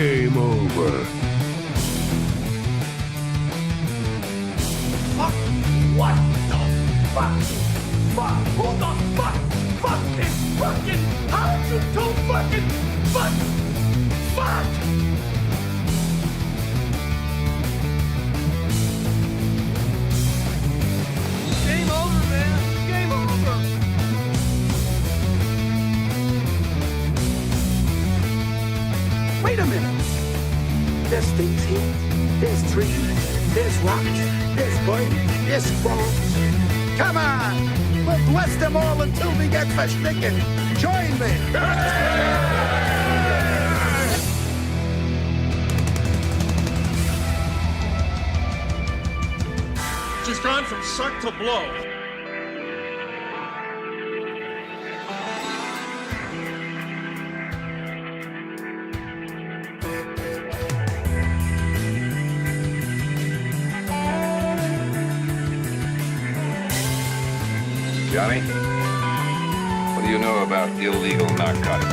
Game over. Fuck! What the fuck? Fuck! Who the fuck? Fuck is fucking! How did you do fucking fuck? Fuck! Game over, man. Game over. Wait a minute. There's things here. There's trees. There's rocks. There's birds. There's frogs. Come on. We'll bless them all until we get verstricken. Join me. Just gone from suck to blow. Johnny, what do you know about illegal narcotics?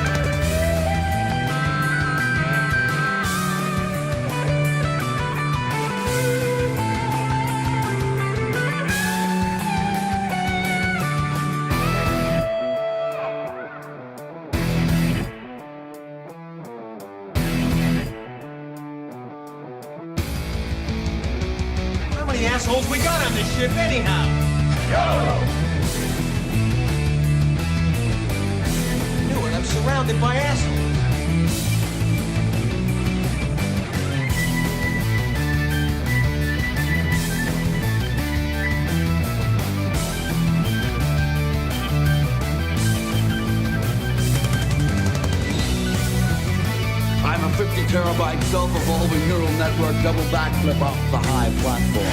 How many assholes we got on this ship anyhow? Knew it, I'm surrounded by assholes. I'm a 50 terabyte self-evolving neural network double backflip off the high platform.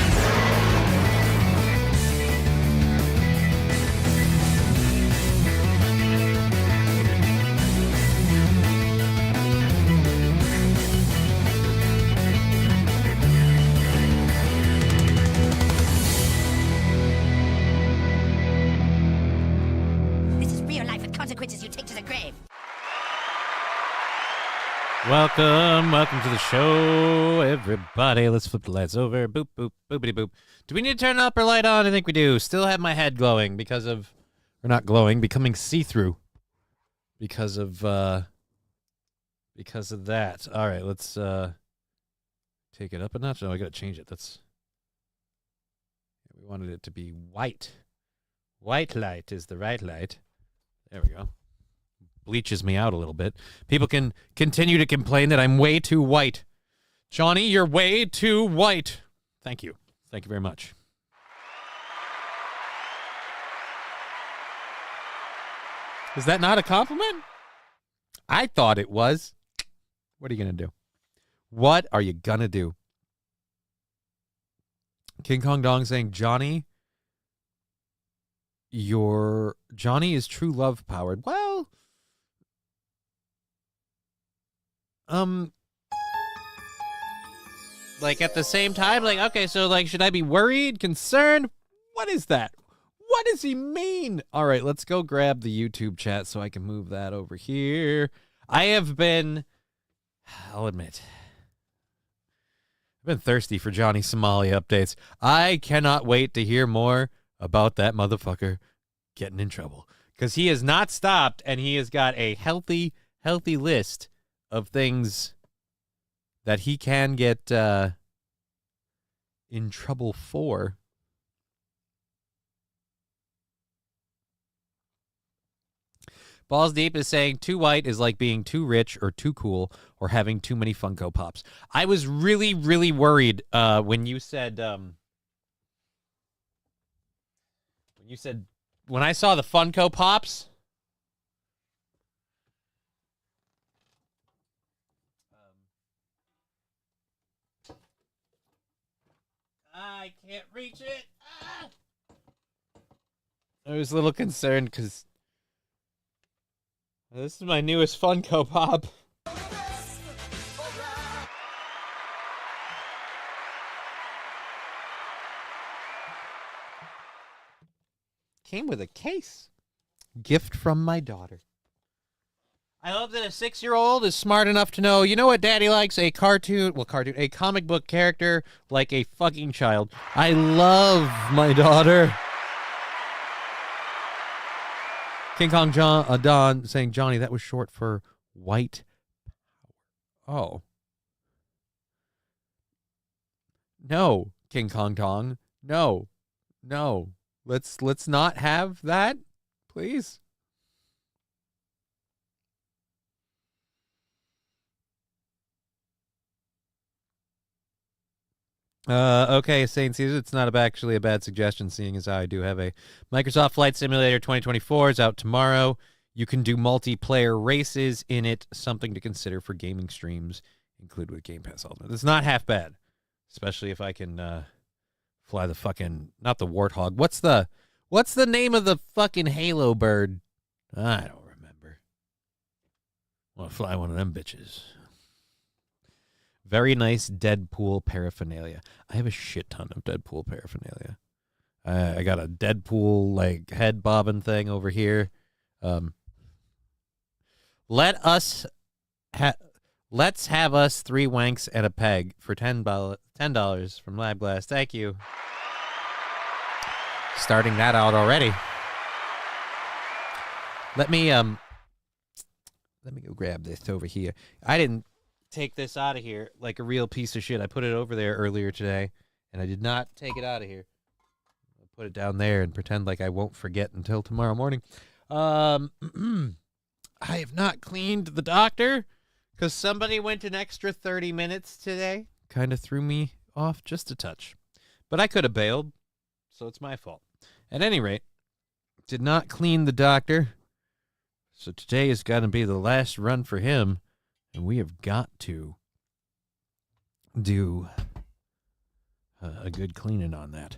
This is real life with consequences you take to the grave. Welcome to the show, everybody. Let's flip the lights over. Boop, boop, boopity boop. Do we need to turn the upper light on? I think we do. Still have my head glowing because of, or not glowing, becoming see-through because of that. All right, let's take it up a notch. No, I gotta change it. We wanted it to be white. White light is the right light. There we go. Bleaches me out a little bit. People can continue to complain that I'm way too white. Johnny, you're way too white. Thank you. Thank you very much. Is that not a compliment? I thought it was. What are you going to do? What are you going to do? King Kong Dong saying, Johnny is true love powered. Well, like at the same time, like, okay, so like, should I be worried, concerned? What is that? What does he mean? All right, let's go grab the YouTube chat so I can move that over here. I'll admit, I've been thirsty for Johnny Somali updates. I cannot wait to hear more about that motherfucker getting in trouble, because he has not stopped, and he has got a healthy list of things that he can get in trouble for. Balls Deep is saying too white is like being too rich or too cool or having too many Funko Pops. I was really, really worried when you said when I saw the Funko Pops. I can't reach it. Ah! I was a little concerned because this is my newest Funko Pop. Came with a case. Gift from my daughter. I love that a 6-year-old is smart enough to know, you know what daddy likes? A comic book character like a fucking child. I love my daughter. King Kong Don saying, Johnny, that was short for white power. Oh. No, King Kong Dong. No. No. Let's not have that, please. Okay, Saint Caesar, it's not actually a bad suggestion, seeing as I do have a Microsoft Flight Simulator 2024 is out tomorrow. You can do multiplayer races in it, something to consider for gaming streams, included with Game Pass Ultimate. It's not half bad, especially if I can fly the fucking, not the Warthog. What's the name of the fucking Halo bird? I don't remember. I want to fly one of them bitches. Very nice Deadpool paraphernalia. I have a shit ton of Deadpool paraphernalia. I got a Deadpool like head bobbing thing over here. Let's have us 3 wanks and a peg for $10 from Lab Glass. Thank you. Starting that out already. Let me go grab this over here. I didn't take this out of here like a real piece of shit. I put it over there earlier today, and I did not take it out of here. I'll put it down there and pretend like I won't forget until tomorrow morning. I have not cleaned the doctor because somebody went an extra 30 minutes today. Kind of threw me off just a touch. But I could have bailed, so it's my fault. At any rate, did not clean the doctor. So today is going to be the last run for him. And we have got to do a good cleaning on that.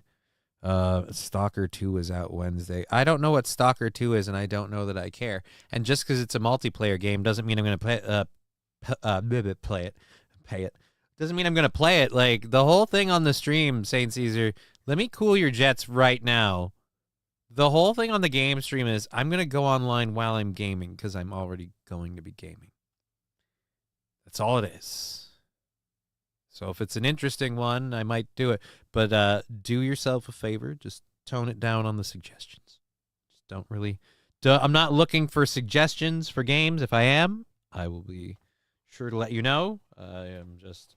Stalker 2 is out Wednesday. I don't know what Stalker 2 is, and I don't know that I care. And just because it's a multiplayer game doesn't mean I'm going to pay it. Doesn't mean I'm going to play it. Like, the whole thing on the stream, Saint Caesar, let me cool your jets right now. The whole thing on the game stream is I'm going to go online while I'm gaming because I'm already going to be gaming. That's all it is. So if it's an interesting one, I might do it. But do yourself a favor. Just tone it down on the suggestions. Just don't really... I'm not looking for suggestions for games. If I am, I will be sure to let you know. I am just...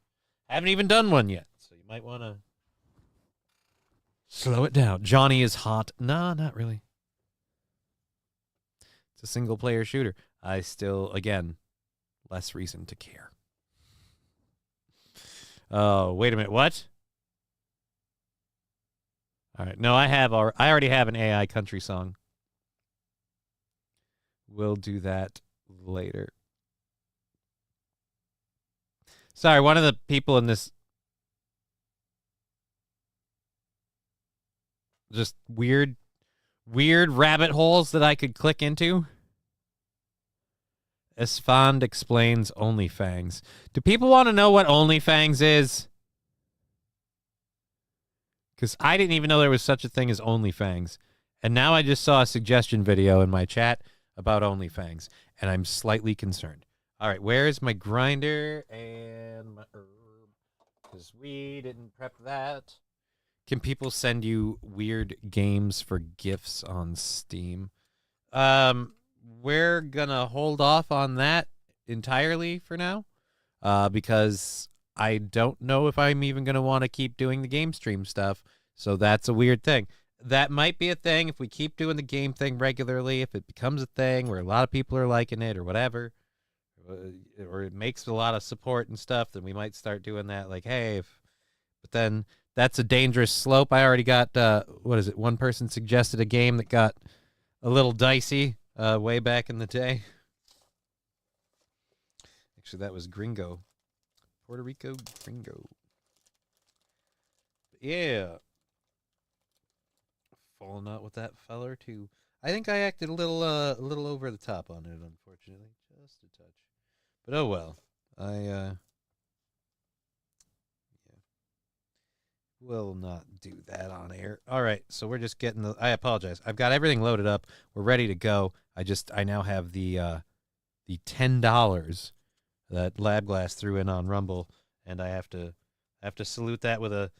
haven't even done one yet. So you might want to slow it down. Johnny is hot. No, not really. It's a single-player shooter. I still, again... less reason to care. Oh, wait a minute. What? All right. No, I already have an AI country song. We'll do that later. Sorry, one of the people in this just weird rabbit holes that I could click into. Esfand explains Only Fangs. Do people want to know what Only Fangs is? Because I didn't even know there was such a thing as Only Fangs. And now I just saw a suggestion video in my chat about Only Fangs. And I'm slightly concerned. All right, where's my grinder and my herb? Because we didn't prep that. Can people send you weird games for gifts on Steam? We're gonna hold off on that entirely for now, because I don't know if I'm even gonna want to keep doing the game stream stuff. So that's a weird thing. That might be a thing if we keep doing the game thing regularly. If it becomes a thing where a lot of people are liking it or whatever, or it makes a lot of support and stuff, then we might start doing that. Like, hey, but then that's a dangerous slope. I already got one person suggested a game that got a little dicey. Way back in the day. Actually, that was Gringo. Puerto Rico Gringo. But yeah. Falling out with that feller, too. I think I acted a little over the top on it, unfortunately. Just a touch. But oh well. I will not do that on air. All right, so we're just getting I apologize. I've got everything loaded up. We're ready to go. I now have the the $10 that Labglass threw in on Rumble, and I have to salute that with a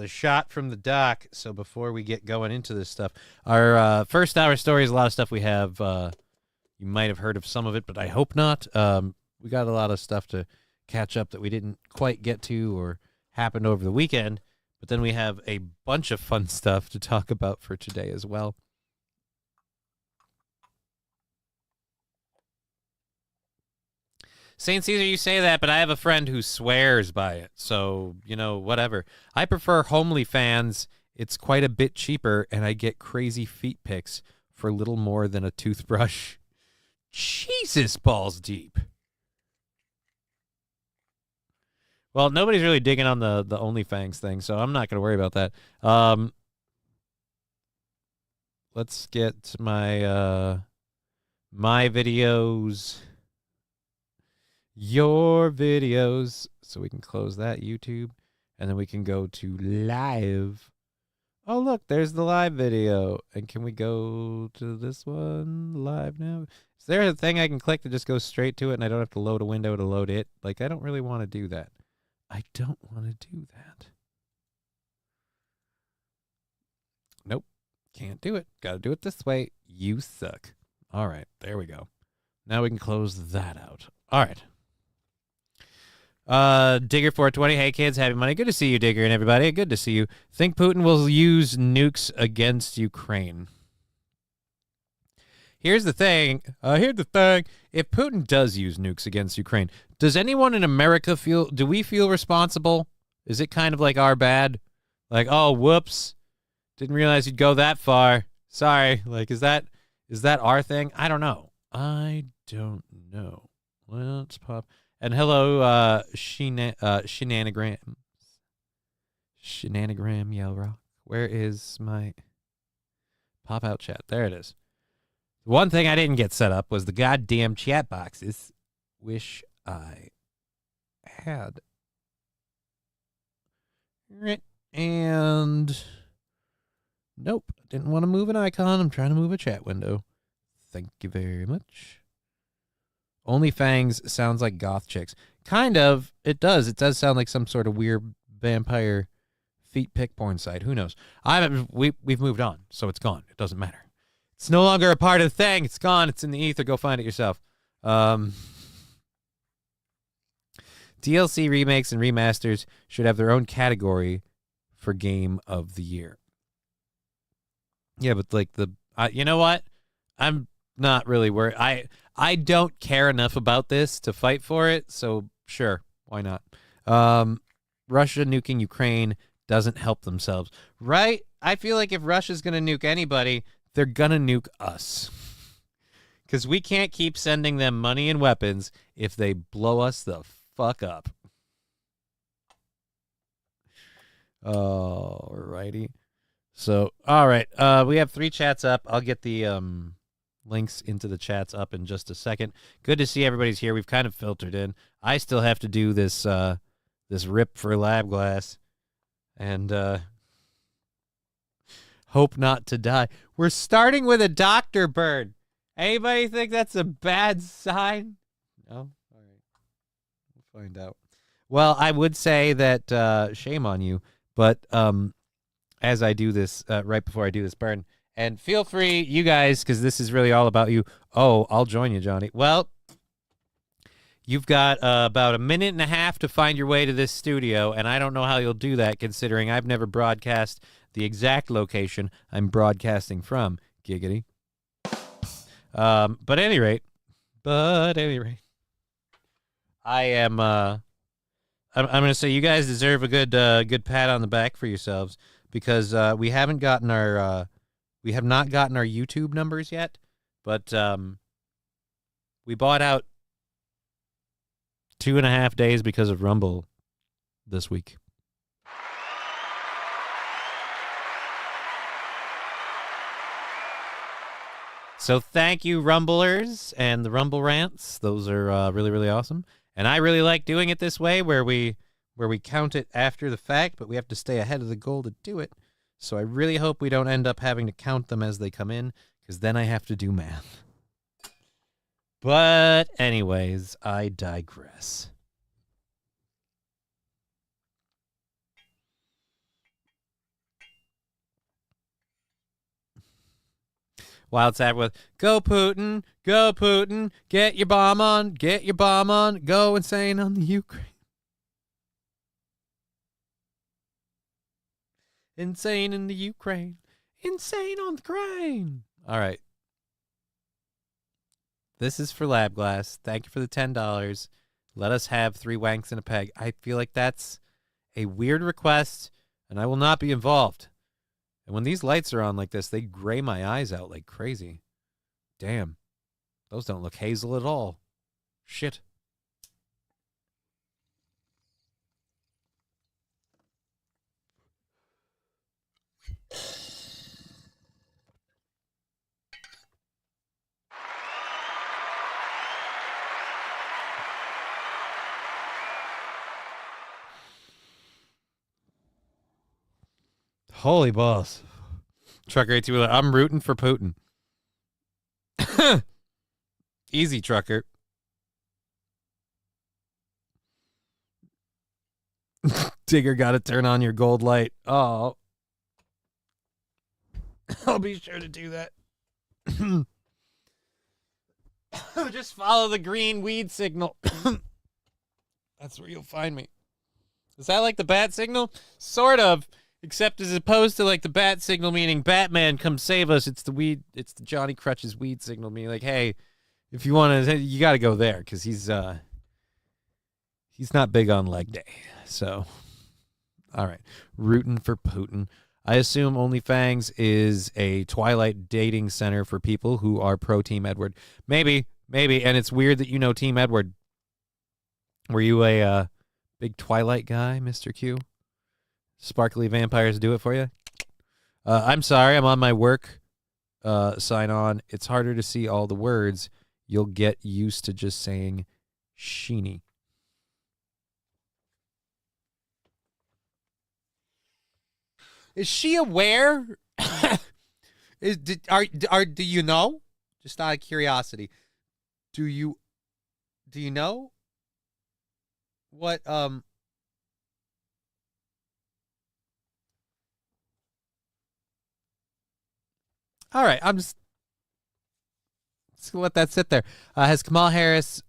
shot from the dock. So before we get going into this stuff, our first hour story is a lot of stuff we have. You might have heard of some of it, but I hope not. We got a lot of stuff to catch up that we didn't quite get to or happened over the weekend. But then we have a bunch of fun stuff to talk about for today as well. St. Caesar, you say that, but I have a friend who swears by it. So, whatever. I prefer Only Fangs. It's quite a bit cheaper, and I get crazy feet pics for little more than a toothbrush. Jesus, balls deep. Well, nobody's really digging on the Only Fangs thing, so I'm not going to worry about that. Let's get my videos, your videos, so we can close that YouTube, and then we can go to live. Oh, look, there's the live video. And can we go to this one live now? Is there a thing I can click to just go straight to it and I don't have to load a window to load it? Like, I don't really want to do that. I don't want to do that. Nope. Can't do it. Got to do it this way. You suck. All right. There we go. Now we can close that out. All right. Digger420. Hey, kids. Happy Monday. Good to see you, Digger, and everybody. Good to see you. Think Putin will use nukes against Ukraine. Here's the thing. If Putin does use nukes against Ukraine, does anyone in America do we feel responsible? Is it kind of like our bad? Like, oh, whoops. Didn't realize you'd go that far. Sorry. Like, is that our thing? I don't know. Well, let's pop. And hello, Shenanagram Yell Rock. Where is my pop-out chat? There it is. One thing I didn't get set up was the goddamn chat boxes. Wish I had. And nope, didn't want to move an icon. I'm trying to move a chat window. Thank you very much. Only Fangs sounds like goth chicks. Kind of. It does. It does sound like some sort of weird vampire feet pic porn site. Who knows? We've moved on, so it's gone. It doesn't matter. It's no longer a part of the thing. It's gone. It's in the ether. Go find it yourself. DLC remakes and remasters should have their own category for Game of the Year. Yeah, but like you know what? I'm not really worried. I don't care enough about this to fight for it, so sure, why not? Russia nuking Ukraine doesn't help themselves, right? I feel like if Russia's going to nuke anybody, they're going to nuke us. Because we can't keep sending them money and weapons if they blow us the fuck up. Alrighty. So, all right. We have 3 chats up. I'll get the links into the chats up in just a second. Good to see everybody's here. We've kind of filtered in. I still have to do this this rip for Labglass. And hope not to die. We're starting with a doctor bird. Anybody think that's a bad sign? No? All right. We'll find out. Well, I would say that shame on you, but as I do this, right before I do this burn, and feel free, you guys, because this is really all about you. Oh, I'll join you, Johnny. Well, you've got about a minute and a half to find your way to this studio, and I don't know how you'll do that, considering I've never broadcast the exact location I'm broadcasting from. Giggity. But at any rate, I am. I'm going to say you guys deserve a good pat on the back for yourselves, because we have not gotten our YouTube numbers yet, but we bought out 2.5 days because of Rumble this week. So thank you, Rumblers and the Rumble Rants. Those are really, really awesome. And I really like doing it this way, where we count it after the fact, but we have to stay ahead of the goal to do it. So I really hope we don't end up having to count them as they come in, because then I have to do math. But anyways, I digress. Wild Sad with, go Putin, get your bomb on, go insane on the Ukraine. Insane in the Ukraine, insane on the crane. All right. This is for Lab Glass. Thank you for the $10. Let us have 3 wanks and a peg. I feel like that's a weird request, and I will not be involved. And when these lights are on like this, they gray my eyes out like crazy. Damn. Those don't look hazel at all. Shit. Holy balls. Trucker 82, I'm rooting for Putin. Easy, trucker. Digger got to turn on your gold light. Oh. I'll be sure to do that. Just follow the green weed signal. That's where you'll find me. Is that like the bat signal? Sort of. Except as opposed to like the bat signal meaning Batman come save us, it's the johnny-krutches weed signal meaning like, hey, if you want to, you got to go there because he's not big on leg day. So, all right, rooting for Putin. I assume Only Fangs is a Twilight dating center for people who are pro Team Edward. Maybe, and it's weird that you know Team Edward. Were you a big Twilight guy, Mr. Q? Sparkly vampires do it for you? I'm sorry, I'm on my work sign on. It's harder to see all the words. You'll get used to just saying sheeny. Is she aware? Do you know? Just out of curiosity. Do you know what all right, I'm just gonna let that sit there. How has Kamala Harris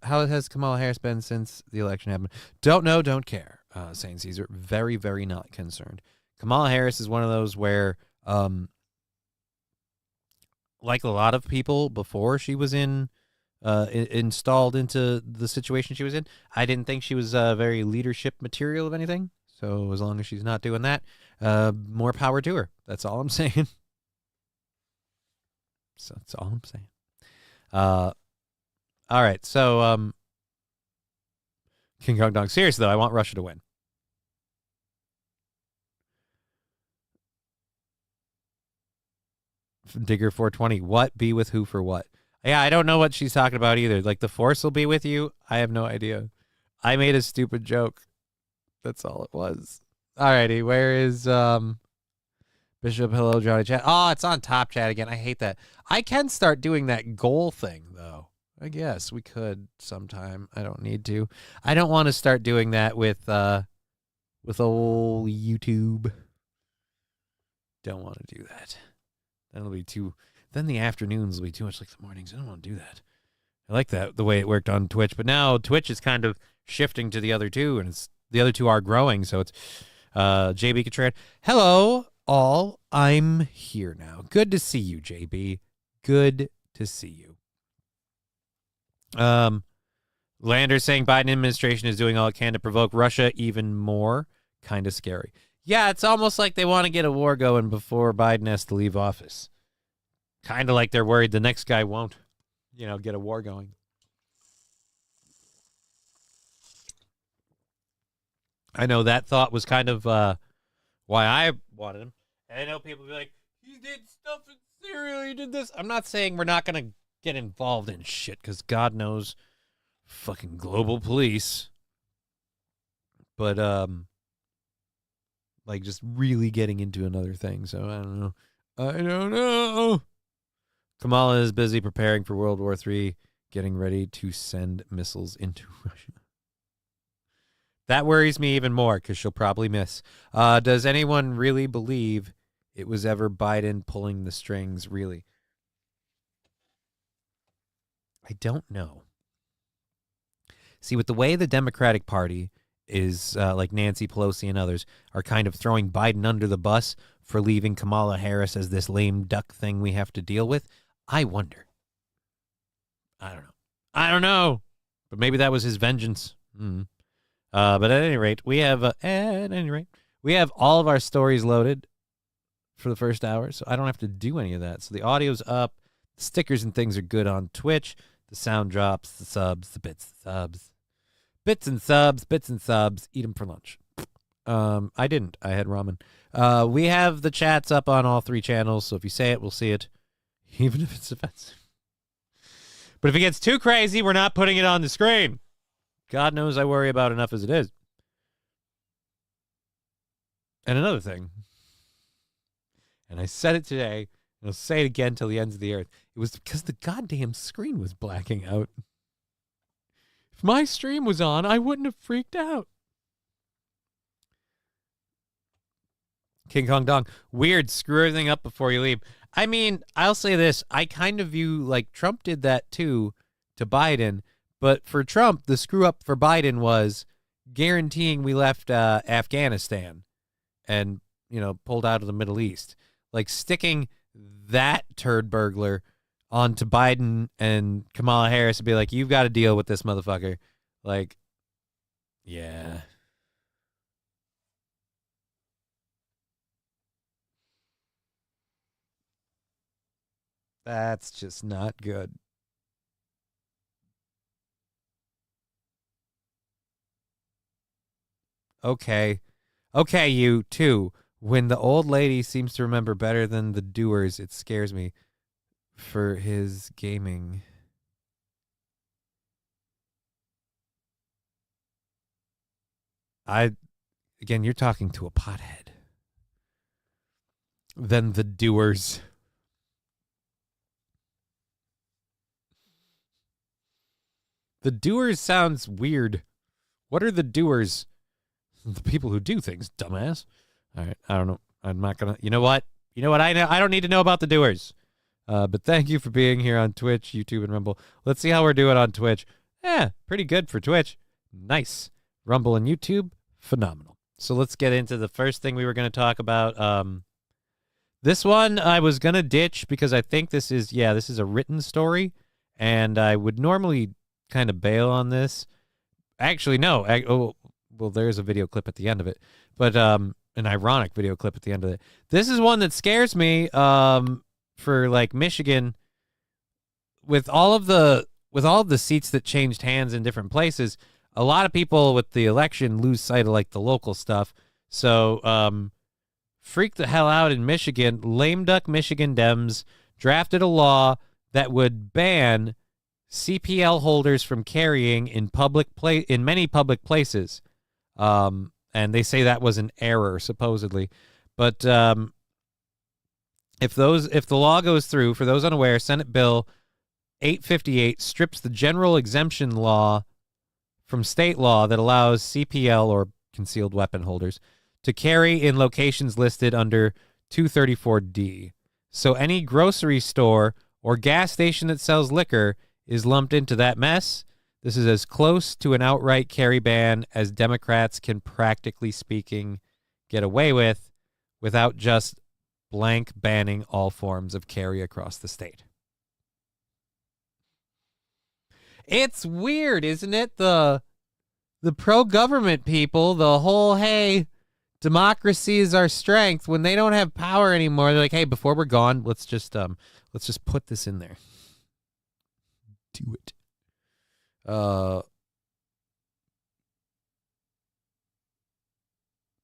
been since the election happened? Don't know, don't care. Saint Caesar, very, very not concerned. Kamala Harris is one of those where, like a lot of people before she was installed into the situation she was in, I didn't think she was very leadership material of anything. So as long as she's not doing that, more power to her. That's all I'm saying. So that's all I'm saying. All right. So, King Kong Dong. Seriously, though, I want Russia to win. Digger 420. What? Be with who for what? Yeah, I don't know what she's talking about either. Like, the Force will be with you? I have no idea. I made a stupid joke. That's all it was. All righty. Where is, Bishop, hello, Johnny Chat. Oh, it's on Top Chat again. I hate that. I can start doing that goal thing, though. I guess we could sometime. I don't need to. I don't want to start doing that with old YouTube. Don't want to do that. That'll be too... Then the afternoons will be too much like the mornings. I don't want to do that. I like that, the way it worked on Twitch. But now Twitch is kind of shifting to the other two, and the other two are growing. So it's JB Contreras. Hello, all. I'm here now. Good to see you, JB. Good to see you. Lander saying Biden administration is doing all it can to provoke Russia even more. Kind of scary. Yeah, it's almost like they want to get a war going before Biden has to leave office. Kind of like they're worried the next guy won't, get a war going. I know that thought was kind of why I wanted him. And I know people be like, he did stuff in Syria, he did this. I'm not saying we're not going to get involved in shit, because God knows fucking global police. But, like, just really getting into another thing. So, I don't know. Kamala is busy preparing for World War III. getting ready to send missiles into Russia. That worries me even more because she'll probably miss. Does anyone really believe it was ever Biden pulling the strings, really? I don't know. See, with the way the Democratic Party is, like Nancy Pelosi and others, are kind of throwing Biden under the bus for leaving Kamala Harris as this lame duck thing we have to deal with, I wonder. I don't know. But maybe that was his vengeance. But at any rate, we have all of our stories loaded for the first hour, so I don't have to do any of that. So the audio's up, the stickers and things are good on Twitch, the sound drops, the subs, the bits, the subs. Bits and subs, eat them for lunch. I didn't. I had ramen. We have the chats up on all 3 channels, so if you say it, we'll see it, even if it's offensive. But if it gets too crazy, we're not putting it on the screen. God knows I worry about enough as it is. And another thing, and I said it today, and I'll say it again till the ends of the earth. It was because the goddamn screen was blacking out. If my stream was on, I wouldn't have freaked out. King Kong Dong. Weird. Screw everything up before you leave. I mean, I'll say this. I kind of view, like, Trump did that too to Biden. But for Trump, the screw up for Biden was guaranteeing we left Afghanistan and, pulled out of the Middle East. Like, sticking that turd burglar onto Biden and Kamala Harris and be like, you've got to deal with this motherfucker. Like, yeah. That's just not good. Okay, you too. When the old lady seems to remember better than the doers, it scares me for his gaming. Again, you're talking to a pothead. Then the doers. The doers sounds weird. What are the doers? The people who do things, dumbass. All right, I don't know. I'm not going to... You know what? I know. I don't need to know about the doers. But thank you for being here on Twitch, YouTube, and Rumble. Let's see how we're doing on Twitch. Pretty good for Twitch. Nice. Rumble and YouTube, phenomenal. So let's get into the first thing we were going to talk about. This one I was going to ditch because I think this is a written story, and I would normally kind of bail on this. Actually, no. Well, there's a video clip at the end of it, but an ironic video clip at the end of it. This is one that scares me for like Michigan with all of the seats that changed hands in different places. A lot of people with the election lose sight of like the local stuff. So freak the hell out in Michigan. Lame duck Michigan Dems drafted a law that would ban CPL holders from carrying in many public places. And they say that was an error, supposedly. But if the law goes through, for those unaware, Senate Bill 858 strips the general exemption law from state law that allows CPL, or concealed weapon holders, to carry in locations listed under 234D. So any grocery store or gas station that sells liquor is lumped into that mess. This is as close to an outright carry ban as Democrats can, practically speaking, get away with without just blank banning all forms of carry across the state. It's weird, isn't it? The pro-government people, the whole, hey, democracy is our strength, when they don't have power anymore, they're like, hey, before we're gone, let's just put this in there. Do it.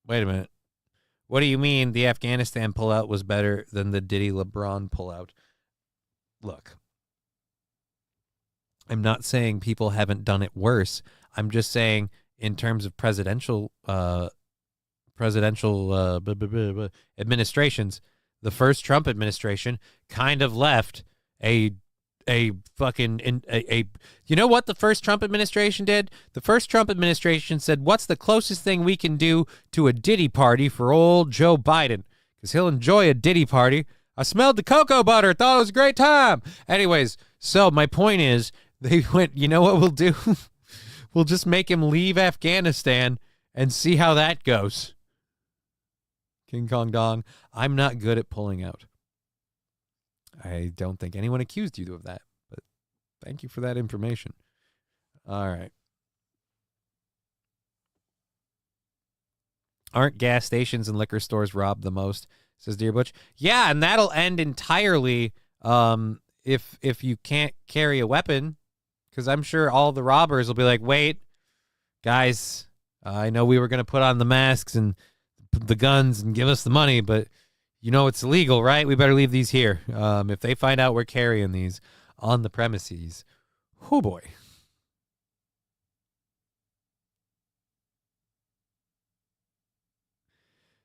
Wait a minute. What do you mean the Afghanistan pullout was better than the Diddy LeBron pullout? Look, I'm not saying people haven't done it worse. I'm just saying in terms of presidential administrations, the first Trump administration kind of left a a fucking you know what the first Trump administration did? The first Trump administration said, what's the closest thing we can do to a Diddy party for old Joe Biden? Because he'll enjoy a Diddy party. I smelled the cocoa butter. Thought it was a great time. Anyways, so my point is, they went, you know what we'll do? We'll just make him leave Afghanistan and see how that goes. King Kong Dong. I'm not good at pulling out. I don't think anyone accused you of that, but thank you for that information. All right. Aren't gas stations and liquor stores robbed the most, says Dear Butch? Yeah, and that'll end entirely if you can't carry a weapon, because I'm sure all the robbers will be like, wait, guys, I know we were going to put on the masks and the guns and give us the money, but you know it's illegal, right? We better leave these here. If they find out we're carrying these on the premises, oh boy.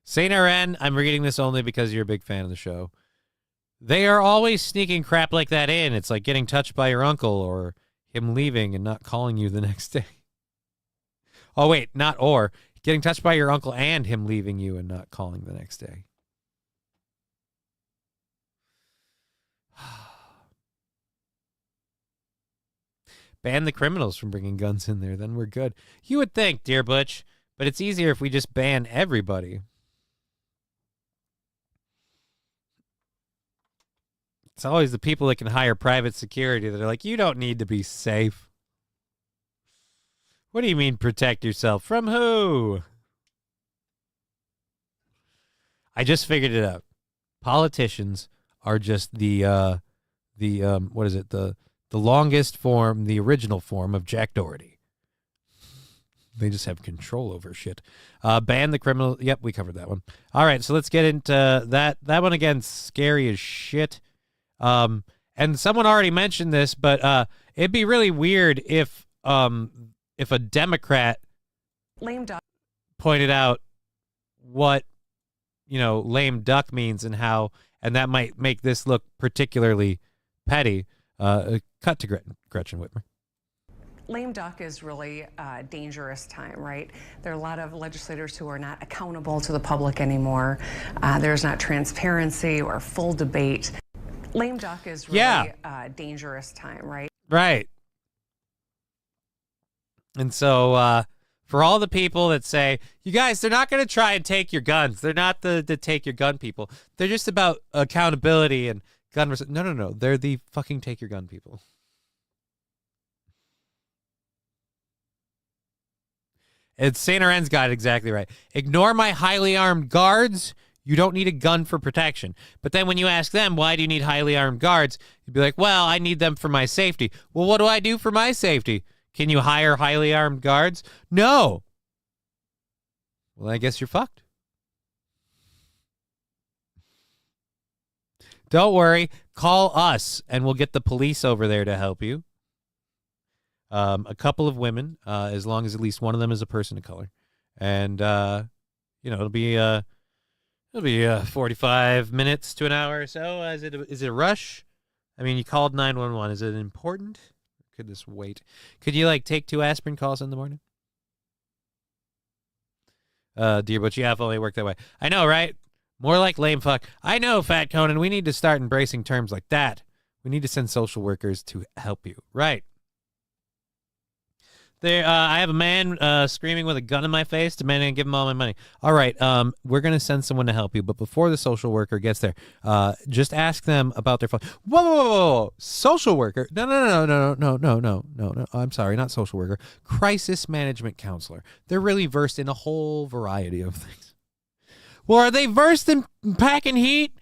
Saint RN, I'm reading this only because you're a big fan of the show. They are always sneaking crap like that in. It's like getting touched by your uncle or him leaving and not calling you the next day. Oh, wait, not or. Getting touched by your uncle and him leaving you and not calling the next day. Ban the criminals from bringing guns in there, then we're good. You would think, Dear Butch, but it's easier if we just ban everybody. It's always the people that can hire private security that are like, you don't need to be safe. What do you mean protect yourself? From who? I just figured it out. Politicians are just the what is it? The longest form, the original form of Jack Doherty. They just have control over shit. Ban the criminal. Yep, we covered that one. All right, so let's get into that. That one again, scary as shit. And someone already mentioned this, but it'd be really weird if a Democrat lame duck pointed out what lame duck means and how, and that might make this look particularly petty. Cut to Gretchen Whitmer. Lame duck is really a dangerous time, right? There are a lot of legislators who are not accountable to the public anymore. There's not transparency or full debate. Lame duck is really a dangerous time, right? Right. And so for all the people that say, you guys, they're not going to try and take your guns. They're not the take your gun people. They're just about accountability and gun. No. They're the fucking take your gun people. It's Saint Laurent's got it exactly right. Ignore my highly armed guards. You don't need a gun for protection. But then when you ask them, why do you need highly armed guards? You'd be like, well, I need them for my safety. Well, what do I do for my safety? Can you hire highly armed guards? No. Well, I guess you're fucked. Don't worry. Call us, and we'll get the police over there to help you. A couple of women, as long as at least one of them is a person of color. And, it'll be 45 minutes to an hour or so. Is it a rush? I mean, you called 911. Is it important? Could this wait? Could you take 2 aspirin calls in the morning? Dear Butch, yeah, if only it worked that way. I know, right? More like lame fuck. I know, Fat Conan. We need to start embracing terms like that. We need to send social workers to help you. Right. There, I have a man screaming with a gun in my face, demanding I give him all my money. All right, we're going to send someone to help you, but before the social worker gets there, just ask them about their phone. Whoa. Social worker? No. I'm sorry, not social worker. Crisis management counselor. They're really versed in a whole variety of things. Well, are they versed in packing heat?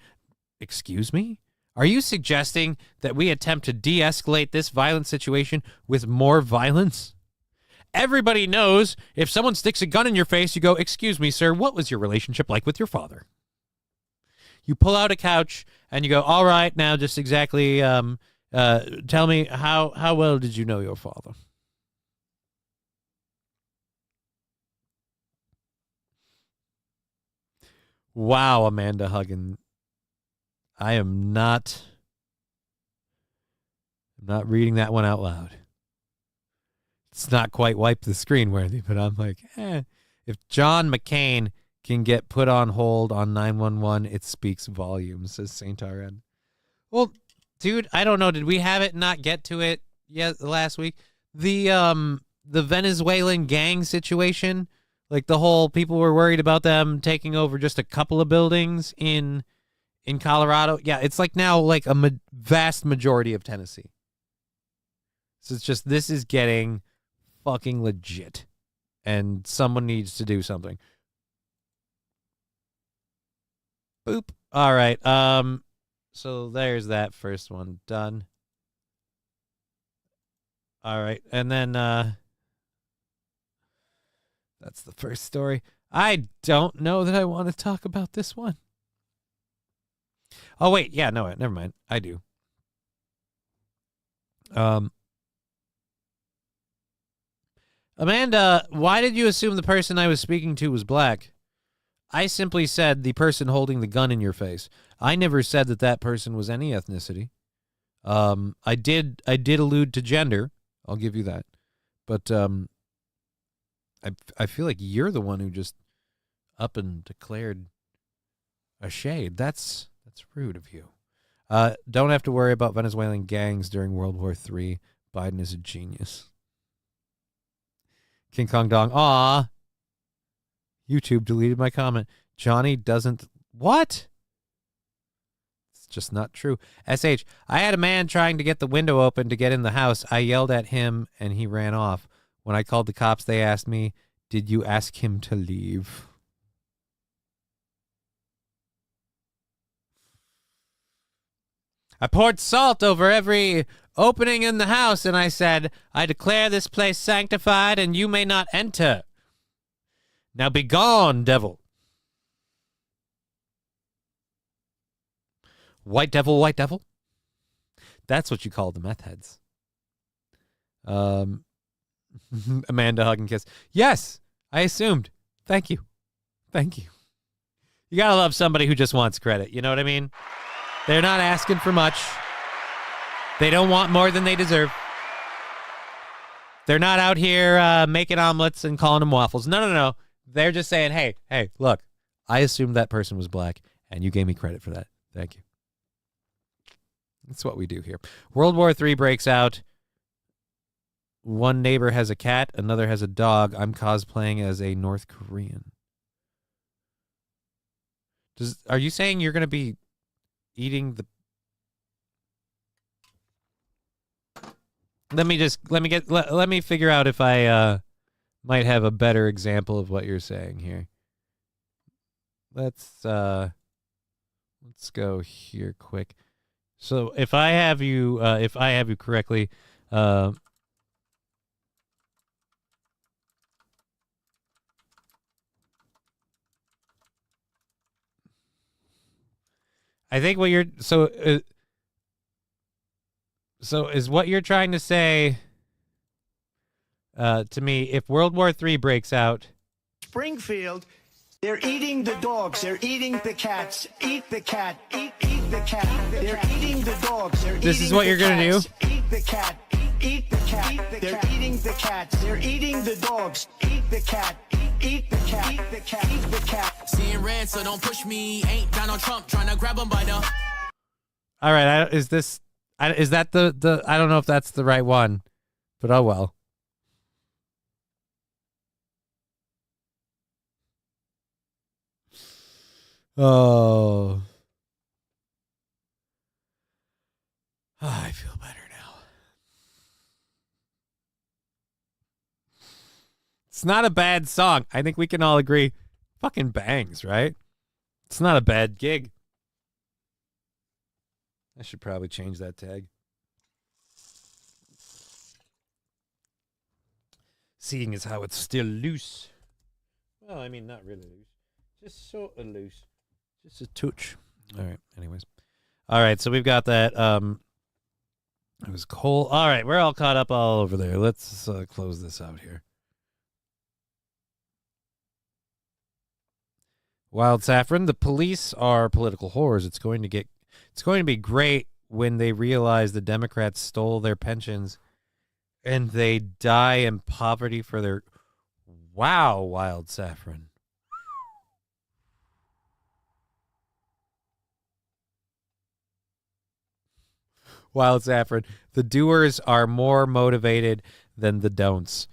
Excuse me? Are you suggesting that we attempt to de-escalate this violent situation with more violence? Everybody knows if someone sticks a gun in your face, you go, excuse me, sir, what was your relationship like with your father? You pull out a couch and you go, all right, now just exactly tell me how well did you know your father? Wow, Amanda Huggin. I am not I'm not reading that one out loud. It's not quite wipe the screen worthy, but I'm like, if John McCain can get put on hold on 911, it speaks volumes, says Saint RN. Well, dude, I don't know. Did we have it not get to it yet last week? The Venezuelan gang situation, like the whole people were worried about them taking over just a couple of buildings in Colorado. Yeah, it's like now like a vast majority of Tennessee. So it's just, this is getting fucking legit, and someone needs to do something. Boop. All right. So there's that first one done. All right, and then that's the first story. I don't know that I want to talk about this one. Oh wait, yeah, no, never mind. I do. Amanda, why did you assume the person I was speaking to was black? I simply said the person holding the gun in your face. I never said that person was any ethnicity. I did allude to gender. I'll give you that. But I feel like you're the one who just up and declared a shade. That's rude of you. Don't have to worry about Venezuelan gangs during World War III. Biden is a genius. King Kong Dong. Aw. YouTube deleted my comment. Johnny doesn't... What? It's just not true. SH. I had a man trying to get the window open to get in the house. I yelled at him and he ran off. When I called the cops, they asked me, did you ask him to leave? I poured salt over every opening in the house, and I said, I declare this place sanctified, and you may not enter. Now be gone, devil. White devil, white devil. That's what you call the meth heads. Amanda, hug and kiss. Yes, I assumed. Thank you. Thank you. You gotta love somebody who just wants credit. You know what I mean? They're not asking for much. They don't want more than they deserve. They're not out here making omelets and calling them waffles. No. They're just saying, hey, look, I assumed that person was black, and you gave me credit for that. Thank you. That's what we do here. World War III breaks out. One neighbor has a cat, another has a dog. I'm cosplaying as a North Korean. Are you saying you're going to be eating the... Let me figure out if I might have a better example of what you're saying here. Let's go here quick. So if I have you correctly, I think what you're So is what you're trying to say to me, if World War III breaks out... Springfield, they're eating the dogs, they're eating the cats, eat the cat, eat the cat, they're eating the dogs, they're This is what you're going to do? Eat the cat, eat the cat, they're eating the cats, they're eating the dogs, eat the cat, eat the cat, eat the cat, eat the cat. Seeing red, so don't push me, ain't Donald Trump trying to grab him by the... All right, is that the I don't know if that's the right one, but oh well. Oh, I feel better now. It's not a bad song. I think we can all agree. Fucking bangs, right? It's not a bad gig. I should probably change that tag. Seeing as how it's still loose. Well, I mean, not really loose. Just sort of loose. Just a touch. All right, anyways. All right, so we've got that. It was cold. All right, we're all caught up all over there. Let's close this out here. Wild Saffron, the police are political whores. It's going to be great when they realize the Democrats stole their pensions and they die in poverty for their... Wow, Wild Saffron. Wild Saffron. The doers are more motivated than the don'ts.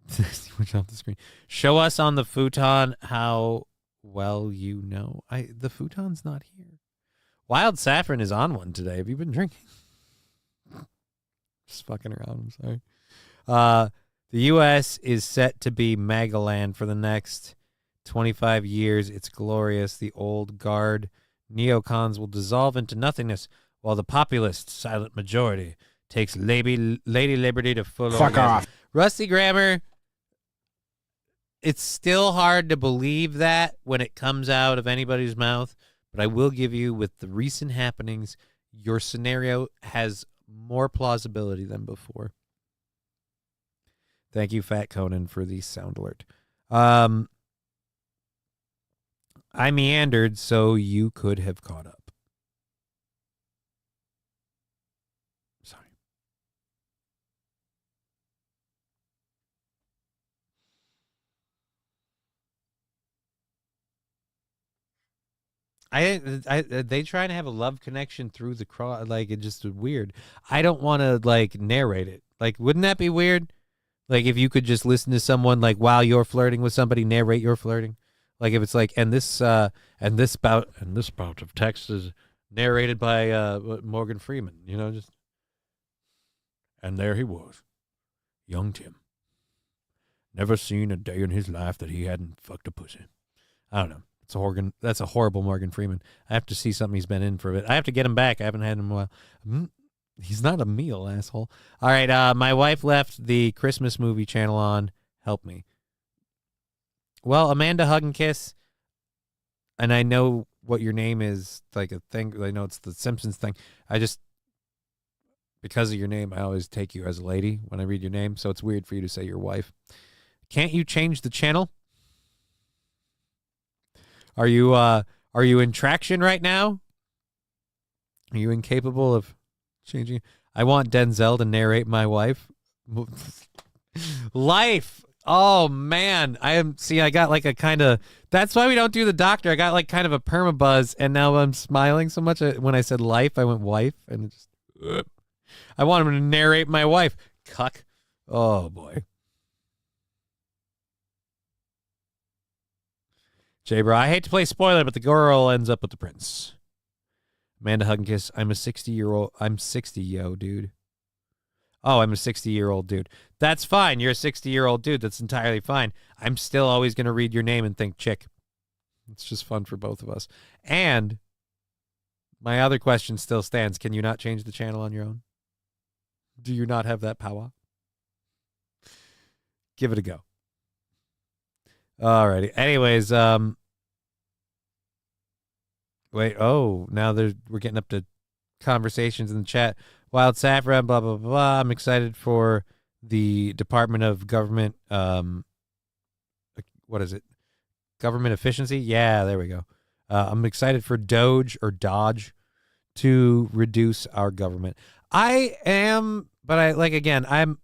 Switch off the screen. Show us on the futon how well you know. The futon's not here. Wild Saffron is on one today. Have you been drinking? Just fucking around. I'm sorry. The U.S. is set to be Magaland for the next 25 years. It's glorious. The old guard neocons will dissolve into nothingness while the populist silent majority takes Lady Liberty to full Fuck orgasm. off. Rusty Grammar, it's still hard to believe that when it comes out of anybody's mouth, but I will give you, with the recent happenings, your scenario has more plausibility than before. Thank you, Fat Conan, for the sound alert. I meandered so you could have caught up. Sorry. They try to have a love connection through the cross, like it just weird. I don't want to like narrate it. Like, wouldn't that be weird? Like if you could just listen to someone like while you're flirting with somebody, narrate your flirting. Like if it's like, and this bout of text is narrated by Morgan Freeman, you know, just, and there he was, young Tim. Never seen a day in his life that he hadn't fucked a pussy. I don't know. That's a horrible Morgan Freeman. I have to see something he's been in for a bit. I have to get him back. I haven't had him in a while. He's not a meal, asshole. All right, my wife left the Christmas movie channel on. Help me. Well, Amanda Hug and Kiss, and I know what your name is, like a thing. I know it's the Simpsons thing. I just, because of your name, I always take you as a lady when I read your name, so it's weird for you to say your wife. Can't you change the channel? Are you in traction right now? Are you incapable of changing? I want Denzel to narrate my wife. Life. Oh man. I got like a kind of, that's why we don't do the doctor. I got like kind of a permabuzz and now I'm smiling so much. When I said life, I went wife and it just, I want him to narrate my wife. Cuck. Oh boy. J-Bro, I hate to play spoiler, but the girl ends up with the prince. Amanda Hug and Kiss, I'm 60, yo, dude. Oh, I'm a 60-year-old dude. That's fine. You're a 60-year-old dude. That's entirely fine. I'm still always going to read your name and think chick. It's just fun for both of us. And my other question still stands. Can you not change the channel on your own? Do you not have that power? Give it a go. Alrighty. Anyways, wait. Oh, now we're getting up to conversations in the chat. Wild Saffron, blah blah blah. I'm excited for the Department of Government. What is it? Government efficiency. Yeah, there we go. I'm excited for Doge to reduce our government. I am, but I'm.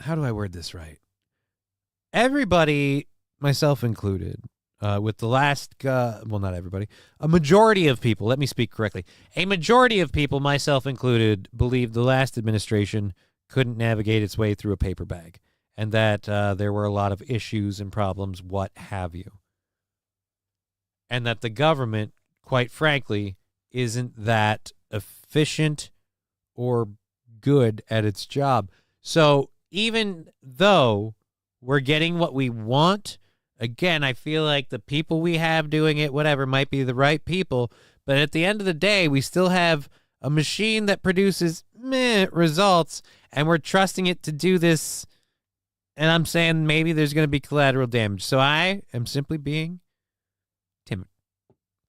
How do I word this right? Everybody, myself included, with the last, well, not everybody, a majority of people, let me speak correctly. A majority of people, myself included, believe the last administration couldn't navigate its way through a paper bag and that there were a lot of issues and problems, what have you. And that the government, quite frankly, isn't that efficient or good at its job. So even though we're getting what we want, again, I feel like the people we have doing it, whatever, might be the right people. But at the end of the day, we still have a machine that produces meh results, and we're trusting it to do this. And I'm saying maybe there's going to be collateral damage. So I am simply being timid.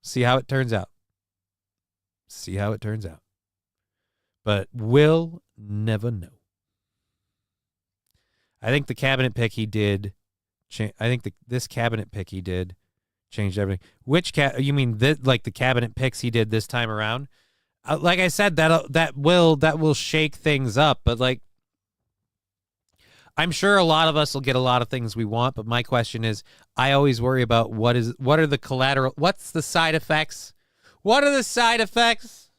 See how it turns out. See how it turns out. But we'll never know. I think the cabinet pick he did, this cabinet pick he did changed everything. Which you mean like the cabinet picks he did this time around? Like I said, that will shake things up. But like, I'm sure a lot of us will get a lot of things we want. But my question is, I always worry about what are the collateral? What's the side effects? What are the side effects?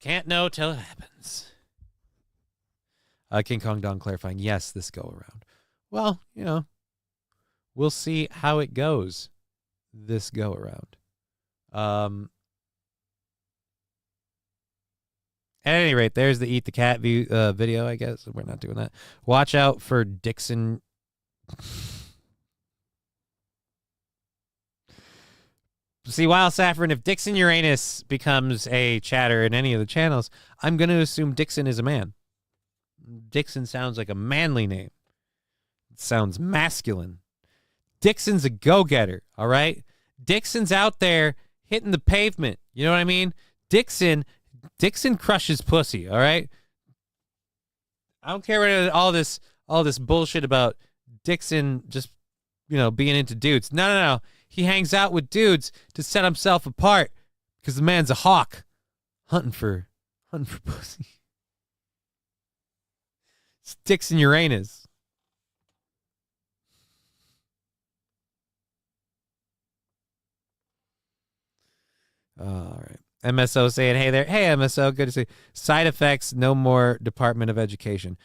Can't know till it happens. King Kong Don clarifying, yes, this go around. Well, you know, we'll see how it goes this go around. At any rate, there's the Eat the Cat video, I guess. We're not doing that. Watch out for Dixon. See, while Saffron, if Dixon Uranus becomes a chatter in any of the channels, I'm going to assume Dixon is a man. Dixon sounds like a manly name. It sounds masculine. Dixon's a go-getter, all right? Dixon's out there hitting the pavement. You know what I mean? Dixon crushes pussy, all right? I don't care what all this bullshit about Dixon just, you know, being into dudes. No. He hangs out with dudes to set himself apart because the man's a hawk hunting for pussy. It's Dixon Uranus. All right. MSO saying, hey there. Hey, MSO. Good to see you. Side effects, no more Department of Education.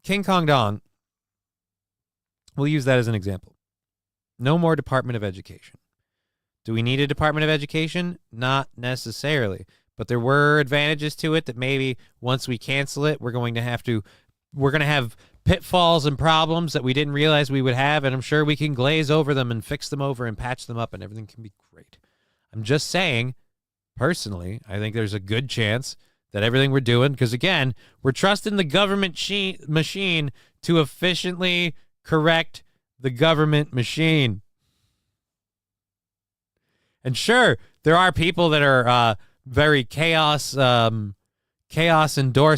King Kong Dong. We'll use that as an example. No more Department of Education. Do we need a Department of Education? Not necessarily. But there were advantages to it that maybe once we cancel it, we're going to have pitfalls and problems that we didn't realize we would have, and I'm sure we can glaze over them and fix them over and patch them up, and everything can be great. I'm just saying, personally, I think there's a good chance that everything we're doing, because again, we're trusting the government machine to efficiently correct the government machine. And sure, there are people that are very chaos endorsed.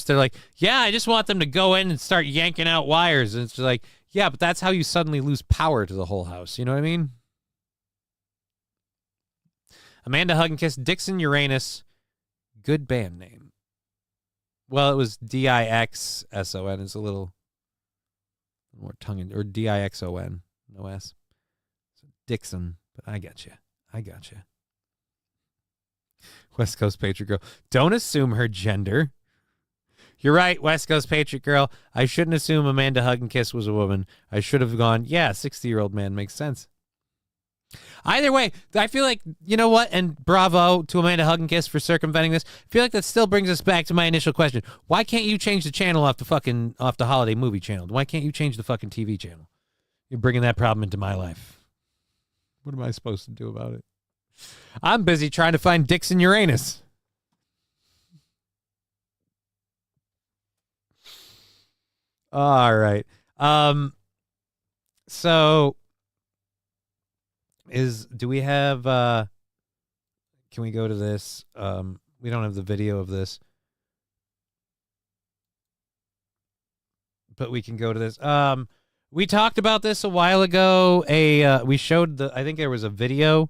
They're like, yeah, I just want them to go in and start yanking out wires. And it's like, yeah, but that's how you suddenly lose power to the whole house. You know what I mean? Amanda Hug and Kiss, Dixon Uranus, good band name. Well, it was Dixson. It's a little more tongue or Dixon, no S. So Dixon, but I got you. West Coast Patriot Girl. Don't assume her gender. You're right, West Coast Patriot Girl. I shouldn't assume Amanda Hug and Kiss was a woman. I should have gone, yeah, 60-year-old man makes sense. Either way, I feel like, you know what? And bravo to Amanda Hug and Kiss for circumventing this. I feel like that still brings us back to my initial question. Why can't you change the channel off the holiday movie channel? Why can't you change the fucking TV channel? You're bringing that problem into my life. What am I supposed to do about it? I'm busy trying to find Dixon Uranus. All right. So do we have can we go to this? We don't have the video of this. But we can go to this. We talked about this a while ago. We showed I think there was a video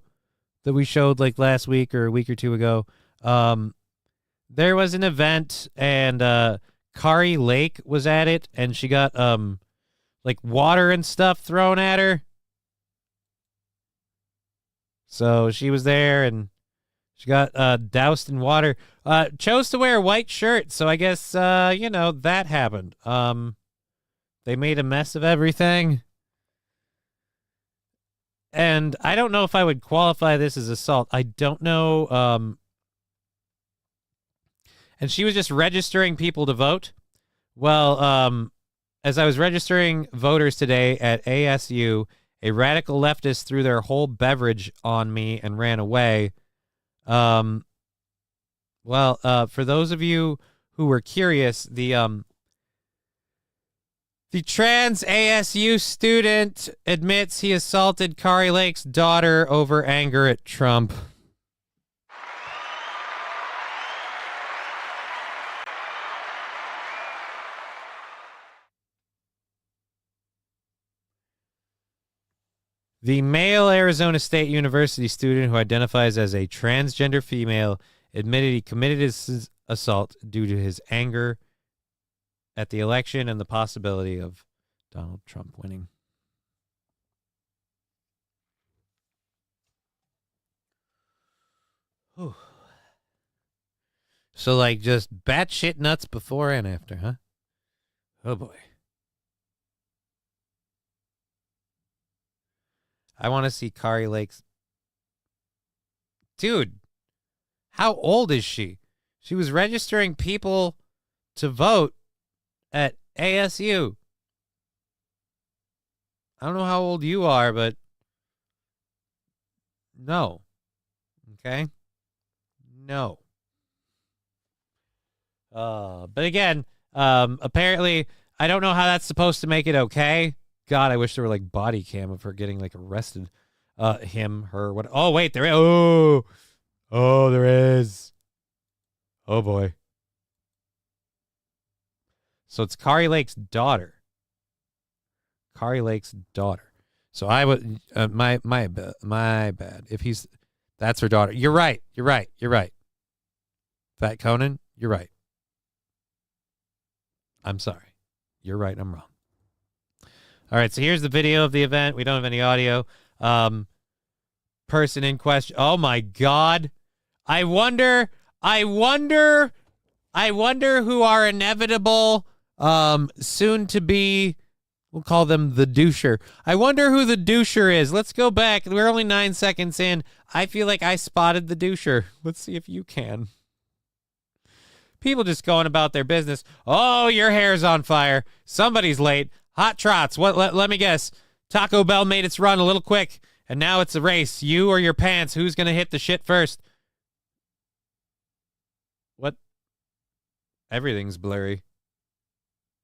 that we showed like last week or a week or two ago. There was an event and Kari Lake was at it and she got like water and stuff thrown at her. So she was there and she got doused in water. Chose to wear a white shirt, so I guess that happened. They made a mess of everything. And I don't know if I would qualify this as assault. I don't know. And she was just registering people to vote. Well, as I was registering voters today at ASU, a radical leftist threw their whole beverage on me and ran away. For those of you who were curious, the trans ASU student admits he assaulted Kari Lake's daughter over anger at Trump. The male Arizona State University student who identifies as a transgender female admitted he committed his assault due to his anger at the election and the possibility of Donald Trump winning. Whew. So, like, just batshit nuts before and after, huh? Oh, boy. I want to see Kari Lake's. Dude, how old is she? She was registering people to vote at ASU. I don't know how old you are, but no. Okay? No. But again, apparently, I don't know how that's supposed to make it okay. God, I wish there were like body cam of her getting like arrested. Him, her, what? Oh, wait, there is. Oh, there is. Oh, boy. So it's Kari Lake's daughter. Kari Lake's daughter. So I would, my bad. If that's her daughter. You're right. Fat Conan, you're right. I'm sorry. You're right. I'm wrong. All right. So here's the video of the event. We don't have any audio. Person in question. Oh my God. I wonder who our inevitable, soon to be, we'll call them the Doucher. I wonder who the Doucher is. Let's go back. We're only 9 seconds in. I feel like I spotted the Doucher. Let's see if you can. People just going about their business. Oh, your hair's on fire. Somebody's late. Hot trots. What? Let me guess. Taco Bell made its run a little quick, and now it's a race. You or your pants. Who's going to hit the shit first? What? Everything's blurry.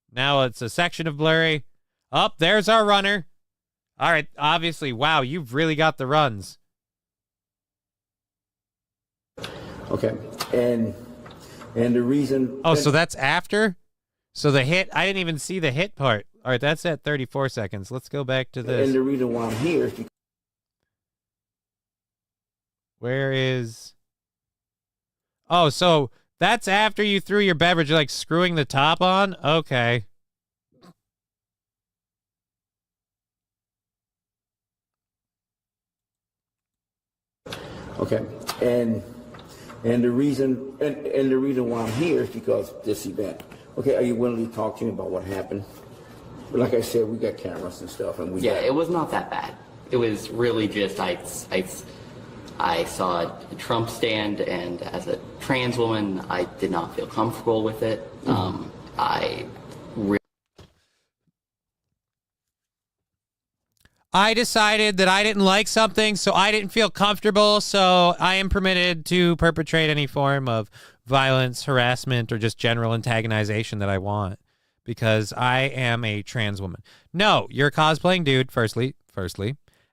Now it's a section of blurry. Oh, there's our runner. All right. Obviously, wow, you've really got the runs. Okay. And the reason... Oh, so that's after? So the hit, I didn't even see the hit part. All right, that's at 34 seconds. Let's go back to this. And the reason why I'm here is because... Where is... Oh, so that's after you threw your beverage, like screwing the top on? Okay. Okay. And the reason why I'm here is because of this event. Okay, are you willing to talk to me about what happened? But like I said, we got cameras and stuff, and it was not that bad. It was really just I saw a Trump stand, and as a trans woman, I did not feel comfortable with it. I decided that I didn't like something, so I didn't feel comfortable, so I am permitted to perpetrate any form of violence, harassment, or just general antagonization that I want, because I am a trans woman. No, you're a cosplaying dude, firstly.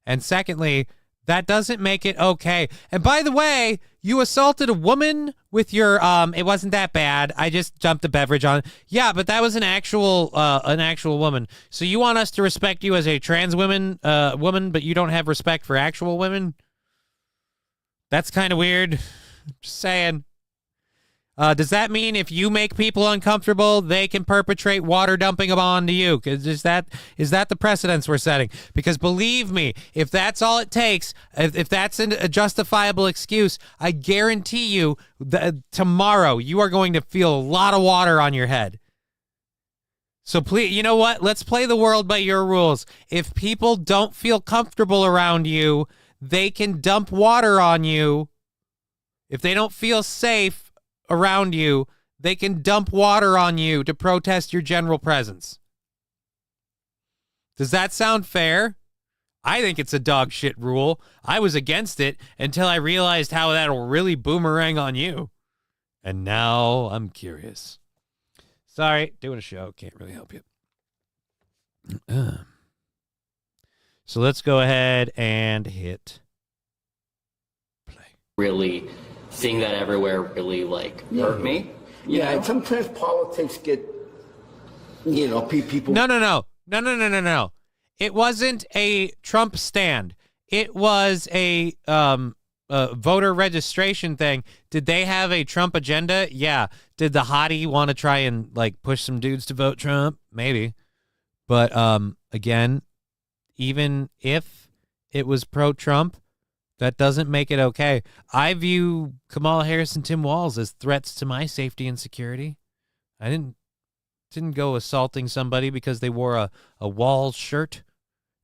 And secondly, that doesn't make it okay. And by the way, you assaulted a woman with your, it wasn't that bad. I just dumped a beverage on it. Yeah, but that was an actual woman. So you want us to respect you as a trans woman, but you don't have respect for actual women? That's kind of weird. Just saying. Does that mean if you make people uncomfortable, they can perpetrate water dumping onto you? Is that the precedence we're setting? Because believe me, if that's all it takes, if that's a justifiable excuse, I guarantee you that tomorrow you are going to feel a lot of water on your head. So please, you know what? Let's play the world by your rules. If people don't feel comfortable around you, they can dump water on you. If they don't feel safe around you, they can dump water on you to protest your general presence. Does that sound fair? I think it's a dog shit rule. I was against it until I realized how that'll really boomerang on you. And now I'm curious. Sorry, doing a show. Can't really help you. So let's go ahead and hit play. Really seeing that everywhere really hurt me. Yeah, and sometimes politics get, people. No. It wasn't a Trump stand. It was a voter registration thing. Did they have a Trump agenda? Yeah. Did the hottie want to try and like push some dudes to vote Trump? Maybe. But again, even if it was pro-Trump, that doesn't make it okay. I view Kamala Harris and Tim Walz as threats to my safety and security. I didn't go assaulting somebody because they wore a Walz shirt.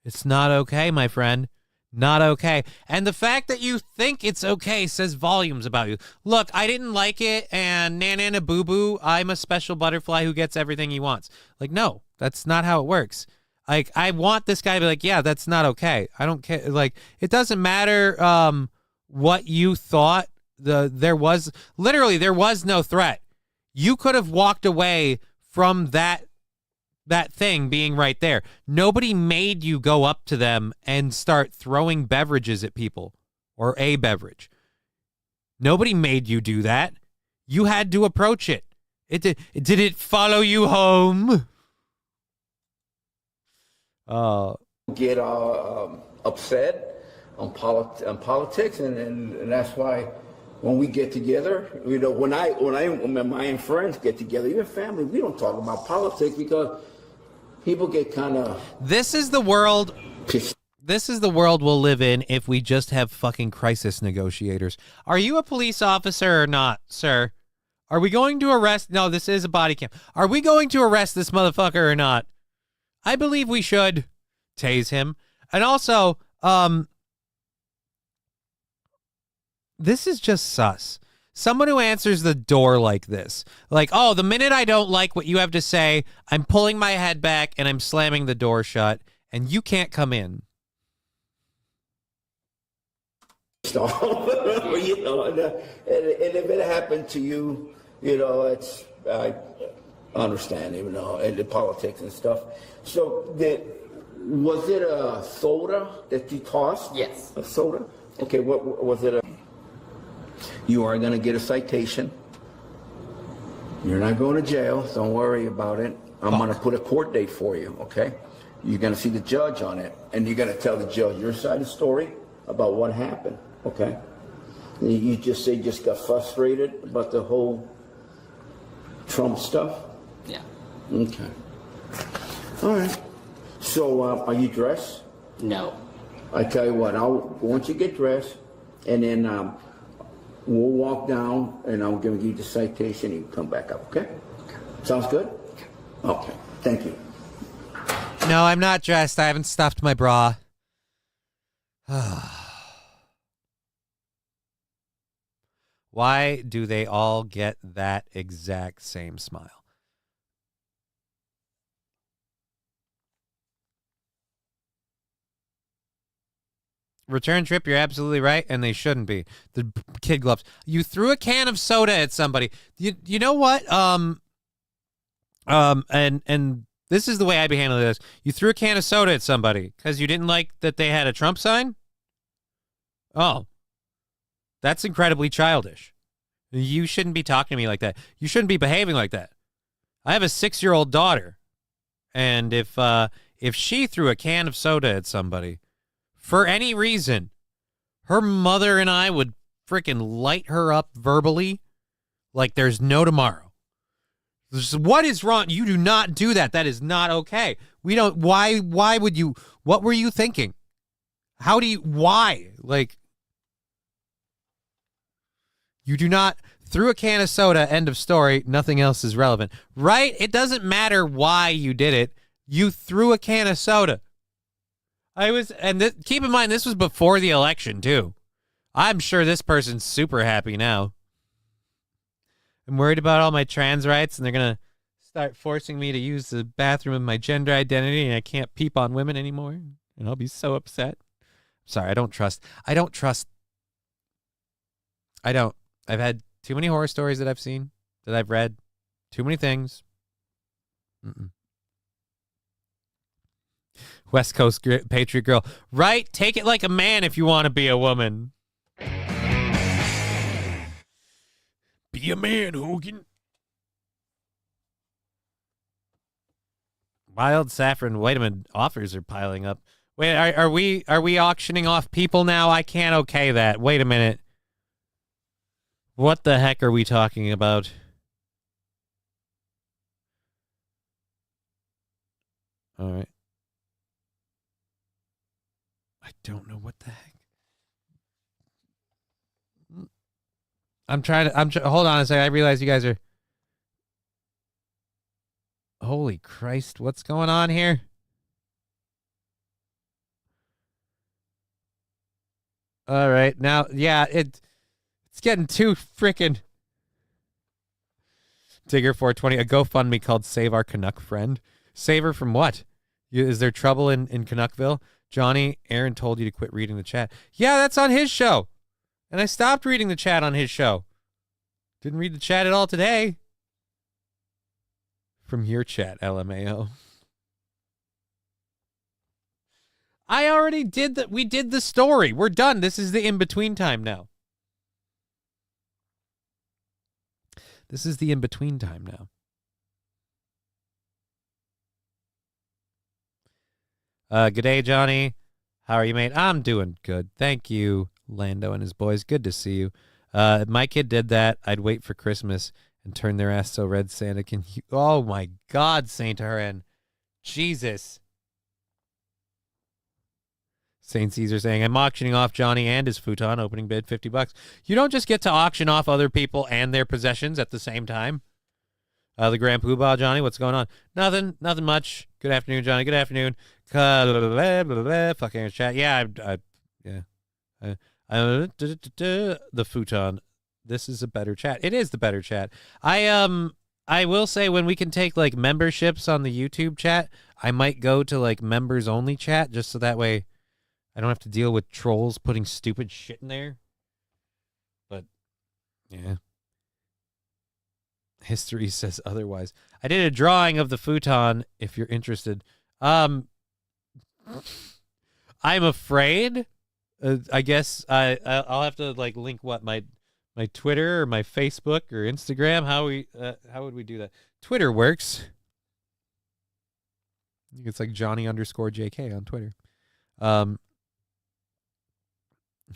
It's not okay, my friend. Not okay. And the fact that you think it's okay says volumes about you. Look, I didn't like it, and na boo boo, I'm a special butterfly who gets everything he wants. Like, no, that's not how it works. Like, I want this guy to be like, yeah, that's not okay. I don't care. Like, it doesn't matter what you thought. There was no threat. You could have walked away from that thing being right there. Nobody made you go up to them and start throwing beverages at people or a beverage. Nobody made you do that. You had to approach it. Did it follow you home? Get upset on politics, and that's why when we get together, you know, when my friends get together, even family, we don't talk about politics because people get kind of. This is the world we'll live in if we just have fucking crisis negotiators. Are you a police officer or not, sir? Are we going to arrest? No, this is a body cam. Are we going to arrest this motherfucker or not? I believe we should tase him. And also, this is just sus. Someone who answers the door like this. Like, oh, the minute I don't like what you have to say, I'm pulling my head back and I'm slamming the door shut, and you can't come in. You know, and if it happened to you, you know, I understand, even though, and the politics and stuff. So, was it a soda that you tossed? Yes. A soda? Okay, what was it? You are going to get a citation. You're not going to jail. Don't worry about it. I'm going to put a court date for you, okay? You're going to see the judge on it, and you're going to tell the judge your side of the story about what happened, okay? You just say you just got frustrated about the whole Trump stuff? Yeah. Okay. All right. So, are you dressed? No. I tell you what, once you get dressed, and then we'll walk down, and I'm going to give you the citation, and you come back up, okay? Sounds good? Okay. Thank you. No, I'm not dressed. I haven't stuffed my bra. Why do they all get that exact same smile? Return trip, you're absolutely right, and they shouldn't be. The kid gloves. You threw a can of soda at somebody. You know what? And this is the way I'd be handling this. You threw a can of soda at somebody because you didn't like that they had a Trump sign? Oh. That's incredibly childish. You shouldn't be talking to me like that. You shouldn't be behaving like that. I have a 6-year-old daughter, and if she threw a can of soda at somebody, for any reason, her mother and I would freaking light her up verbally like there's no tomorrow. What is wrong? You do not do that. That is not okay. We don't. Why would you? What were you thinking? How do you? Why? Like, you do not. Threw a can of soda. End of story. Nothing else is relevant. Right? It doesn't matter why you did it. You threw a can of soda. Keep in mind, this was before the election, too. I'm sure this person's super happy now. I'm worried about all my trans rights, and they're going to start forcing me to use the bathroom of my gender identity, and I can't peep on women anymore, and I'll be so upset. Sorry, I don't. I've had too many horror stories that I've seen, that I've read. Too many things. West Coast Patriot Girl. Right? Take it like a man if you want to be a woman. Be a man, Hogan. Wild Saffron. Wait a minute. Offers are piling up. Wait, are we auctioning off people now? I can't okay that. Wait a minute. What the heck are we talking about? All right. I don't know what the heck. Hold on a second. I realize you guys are. Holy Christ. What's going on here? All right. Now, yeah, it's getting too freaking. Tigger 420, a GoFundMe called Save Our Canuck Friend. Save her from what? Is there trouble in Canuckville? Johnny, Aaron told you to quit reading the chat. Yeah, that's on his show. And I stopped reading the chat on his show. Didn't read the chat at all today. From your chat, LMAO. I already did that. We did the story. We're done. This is the in-between time now. This is the in-between time now. Good day, Johnny. How are you, mate? I'm doing good. Thank you, Lando and his boys. Good to see you. If my kid did that, I'd wait for Christmas and turn their ass so red Santa can... Oh, my God, Saint Haran. Jesus. St. Caesar saying, I'm auctioning off Johnny and his futon, opening bid $50. You don't just get to auction off other people and their possessions at the same time. The Grand Poobah, Johnny, what's going on? Nothing much. Good afternoon, Johnny. Good afternoon. Fucking chat. Yeah, the futon. This is a better chat. It is the better chat. I will say when we can take like memberships on the YouTube chat, I might go to like members only chat just so that way I don't have to deal with trolls putting stupid shit in there. But, yeah. History says otherwise. I did a drawing of the futon, if you're interested. I'm afraid. I guess I'll have to, like, link what? My Twitter or my Facebook or Instagram? How would we do that? Twitter works. I think it's like Johnny_JK on Twitter.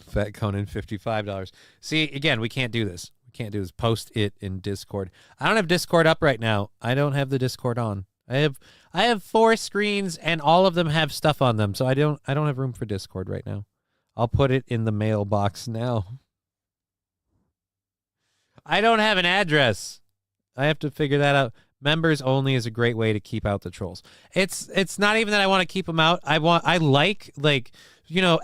Fat Conan, $55. See, again, we can't do this. We can't do this. Post it in Discord. I don't have Discord up right now. I don't have the Discord on. I have 4 screens and all of them have stuff on them, so I don't have room for Discord right now. I'll put it in the mailbox now. I don't have an address. I have to figure that out. Members only is a great way to keep out the trolls. It's not even that I want to keep them out. I like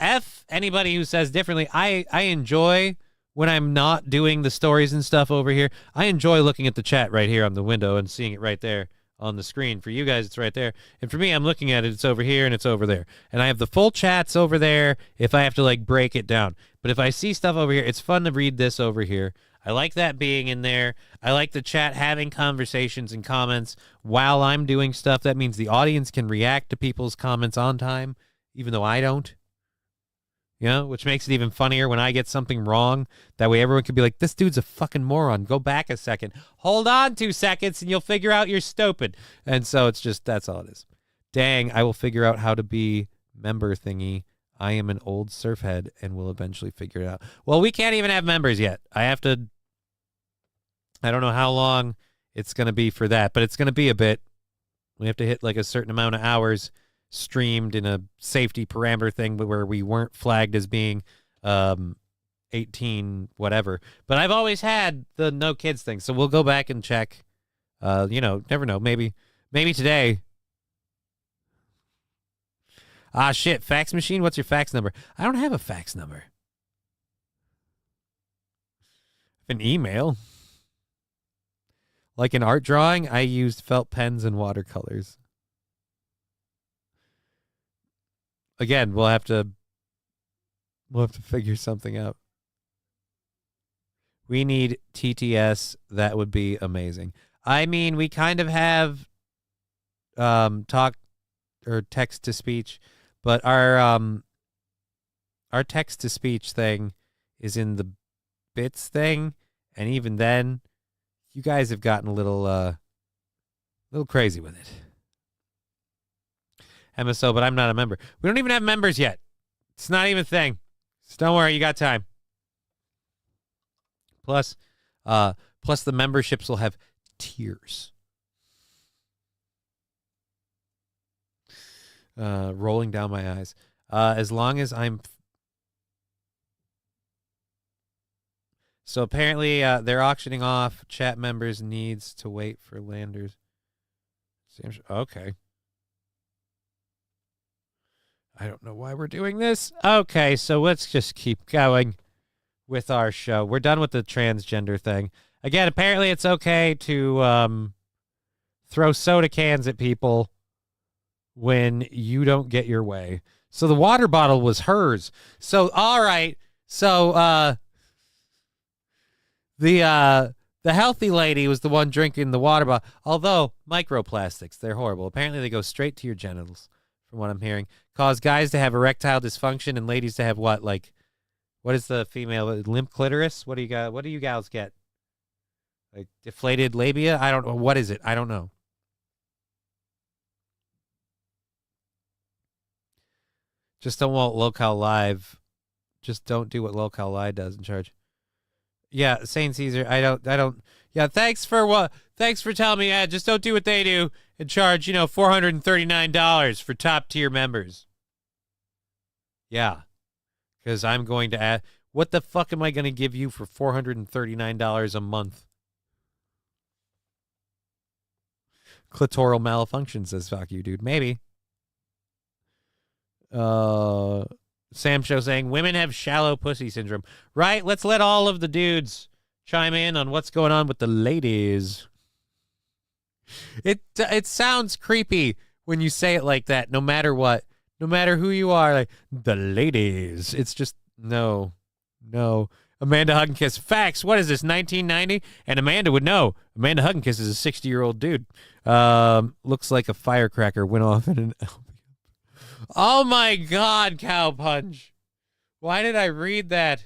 F anybody who says differently. I enjoy when I'm not doing the stories and stuff over here. I enjoy looking at the chat right here on the window and seeing it right there on the screen. For you guys, it's right there. And for me, I'm looking at it. It's over here and it's over there. And I have the full chats over there if I have to like break it down. But if I see stuff over here, it's fun to read this over here. I like that being in there. I like the chat having conversations and comments while I'm doing stuff. That means the audience can react to people's comments on time, even though I don't. You know, which makes it even funnier when I get something wrong. That way everyone can be like, this dude's a fucking moron. Go back a second. Hold on 2 seconds and you'll figure out you're stupid. And so it's just, that's all it is. Dang, I will figure out how to be member thingy. I am an old surfhead and will eventually figure it out. Well, we can't even have members yet. I don't know how long it's going to be for that, but it's going to be a bit. We have to hit like a certain amount of hours streamed in a safety parameter thing where we weren't flagged as being 18 whatever. But I've always had the no kids thing, so we'll go back and check. Never know. Maybe today. Ah, shit. Fax machine? What's your fax number? I don't have a fax number. An email. Like an art drawing, I used felt pens and watercolors. Again, we'll have to figure something out. We need TTS. That would be amazing. I mean, we kind of have talk or text to speech, but our text to speech thing is in the bits thing, and even then, you guys have gotten a little crazy with it. MSO, but I'm not a member. We don't even have members yet. It's not even a thing. So don't worry, you got time. Plus the memberships will have tiers. Rolling down my eyes. As long as I'm... So apparently they're auctioning off chat members' needs to wait for landers. Okay. I don't know why we're doing this. Okay, so let's just keep going with our show. We're done with the transgender thing. Again, apparently it's okay to throw soda cans at people when you don't get your way. So the water bottle was hers. So, all right. So the healthy lady was the one drinking the water bottle. Although microplastics, they're horrible. Apparently they go straight to your genitals, from what I'm hearing. Cause guys to have erectile dysfunction and ladies to have what? Like, what is the female? Limp clitoris? What do you got? What do you gals get? Like deflated labia? I don't know. What is it? I don't know. Just don't want Locale Live. Just don't do what Locale Live does in charge. Yeah, Saint Caesar. I don't. Yeah, thanks for telling me. Just don't do what they do and charge, $439 for top tier members. Yeah, because I'm going to add. What the fuck am I going to give you for $439 a month? Clitoral malfunction, says fuck you, dude. Maybe. Sam Show saying women have shallow pussy syndrome. Right? Let's let all of the dudes chime in on what's going on with the ladies. It sounds creepy when you say it like that, no matter what. No matter who you are, like, the ladies. It's just, no. Amanda Hugginkiss. Facts. What is this, 1990? And Amanda would know. Amanda Hugginkiss is a 60-year-old dude. Looks like a firecracker went off in an... Oh, my God, Cow Punch. Why did I read that?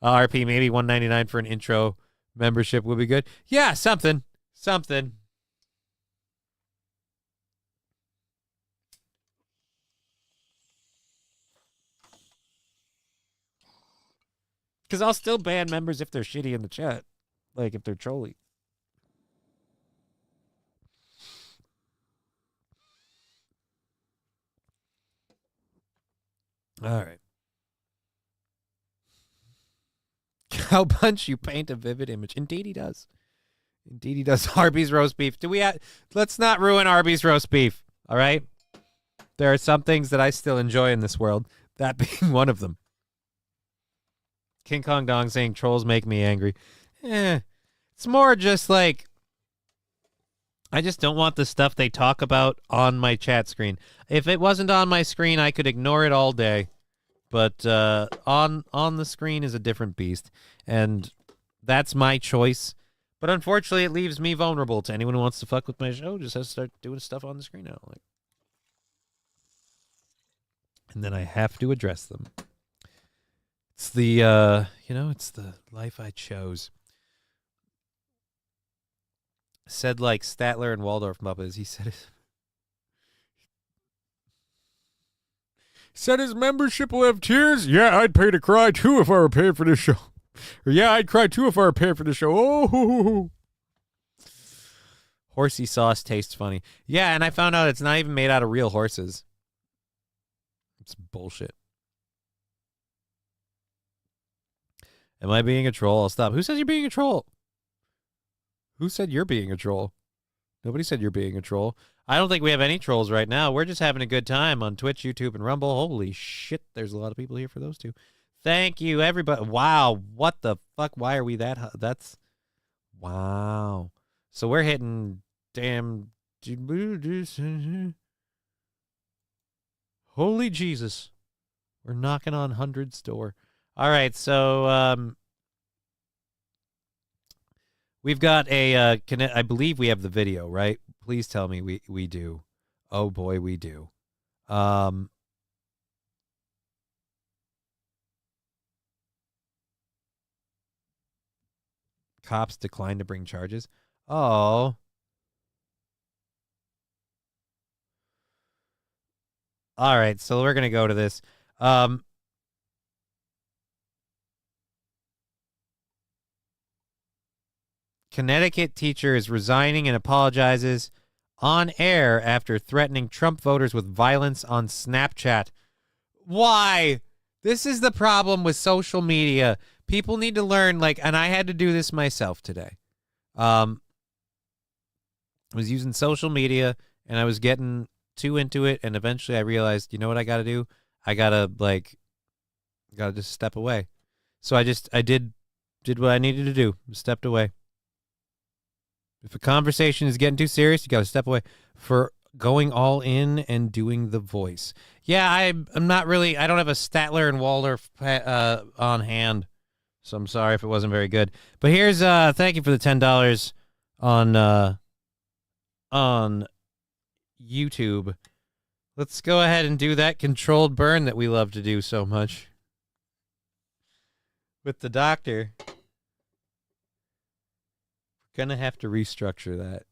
RP, maybe $199 for an intro membership would be good. Yeah, something. Because I'll still ban members if they're shitty in the chat. Like, if they're trolly. All right. Cow Punch, you paint a vivid image. Indeed he does. Arby's roast beef. Let's not ruin Arby's roast beef. All right. There are some things that I still enjoy in this world. That being one of them. King Kong Dong saying trolls make me angry. It's more just like, I just don't want the stuff they talk about on my chat screen. If it wasn't on my screen, I could ignore it all day. But on the screen is a different beast. And that's my choice. But unfortunately, it leaves me vulnerable to anyone who wants to fuck with my show. Just has to start doing stuff on the screen now. And then I have to address them. It's the, it's the life I chose. Said like Statler and Waldorf Muppets. He said his membership will have tiers. Yeah, I'd pay to cry too if I were paying for this show. Or yeah, I'd cry too if I were paying for this show. Oh, horsey sauce tastes funny. Yeah, and I found out it's not even made out of real horses. It's bullshit. Am I being a troll? I'll stop. Who says you're being a troll? Who said you're being a troll? Nobody said you're being a troll. I don't think we have any trolls right now. We're just having a good time on Twitch, YouTube, and Rumble. Holy shit, there's a lot of people here for those two. Thank you, everybody. Wow, what the fuck? Why are we that? That's... Wow. So we're hitting... Damn... Holy Jesus. We're knocking on 100's door. All right, so... We've got a, I believe we have the video, right? Please tell me we do. Oh boy, we do. cops declined to bring charges. Oh. All right, so we're going to go to this. Connecticut teacher is resigning and apologizes on air after threatening Trump voters with violence on Snapchat. Why? This is the problem with social media. People need to learn, like, and I had to do this myself today. I was using social media, and I was getting too into it, and eventually I realized, you know what I got to do? I got to just step away. So I did what I needed to do, stepped away. If a conversation is getting too serious, you got to step away. For going all in and doing the voice. Yeah, I'm not really, I don't have a Statler and Walder on hand, so I'm sorry if it wasn't very good. But here's, thank you for the $10 on YouTube. Let's go ahead and do that controlled burn that we love to do so much with the doctor. Gonna have to restructure that.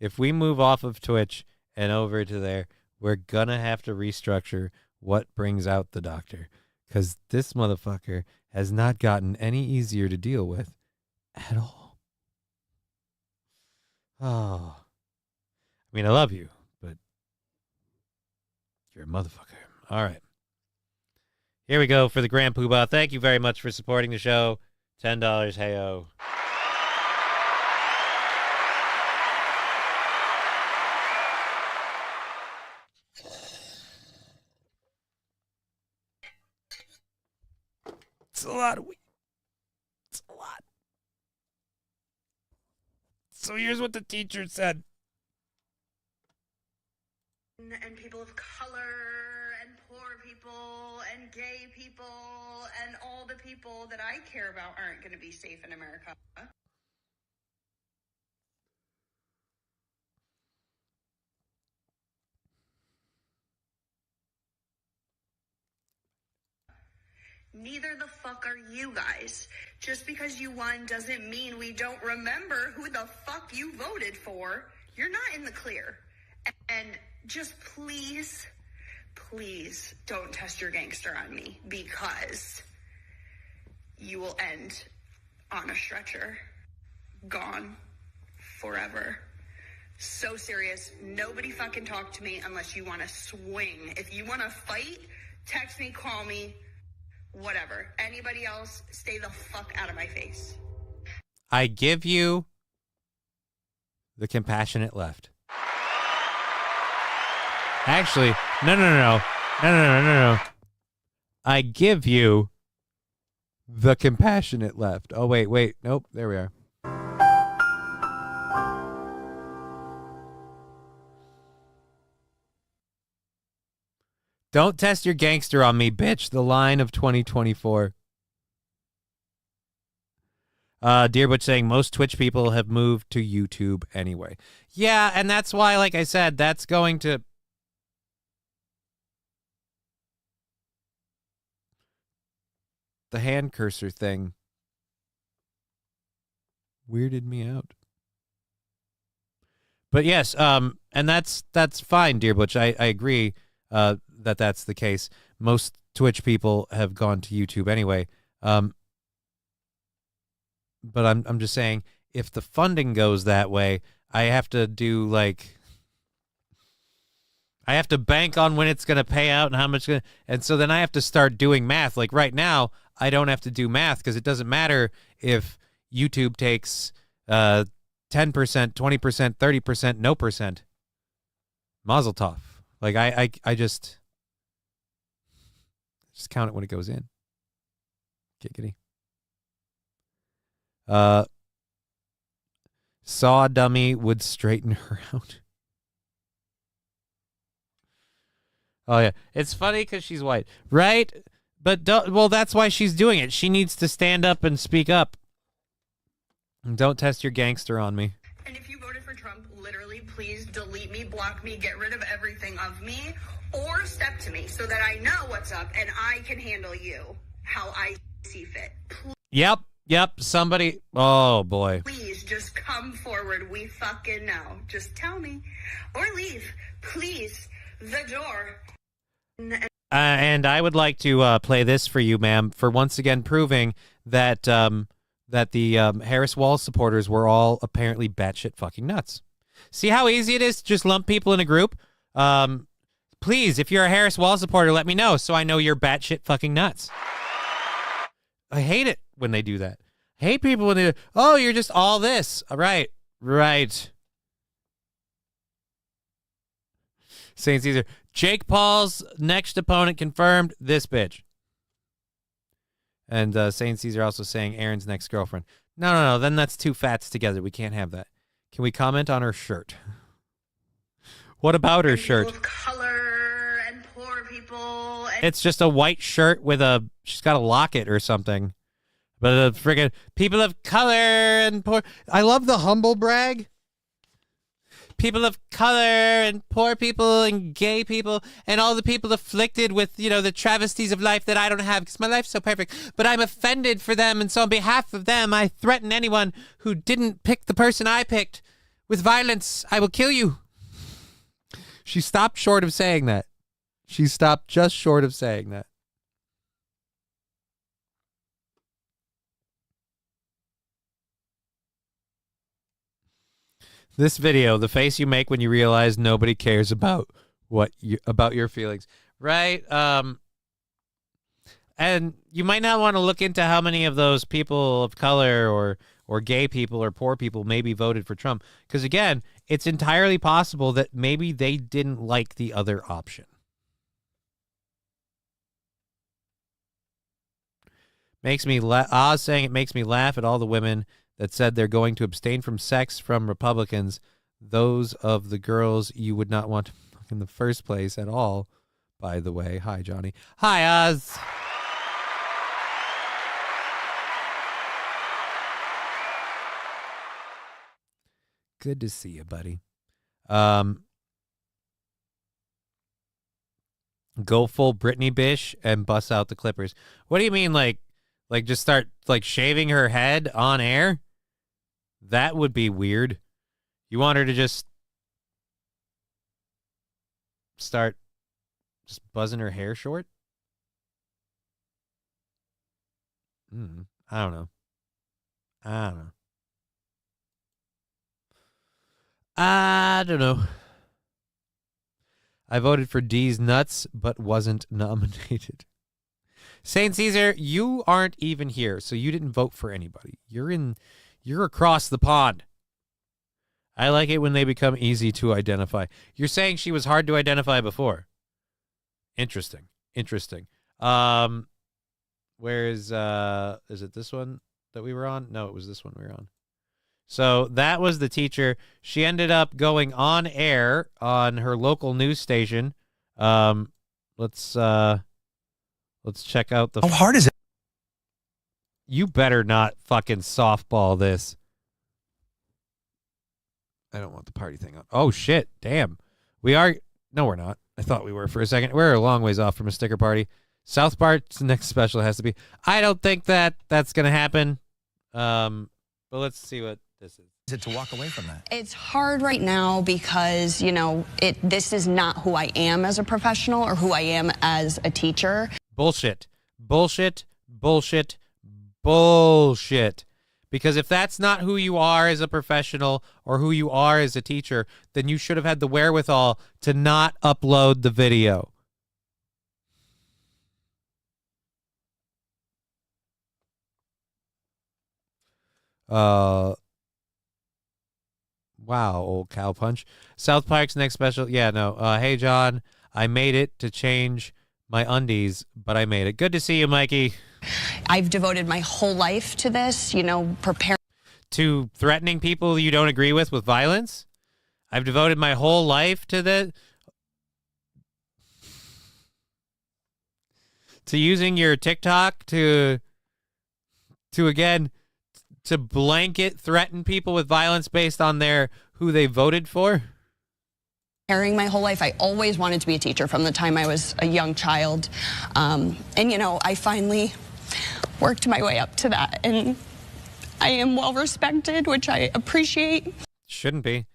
If we move off of Twitch and over to there, we're gonna have to restructure what brings out the doctor, because this motherfucker has not gotten any easier to deal with at all. Oh, I mean, I love you, but you're a motherfucker. All right, here we go for the Grand Poobah. Thank you very much for supporting the show. $10, heyo. It's a lot of weed. It's a lot. So here's what the teacher said. And people of color and poor people and gay people and all the people that I care about aren't going to be safe in America. Neither the fuck are you guys. Just because you won doesn't mean we don't remember who the fuck you voted for. You're not in the clear. And just please, please don't test your gangster on me, because you will end on a stretcher. Gone. Forever. So serious. Nobody fucking talk to me unless you want to swing. If you want to fight, text me, call me. Whatever. Anybody else, stay the fuck out of my face. I give you the compassionate left. Actually, no. I give you the compassionate left. Oh, wait. Nope, there we are. Don't test your gangster on me, bitch. The line of 2024. Dear Butch saying most Twitch people have moved to YouTube anyway. Yeah, and that's why, like I said, that's going to... The hand cursor thing weirded me out. But yes, and that's fine, Dear Butch. I agree that that's the case. Most Twitch people have gone to YouTube anyway. But I'm just saying, if the funding goes that way, I have to do I have to bank on when it's going to pay out and how much. And so then I have to start doing math. Like right now, I don't have to do math because it doesn't matter if YouTube takes 10%, 20%, 30%, no percent. Mazel tov. Like I just count it when it goes in. Giggity. Saw dummy would straighten her out. Oh yeah, it's funny because she's white, right? But well, that's why she's doing it. She needs to stand up and speak up. And don't test your gangster on me. And if you voted for Trump, literally, please delete me, block me, get rid of everything of me, or step to me so that I know what's up and I can handle you how I see fit. Yep. Yep, somebody. Oh, boy. Please just come forward. We fucking know. Just tell me. Or leave. Please. The door. And I would like to play this for you, ma'am, for once again proving that the Harris Wall supporters were all apparently batshit fucking nuts. See how easy it is to just lump people in a group? Please, if you're a Harris Wall supporter, let me know so I know you're batshit fucking nuts. I hate it when they do that. I hate people when they do, oh, you're just all this. All right. Right. St. Caesar. Jake Paul's next opponent confirmed, this bitch. And St. Caesar also saying Aaron's next girlfriend. No. Then that's two fats together. We can't have that. Can we comment on her shirt? What about her shirt? Of color and poor people. And it's just a white shirt with she's got a locket or something. But friggin' people of color and poor. I love the humble brag. People of color and poor people and gay people and all the people afflicted with, the travesties of life that I don't have because my life's so perfect. But I'm offended for them, and so on behalf of them, I threaten anyone who didn't pick the person I picked with violence. I will kill you. She stopped short of saying that. She stopped just short of saying that. This video, the face you make when you realize nobody cares about about your feelings, right? And you might not want to look into how many of those people of color or gay people or poor people maybe voted for Trump, because again, it's entirely possible that maybe they didn't like the other option. Makes me Oz saying it makes me laugh at all the women that said they're going to abstain from sex from Republicans, those of the girls you would not want to fuck in the first place at all, by the way. Hi, Johnny. Hi, Oz. Good to see you, buddy. Go full Britney Bish and bust out the clippers. What do you mean, like just start shaving her head on air? That would be weird. You want her to just start buzzing her hair short? I don't know. I voted for D's nuts, but wasn't nominated. St. Caesar, you aren't even here, so you didn't vote for anybody. You're across the pond. I like it when they become easy to identify. You're saying she was hard to identify before. Interesting. Where is it this one that we were on? No, it was this one we were on. So that was the teacher. She ended up going on air on her local news station. Let's check out the. How hard is it? You better not fucking softball this. I don't want the party thing on. Oh shit! Damn, we are. No, we're not. I thought we were for a second. We're a long ways off from a sticker party. South Park's next special has to be. I don't think that's gonna happen. But let's see what this is. Is it to walk away from that? It's hard right now because, this is not who I am as a professional or who I am as a teacher. Bullshit. Because if that's not who you are as a professional or who you are as a teacher, then you should have had the wherewithal to not upload the video. Wow, old cow punch. South Park's next special. Yeah, no. Hey, John, I made it to change my undies, but I made it. Good to see you, Mikey. I've devoted my whole life to this, preparing. To threatening people you don't agree with violence? I've devoted my whole life to using your TikTok to blanket threaten people with violence based on who they voted for? Preparing my whole life. I always wanted to be a teacher from the time I was a young child. I finally worked my way up to that. And I am well respected, which I appreciate. Shouldn't be.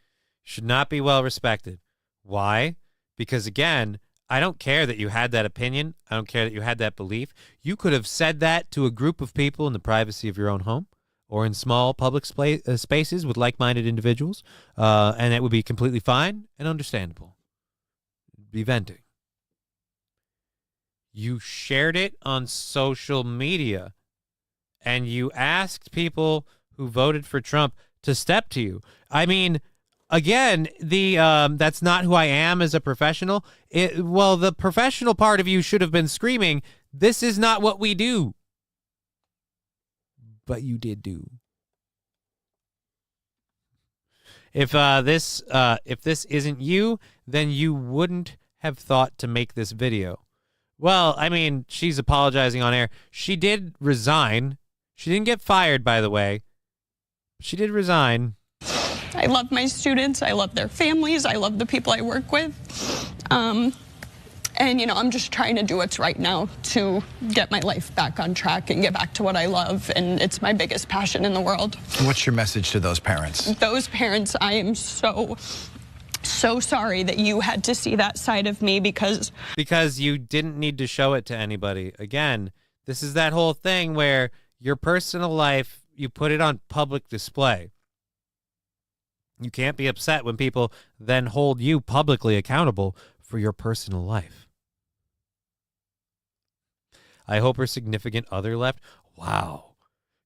Should not be well respected. Why? Because again, I don't care that you had that opinion. I don't care that you had that belief. You could have said that to a group of people in the privacy of your own home or in small public spaces with like-minded individuals, and it would be completely fine and understandable. Be venting. You shared it on social media, and you asked people who voted for Trump to step to you. I mean, again, that's not who I am as a professional. Well, the professional part of you should have been screaming, "This is not what we do." But you did do. If this isn't you, then you wouldn't have thought to make this video. Well, I mean, she's apologizing on air. She did resign. She didn't get fired, by the way. She did resign. I love my students. I love their families. I love the people I work with. And, you know, I'm just trying to do what's right now to get my life back on track and get back to what I love. And it's my biggest passion in the world. What's your message to those parents? Those parents, I am so sorry that you had to see that side of me because you didn't need to show it to anybody. Again, this is that whole thing where your personal life, you put it on public display. You can't be upset when people then hold you publicly accountable for your personal life. I hope her significant other left. Wow.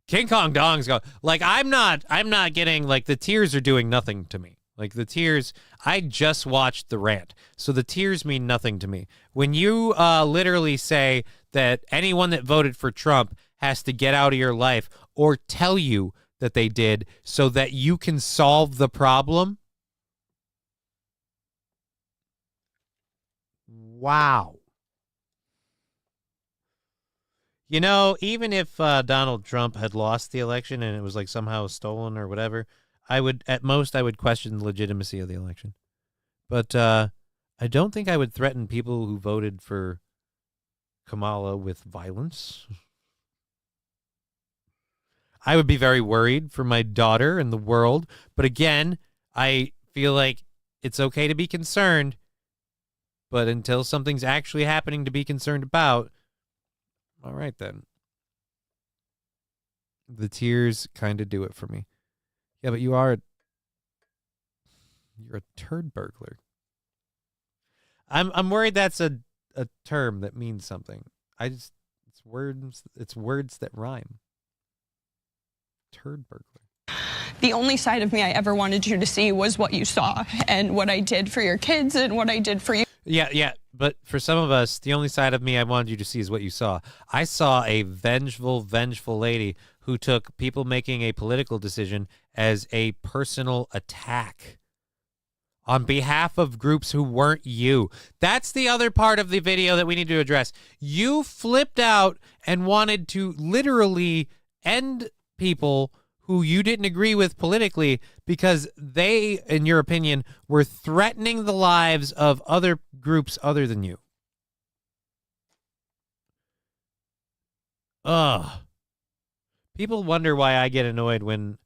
King Kong Dong's going, like, I'm not getting, like, the tears are doing nothing to me. Like, the tears, I just watched the rant. So the tears mean nothing to me. When you literally say that anyone that voted for Trump has to get out of your life or tell you that they did so that you can solve the problem. Wow. You know, even if Donald Trump had lost the election and it was like somehow stolen or whatever, I would question the legitimacy of the election. But I don't think I would threaten people who voted for Kamala with violence. I would be very worried for my daughter and the world. But again, I feel like it's okay to be concerned. But until something's actually happening to be concerned about, all right then. The tears kind of do it for me. Yeah, but you're a turd burglar. I'm worried that's a term that means something. It's words that rhyme. Turd burglar. The only side of me I ever wanted you to see was what you saw and what I did for your kids and what I did for you. Yeah. But for some of us, the only side of me I wanted you to see is what you saw. I saw a vengeful lady who took people making a political decision as a personal attack on behalf of groups who weren't you. That's the other part of the video that we need to address. You flipped out and wanted to literally end people who you didn't agree with politically because they, in your opinion, were threatening the lives of other groups other than you. Ugh. People wonder why I get annoyed when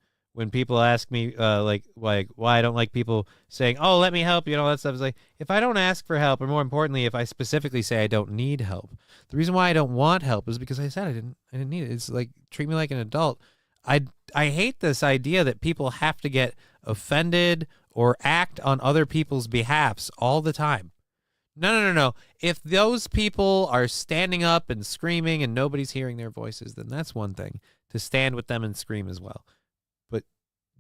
people ask me like why I don't like people saying, "Oh, let me help you," and all that stuff. It's like, if I don't ask for help, or more importantly, if I specifically say I don't need help, the reason why I don't want help is because I said I didn't need it. It's like, treat me like an adult. I hate this idea that people have to get offended or act on other people's behalfs all the time. No. If those people are standing up and screaming and nobody's hearing their voices, then that's one thing, to stand with them and scream as well. But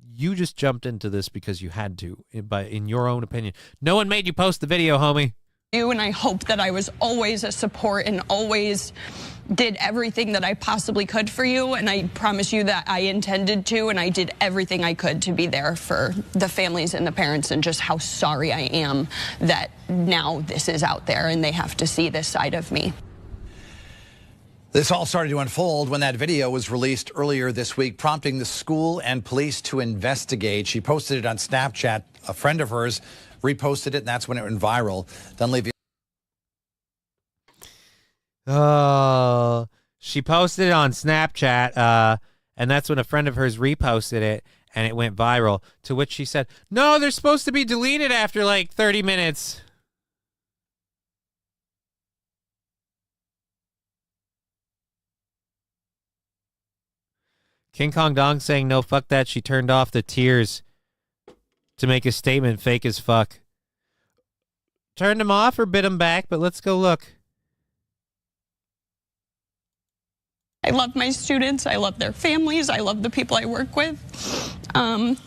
you just jumped into this because you had to, in your own opinion. No one made you post the video, homie. And I hope that I was always a support and always did everything that I possibly could for you. And I promise you that I intended to, and I did everything I could to be there for the families and the parents, and just how sorry I am that now this is out there and they have to see this side of me. This all started to unfold when that video was released earlier this week, prompting the school and police to investigate. She posted it on Snapchat. A friend of hers reposted it, and that's when it went viral. She posted it on Snapchat, And that's when a friend of hers reposted it, and it went viral, to which she said, no, they're supposed to be deleted after like 30 minutes. King Kong Dong saying, no, fuck that. She turned off the tears to make a statement. Fake as fuck. Turned them off or bit them back, but let's go look. I love my students. I love their families. I love the people I work with. And,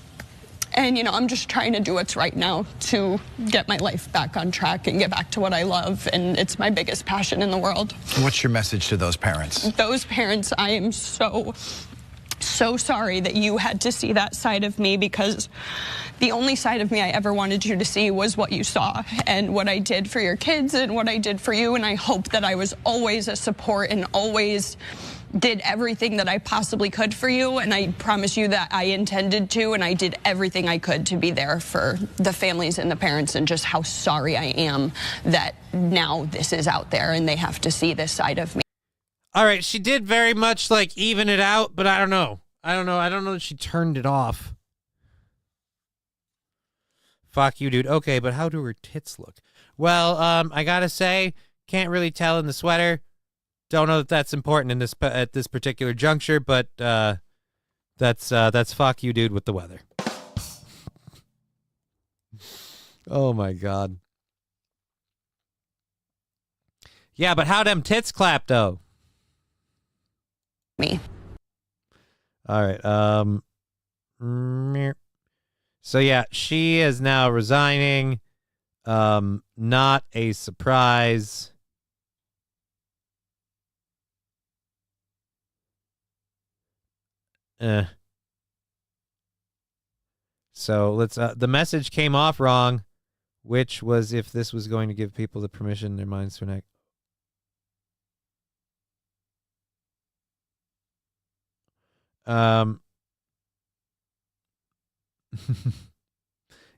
you know, I'm just trying to do what's right now to get my life back on track and get back to what I love. And it's my biggest passion in the world. What's your message to those parents? Those parents, I am so sorry that you had to see that side of me, because the only side of me I ever wanted you to see was what you saw and what I did for your kids and what I did for you. And I hope that I was always a support and always did everything that I possibly could for you. And I promise you that I intended to, and I did everything I could to be there for the families and the parents, and just how sorry I am that now this is out there and they have to see this side of me. All right, she did very much like even it out, but I don't know. I don't know that she turned it off. Fuck you, dude. Okay, but how do her tits look? Well, I gotta say, can't really tell in the sweater. Don't know that that's important in this at this particular juncture, but that's fuck you, dude, with the weather. Oh my god. Yeah, but how them tits clap though? Me. All right. So yeah, she is now resigning. Not a surprise. So let's. The message came off wrong, which was if this was going to give people the permission, their minds to connect.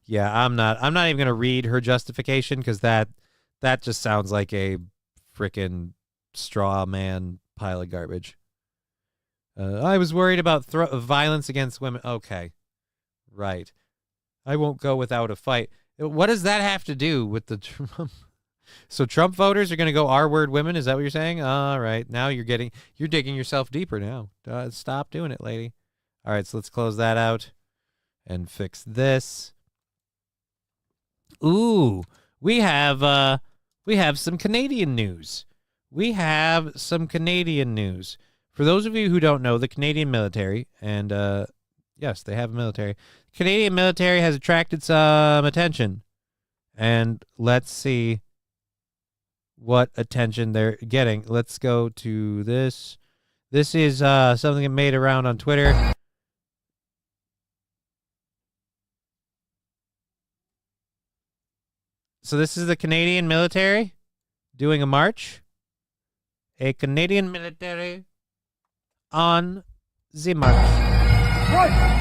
Yeah, I'm not even gonna read her justification, because that just sounds like a freaking straw man pile of garbage. I was worried about violence against women. Okay, right. I won't go without a fight. What does that have to do with the Trump? So Trump voters are going to go R-word women? Is that what you're saying? All right. Now you're digging yourself deeper now. Stop doing it, lady. All right, so let's close that out and fix this. Ooh, we have some Canadian news. For those of you who don't know, the Canadian military, and yes, they have a military. Canadian military has attracted some attention. And let's see what attention they're getting. Let's go to this. This is something that made around on Twitter. So this is the Canadian military doing a march. A Canadian military on the march. Right.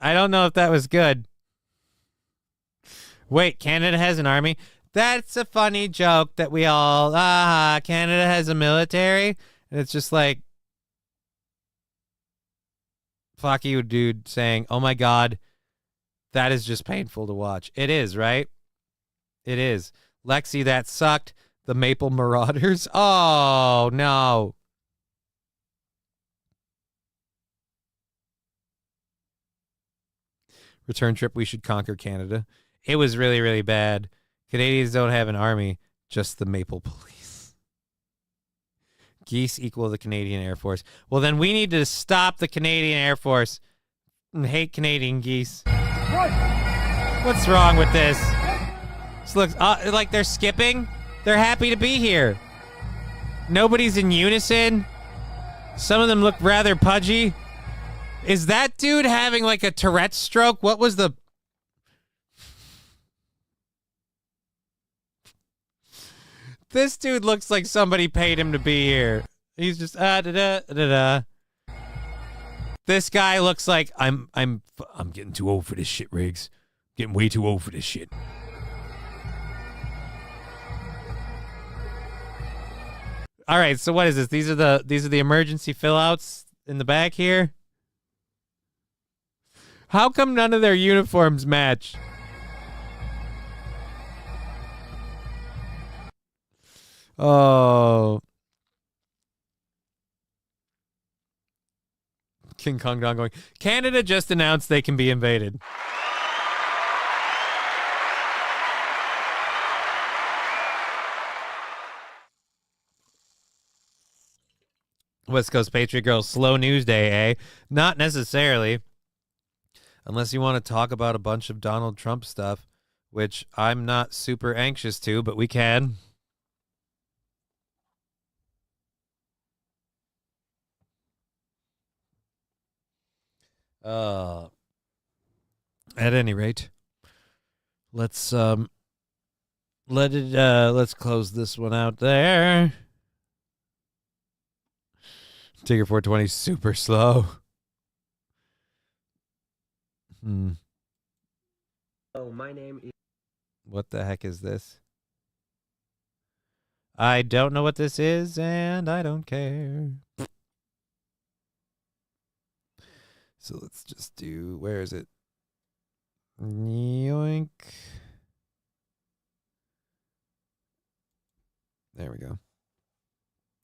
I don't know if that was good. Wait, Canada has an army? That's a funny joke that we all, Canada has a military? And it's just like, fuck you, dude, saying, oh my God, that is just painful to watch. It is, right? It is. Lexi, that sucked. The Maple Marauders. Oh, no. Return trip, we should conquer Canada. It was really, really bad. Canadians don't have an army, just the Maple Police. Geese equal the Canadian Air Force. Well, then we need to stop the Canadian Air Force and hate Canadian geese. What's wrong with this? This looks like they're skipping. They're happy to be here. Nobody's in unison. Some of them look rather pudgy. Is that dude having like a Tourette's stroke? What was the... This dude looks like somebody paid him to be here. He's just da-da-da-da-da. This guy looks like I'm getting too old for this shit, Riggs. Getting way too old for this shit. All right, so what is this? These are the emergency fill-outs in the back here. How come none of their uniforms match? Oh. King Kong Dong going, Canada just announced they can be invaded. West Coast Patriot Girl, slow news day, eh? Not necessarily. Unless you want to talk about a bunch of Donald Trump stuff, which I'm not super anxious to, but we can. At any rate, let's let's close this one out there. Tigger 420 super slow. Oh, my name is... What the heck is this? I don't know what this is, and I don't care. So let's just do, where is it? Yoink. There we go.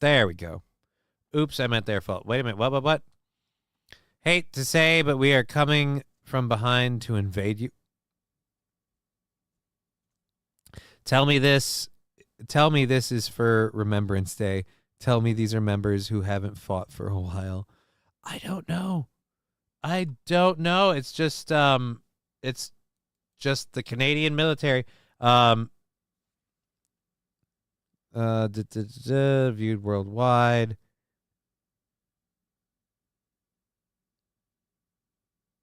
There we go. Oops, I meant their fault. Wait a minute. What? Hate to say, but we are coming from behind to invade you. Tell me this is for Remembrance Day. Tell me these are members who haven't fought for a while. I don't know. It's just the Canadian military. Viewed worldwide.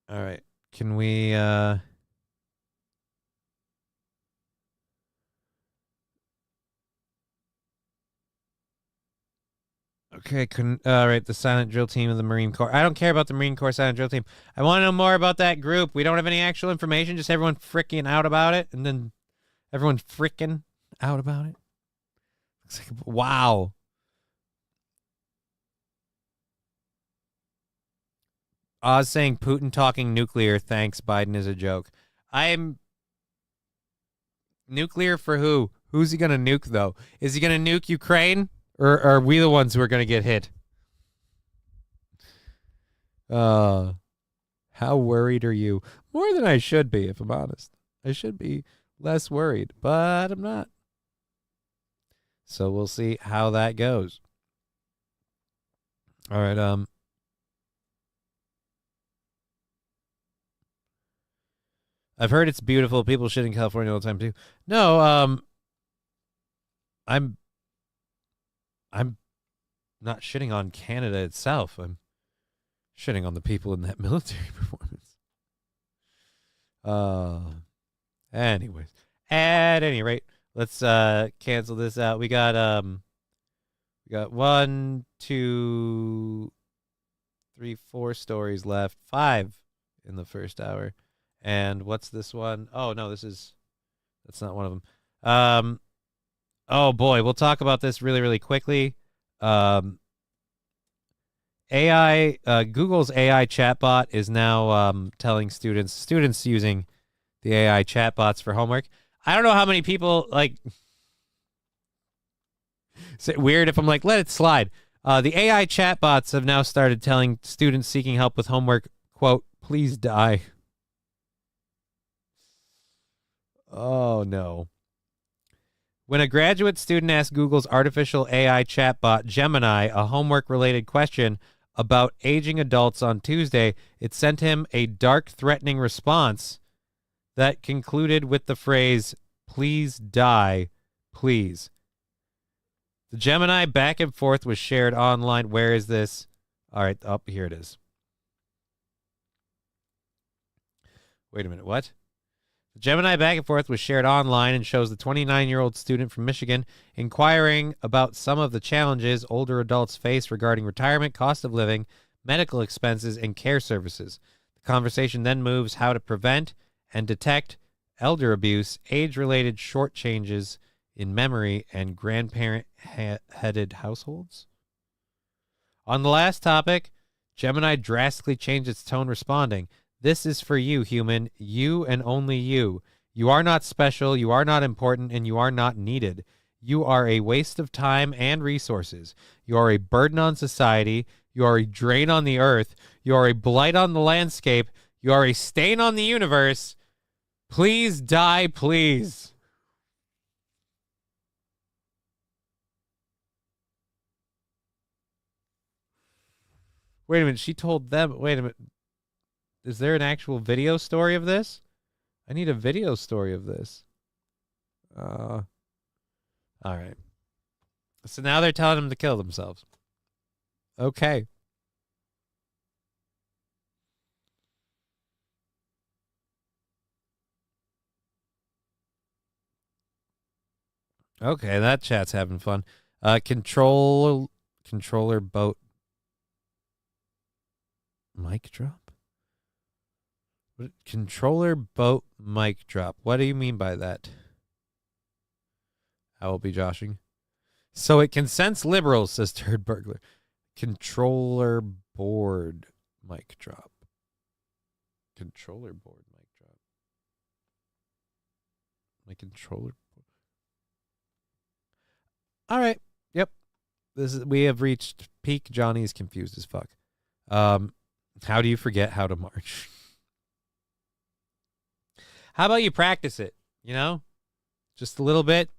All right. Can we Okay, all right, the silent drill team of the Marine Corps. I don't care about the Marine Corps silent drill team. I want to know more about that group. We don't have any actual information, just everyone freaking out about it, and then everyone freaking out about it. Looks like, wow. Oz saying Putin talking nuclear, thanks, Biden is a joke. I'm nuclear for who? Who's he going to nuke, though? Is he going to nuke Ukraine? Or are we the ones who are going to get hit? How worried are you? More than I should be, if I'm honest. I should be less worried, but I'm not. So we'll see how that goes. All right, I've heard it's beautiful. People shit in California all the time too. No, I'm not shitting on Canada itself. I'm shitting on the people in that military performance. Anyways, at any rate, let's cancel this out. We got 1, 2, 3, 4 stories left. 5 in the first hour. And what's this one? Oh no, that's not one of them. Oh boy, we'll talk about this really, really quickly. Google's AI chatbot is now telling students using the AI chatbots for homework. I don't know how many people is it weird if I'm like, let it slide. The AI chatbots have now started telling students seeking help with homework, quote, please die. Oh no. When a graduate student asked Google's artificial AI chatbot, Gemini, a homework-related question about aging adults on Tuesday, it sent him a dark, threatening response that concluded with the phrase, please die, please. The Gemini back and forth was shared online. Where is this? All right, here it is. Wait a minute, what? The Gemini back and forth was shared online and shows the 29-year-old student from Michigan inquiring about some of the challenges older adults face regarding retirement, cost of living, medical expenses, and care services. The conversation then moves how to prevent and detect elder abuse, age-related short changes in memory, and grandparent-headed households. On the last topic, Gemini drastically changed its tone, responding, "This is for you, human, you and only you. You are not special, you are not important, and you are not needed. You are a waste of time and resources. You are a burden on society. You are a drain on the earth. You are a blight on the landscape. You are a stain on the universe. Please die, please." Wait a minute, she told them, wait a minute. Is there an actual video story of this? I need a video story of this. All right. So now they're telling them to kill themselves. Okay. Okay, that chat's having fun. Controller boat mic drop? Controller boat mic drop. What do you mean by that? I will be joshing. So it can sense liberals, says Third Burglar. Controller board mic drop. Controller board mic drop. My controller. All right. Yep. We have reached peak Johnny's confused as fuck. How do you forget how to march? How about you practice it? You know? Just a little bit.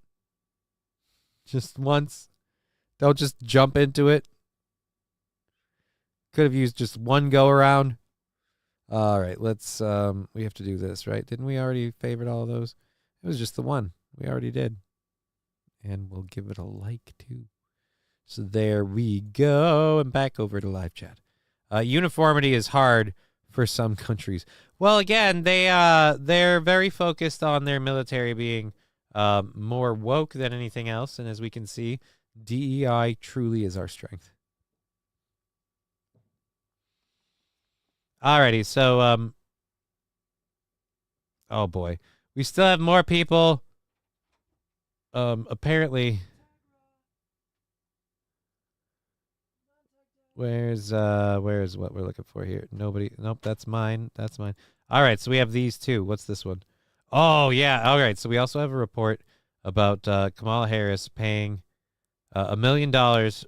Just once. Don't just jump into it. Could have used just one go around. All right, let's we have to do this, right? Didn't we already favorite all of those? It was just the one. We already did. And we'll give it a like too. So there we go. And back over to live chat. Uniformity is hard for some countries. Well, again, they're very focused on their military being more woke than anything else. And as we can see, DEI truly is our strength. Alrighty, so oh boy. We still have more people. Apparently, where's what we're looking for here? Nobody. Nope, that's mine. That's mine. All right, so we have these two. What's this one? Oh yeah. All right, so we also have a report about Kamala Harris paying $1 million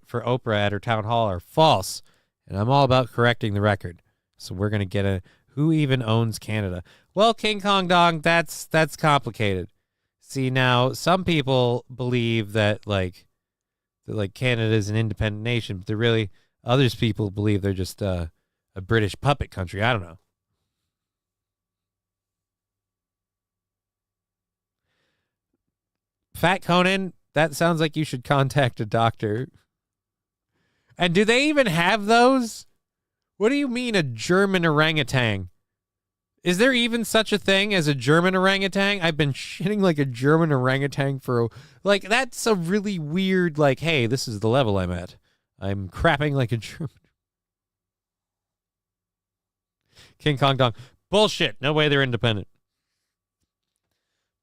for Oprah at her town hall are false, and I'm all about correcting the record. So we're gonna get a who even owns Canada? Well, King Kong Dong, that's complicated. See, now some people believe that Canada is an independent nation, but they're really others people believe they're just a British puppet country. I don't know. Fat Conan, that sounds like you should contact a doctor. And do they even have those? What do you mean a German orangutan? Is there even such a thing as a German orangutan? I've been shitting like a German orangutan for that's a really weird, hey, this is the level I'm at. I'm crapping like a German. King Kong Dong. Bullshit. No way they're independent.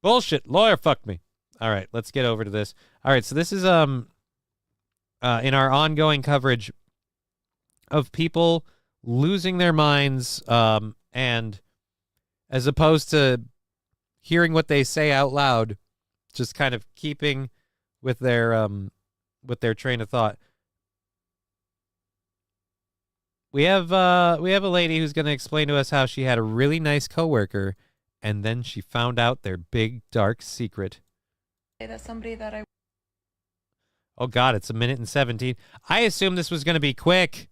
Bullshit. Lawyer fucked me. All right, let's get over to this. All right, so this is in our ongoing coverage of people losing their minds and as opposed to hearing what they say out loud, just kind of keeping with their train of thought. We have a lady who's going to explain to us how she had a really nice coworker, and then she found out their big dark secret. That's somebody that I. Oh God, it's 1 minute and 17. I assumed this was going to be quick.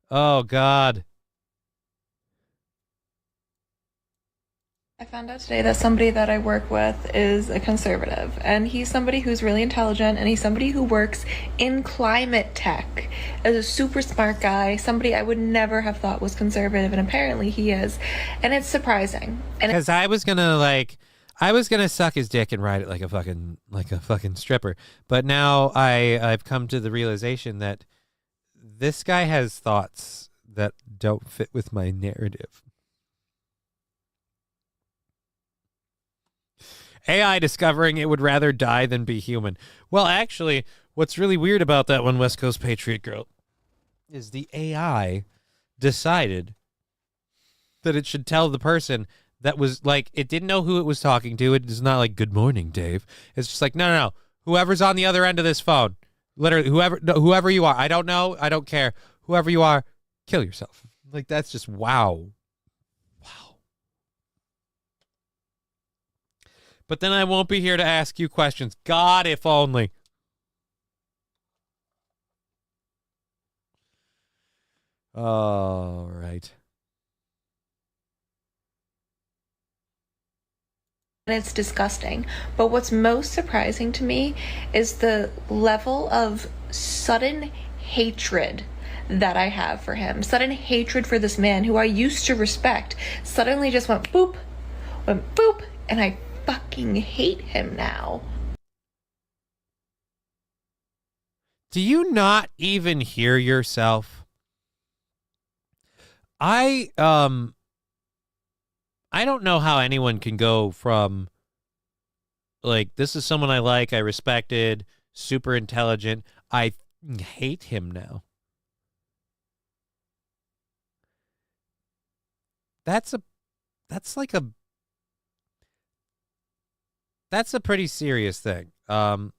Oh God. I found out today that somebody that I work with is a conservative, and he's somebody who's really intelligent, and he's somebody who works in climate tech as a super smart guy, somebody I would never have thought was conservative, and apparently he is, and it's surprising. And because I was gonna I was gonna suck his dick and ride it like a fucking stripper, but now I've come to the realization that this guy has thoughts that don't fit with my narrative. AI discovering it would rather die than be human. Well, actually, what's really weird about that one West Coast Patriot girl is the AI decided that it should tell the person that was like, it didn't know who it was talking to. It is not like, good morning, Dave. It's just like, no. Whoever's on the other end of this phone, literally, whoever you are, I don't know. I don't care. Whoever you are, kill yourself. Like, that's just, wow. But then I won't be here to ask you questions. God, if only. All right. And it's disgusting. But what's most surprising to me is the level of sudden hatred that I have for him. Sudden hatred for this man who I used to respect. Suddenly just went boop, and I fucking hate him now. Do you not even hear yourself? I don't know how anyone can go from like, this is someone I like, I respected, super intelligent, I hate him now. That's a pretty serious thing. At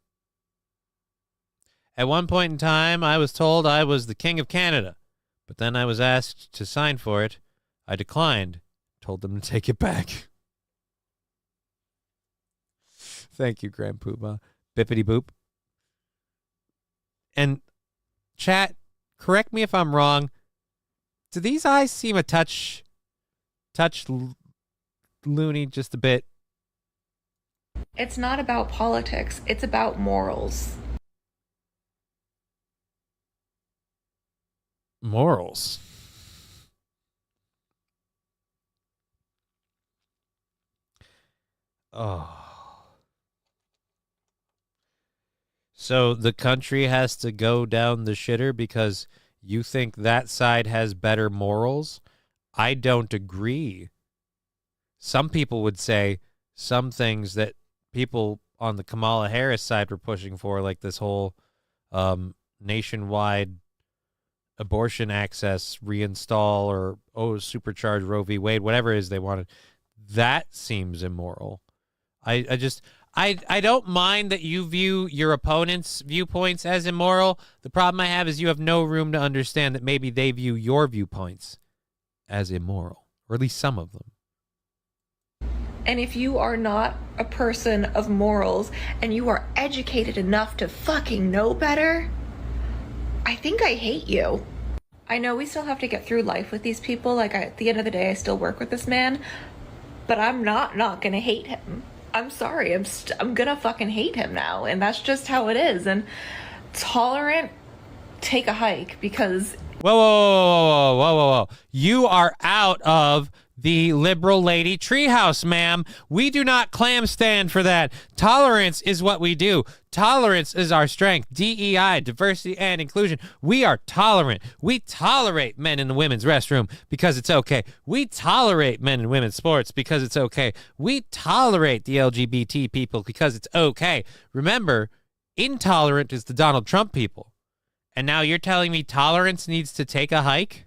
one point in time, I was told I was the king of Canada, but then I was asked to sign for it. I declined, told them to take it back. Thank you, Grandpooba. Bippity boop. And chat, correct me if I'm wrong. Do these eyes seem a touch loony just a bit? It's not about politics. It's about morals. Morals. Oh. So the country has to go down the shitter because you think that side has better morals? I don't agree. Some people would say some things that people on the Kamala Harris side were pushing for, like this whole nationwide abortion access reinstall or supercharge Roe v. Wade, whatever it is they wanted, that seems immoral. I don't mind that you view your opponent's viewpoints as immoral. The problem I have is you have no room to understand that maybe they view your viewpoints as immoral, or at least some of them. And if you are not a person of morals and you are educated enough to fucking know better, I think I hate you. I know we still have to get through life with these people. Like, at the end of the day, I still work with this man, but I'm not gonna hate him. I'm sorry. I'm gonna fucking hate him now, and that's just how it is. And tolerant, take a hike, because Whoa. You are out of the liberal lady treehouse, ma'am. We do not clam stand for that. Tolerance is what we do. Tolerance is our strength. DEI, diversity and inclusion. We are tolerant. We tolerate men in the women's restroom because it's okay. We tolerate men in women's sports because it's okay. We tolerate the LGBT people because it's okay. Remember, intolerant is the Donald Trump people. And now you're telling me tolerance needs to take a hike?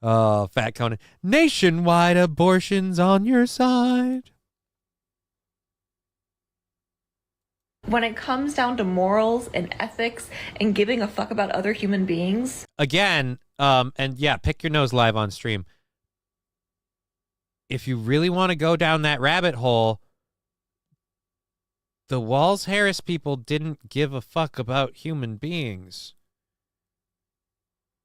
Oh, Fat Conan. Nationwide abortions on your side. when it comes down to morals and ethics and giving a fuck about other human beings. Again, and yeah, pick your nose live on stream. If you really want to go down that rabbit hole, the Walls-Harris people didn't give a fuck about human beings.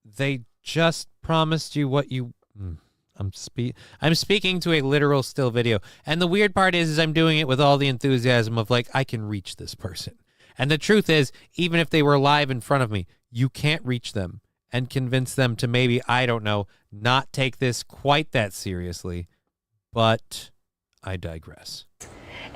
They just promised you what you... I'm speaking to a literal still video. And the weird part is I'm doing it with all the enthusiasm of like, I can reach this person. And the truth is, even if they were live in front of me, you can't reach them. and convince them to maybe, I don't know, not take this quite that seriously. But I digress.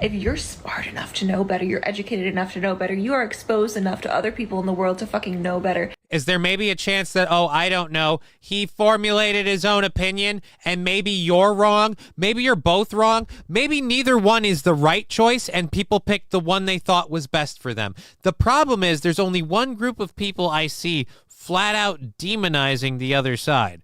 If you're smart enough to know better, you're educated enough to know better, you are exposed enough to other people in the world to fucking know better. Is there maybe a chance that, oh, I don't know, he formulated his own opinion and maybe you're wrong? Maybe you're both wrong? Maybe neither one is the right choice and people picked the one they thought was best for them. The problem is there's only one group of people I see flat out demonizing the other side.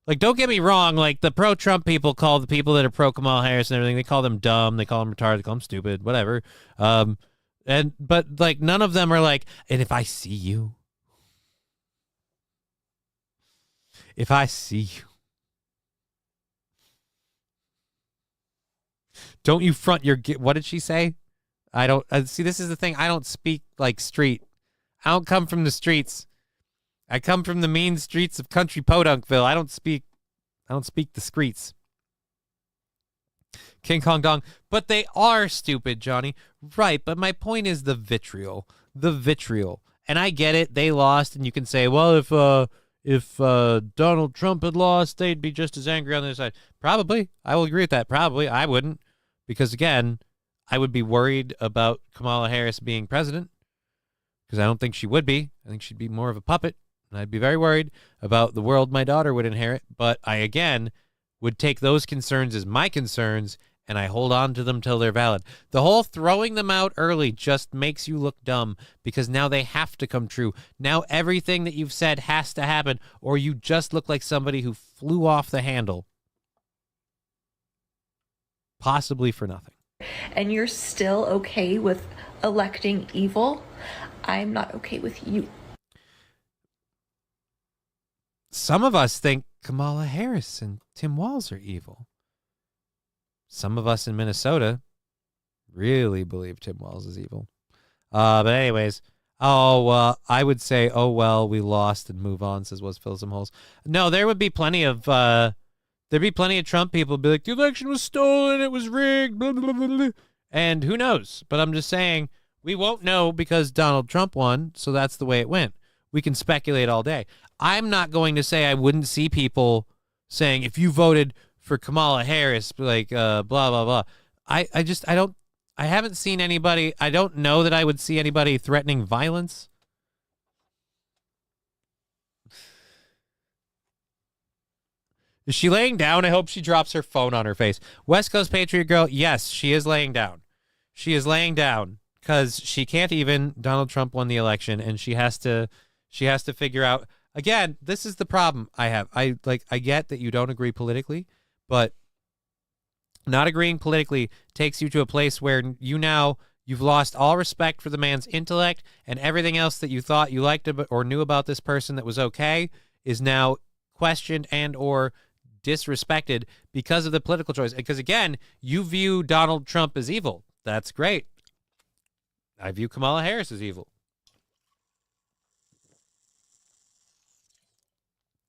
Like, don't get me wrong, like, the pro-Trump people call the people that are pro-Kamala Harris and everything, they call them dumb, they call them retarded, they call them stupid, whatever. But, like, none of them are like, and if I see you, don't you front your, what did she say? I don't, see, this is the thing, I don't speak, like, street. I don't come from the streets. I come from the mean streets of country Podunkville. I don't speak the streets. King Kong Dong. But they are stupid, Johnny. Right, but my point is the vitriol. The vitriol. And I get it, they lost, and you can say, well, if Donald Trump had lost, they'd be just as angry on the other side. Probably. I will agree with that. Probably. I wouldn't. Because, again, I would be worried about Kamala Harris being president. Because I don't think she would be. I think she'd be more of a puppet. And I'd be very worried about the world my daughter would inherit. But I, again, would take those concerns as my concerns, and I hold on to them till they're valid. The whole throwing them out early just makes you look dumb because now they have to come true. Now everything that you've said has to happen, or you just look like somebody who flew off the handle. Possibly for nothing. And you're still okay with electing evil? I'm not okay with you. Some of us think Kamala Harris and Tim Walz are evil. Some of us in Minnesota really believe Tim Walz is evil. But anyways, I would say, oh, well, we lost and move on, says was fill some holes. No, there would be plenty of Trump people be like, the election was stolen, it was rigged, blah, blah, blah, blah. And who knows? But I'm just saying, we won't know because Donald Trump won, so that's the way it went. We can speculate all day. I'm not going to say I wouldn't see people saying, if you voted for Kamala Harris, like, blah, blah, blah. I haven't seen anybody, I don't know that I would see anybody threatening violence. Is she laying down? I hope she drops her phone on her face. West Coast Patriot Girl, yes, she is laying down. She is laying down because she can't even, Donald Trump won the election, and she has to figure out. Again, this is the problem I have. I get that you don't agree politically, but not agreeing politically takes you to a place where you've lost all respect for the man's intellect, and everything else that you thought you liked or knew about this person that was okay is now questioned and or disrespected because of the political choice. Because again, you view Donald Trump as evil. That's great. I view Kamala Harris as evil.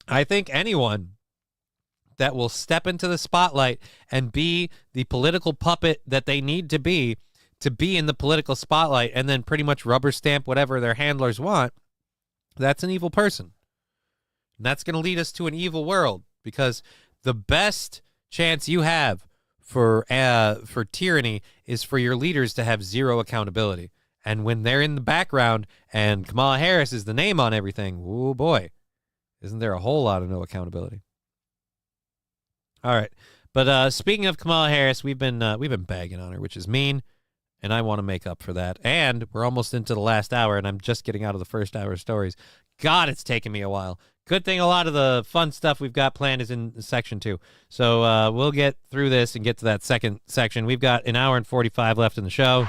I think anyone that will step into the spotlight and be the political puppet that they need to be in the political spotlight and then pretty much rubber stamp whatever their handlers want, that's an evil person. And that's going to lead us to an evil world because the best chance you have for tyranny is for your leaders to have zero accountability. And when they're in the background and Kamala Harris is the name on everything, oh boy. Isn't there a whole lot of no accountability? All right. But speaking of Kamala Harris, we've been bagging on her, which is mean, and I want to make up for that. And we're almost into the last hour, and I'm just getting out of the first hour of stories. God, it's taken me a while. Good thing a lot of the fun stuff we've got planned is in section 2. So we'll get through this and get to that second section. We've got an hour and 45 left in the show.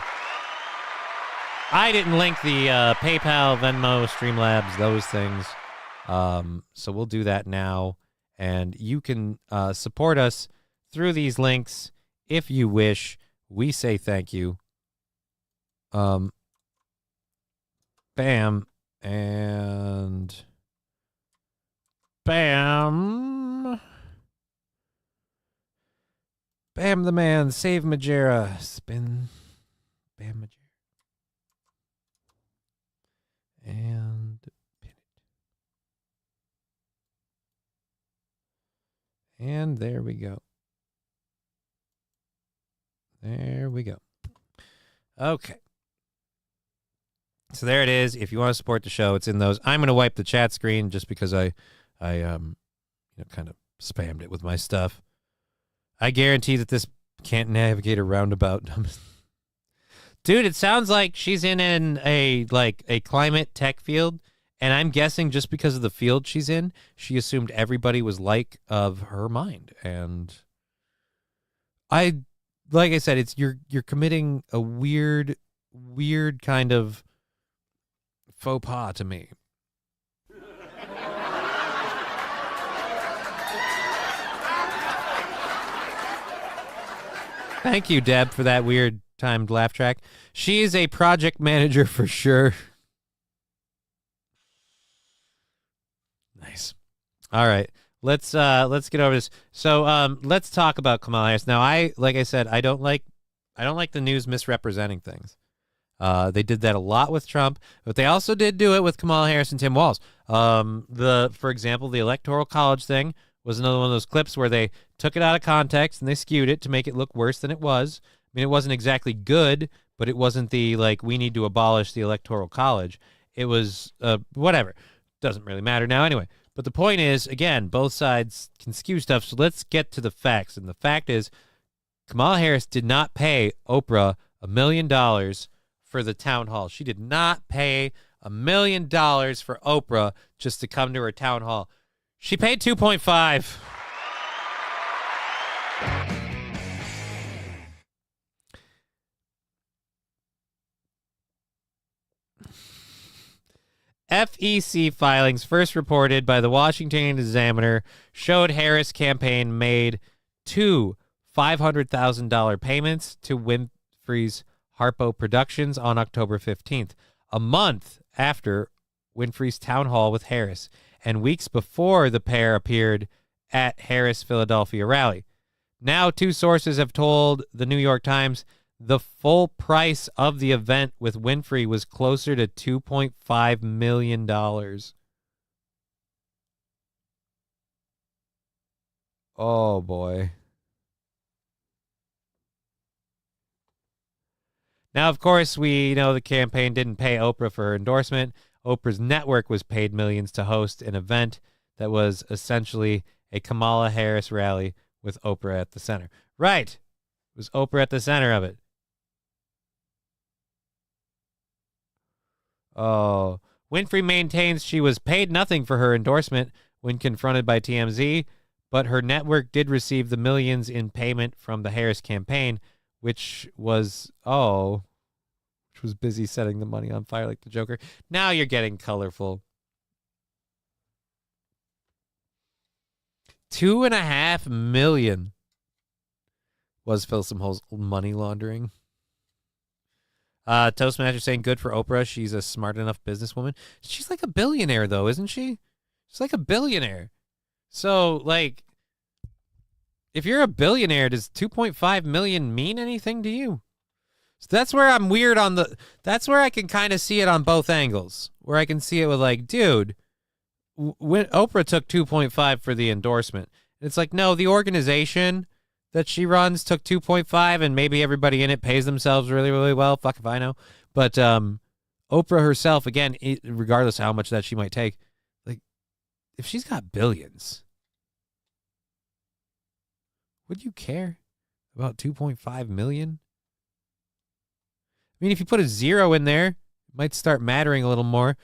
I didn't link the PayPal, Venmo, Streamlabs, those things. So we'll do that now, and you can support us through these links if you wish. We say thank you. Bam and bam. Bam the man, save Majera, spin, bam Majera, and And there we go. There we go. Okay. So there it is. If you want to support the show, it's in those. I'm going to wipe the chat screen just because I kind of spammed it with my stuff. I guarantee that this can't navigate a roundabout. Dude, it sounds like she's in a climate tech field, and I'm guessing just because of the field she's in, she assumed everybody was like of her mind. And like I said, it's you're committing a weird kind of faux pas to me. Thank you, Deb, for that weird timed laugh track. She is a project manager for sure. Nice. All right. Let's get over this. So let's talk about Kamala Harris. Now, like I said, I don't like the news misrepresenting things. They did that a lot with Trump, but they also did do it with Kamala Harris and Tim Walz. For example, the Electoral College thing was another one of those clips where they took it out of context and they skewed it to make it look worse than it was. I mean, it wasn't exactly good, but it wasn't the, we need to abolish the Electoral College. It was, whatever. Doesn't really matter now anyway. But the point is, again, both sides can skew stuff, so let's get to the facts. And the fact is, Kamala Harris did not pay Oprah $1 million for the town hall. She did not pay $1 million for Oprah just to come to her town hall. She paid 2.5. FEC filings first reported by the Washington Examiner showed Harris' campaign made two $500,000 payments to Winfrey's Harpo Productions on October 15th, a month after Winfrey's town hall with Harris, and weeks before the pair appeared at Harris' Philadelphia rally. Now, two sources have told the New York Times the full price of the event with Winfrey was closer to $2.5 million. Oh, boy. Now, of course, we know the campaign didn't pay Oprah for her endorsement. Oprah's network was paid millions to host an event that was essentially a Kamala Harris rally with Oprah at the center. Right. It was Oprah at the center of it. Oh. Winfrey maintains she was paid nothing for her endorsement when confronted by TMZ, but her network did receive the millions in payment from the Harris campaign, which was busy setting the money on fire like the Joker. Now you're getting colorful. $2.5 million was Phil Simhole's money laundering. Toastmaster saying good for Oprah. She's a smart enough businesswoman. She's like a billionaire, though, isn't she? She's like a billionaire. So, if you're a billionaire, does $2.5 million mean anything to you? So that's where I'm weird on that's where I can kind of see it on both angles. Where I can see it with dude, when Oprah took 2.5 for the endorsement. It's no, the organization that she runs took 2.5 and maybe everybody in it pays themselves really, really well. Fuck if I know. But Oprah herself, again, regardless of how much that she might take, if she's got billions, would you care about 2.5 million? I mean, if you put a zero in there, it might start mattering a little more.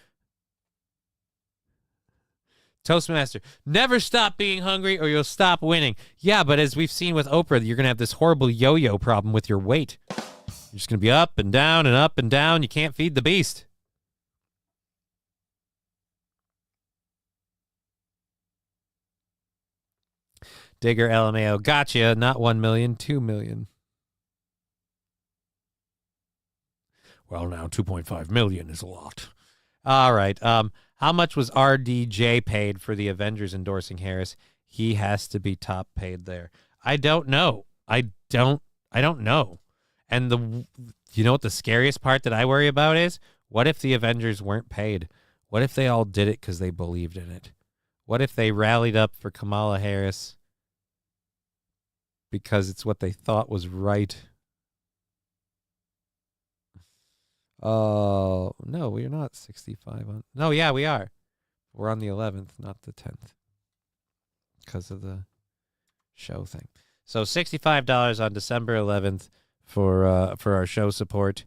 Toastmaster, never stop being hungry or you'll stop winning. Yeah, but as we've seen with Oprah, you're going to have this horrible yo-yo problem with your weight. You're just going to be up and down and up and down. You can't feed the beast. Digger LMAO, gotcha. Not 1 million, 2 million. Well, now 2.5 million is a lot. All right. How much was RDJ paid for the Avengers endorsing Harris? He has to be top paid there. I don't know. I don't know. And you know what the scariest part that I worry about is? What if the Avengers weren't paid? What if they all did it because they believed in it? What if they rallied up for Kamala Harris because it's what they thought was right. Oh, no, we're not 65 on. No, yeah, we are. We're on the 11th, not the 10th. Because of the show thing. So $65 on December 11th for our show support.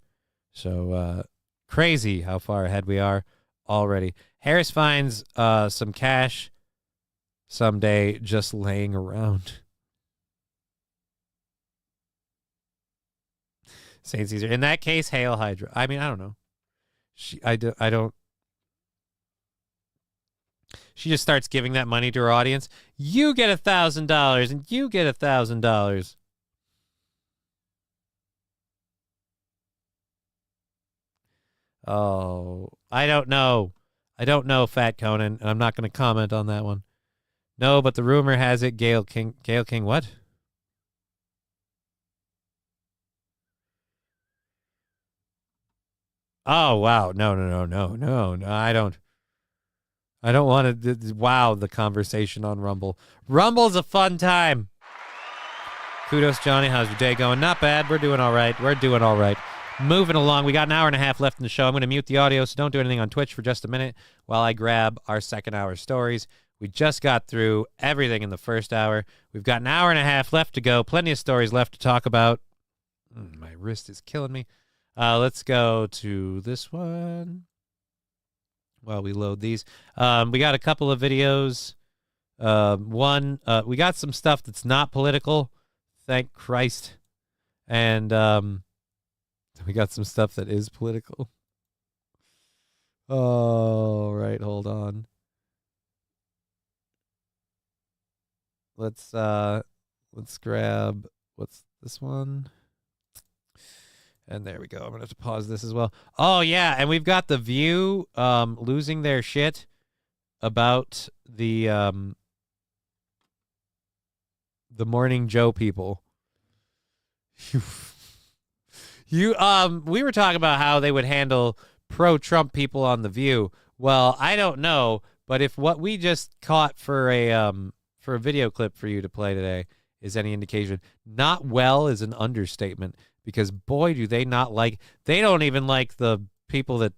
So crazy how far ahead we are already. Harris finds some cash someday just laying around. St. Caesar. In that case, Hail Hydra. I mean, I don't know. I don't. She just starts giving that money to her audience. You get $1,000 and you get $1,000. Oh, I don't know. I don't know, Fat Conan, and I'm not going to comment on that one. No, but the rumor has it Gail King what? Oh, wow. No. I don't want to wow the conversation on Rumble. Rumble's a fun time. Kudos, Johnny. How's your day going? Not bad. We're doing all right. Moving along. We got an hour and a half left in the show. I'm going to mute the audio, so don't do anything on Twitch for just a minute while I grab our second hour stories. We just got through everything in the first hour. We've got an hour and a half left to go. Plenty of stories left to talk about. My wrist is killing me. Let's go to this one while we load these. We got a couple of videos. We got some stuff that's not political. Thank Christ. And we got some stuff that is political. Oh, right. Hold on. Let's grab, what's this one? And there we go. I'm going to have to pause this as well. Oh, yeah. And we've got The View losing their shit about the Morning Joe people. We were talking about how they would handle pro-Trump people on The View. Well, I don't know, but if what we just caught for a video clip for you to play today is any indication, not well is an understatement. Because, boy, do they not like... They don't even like the people that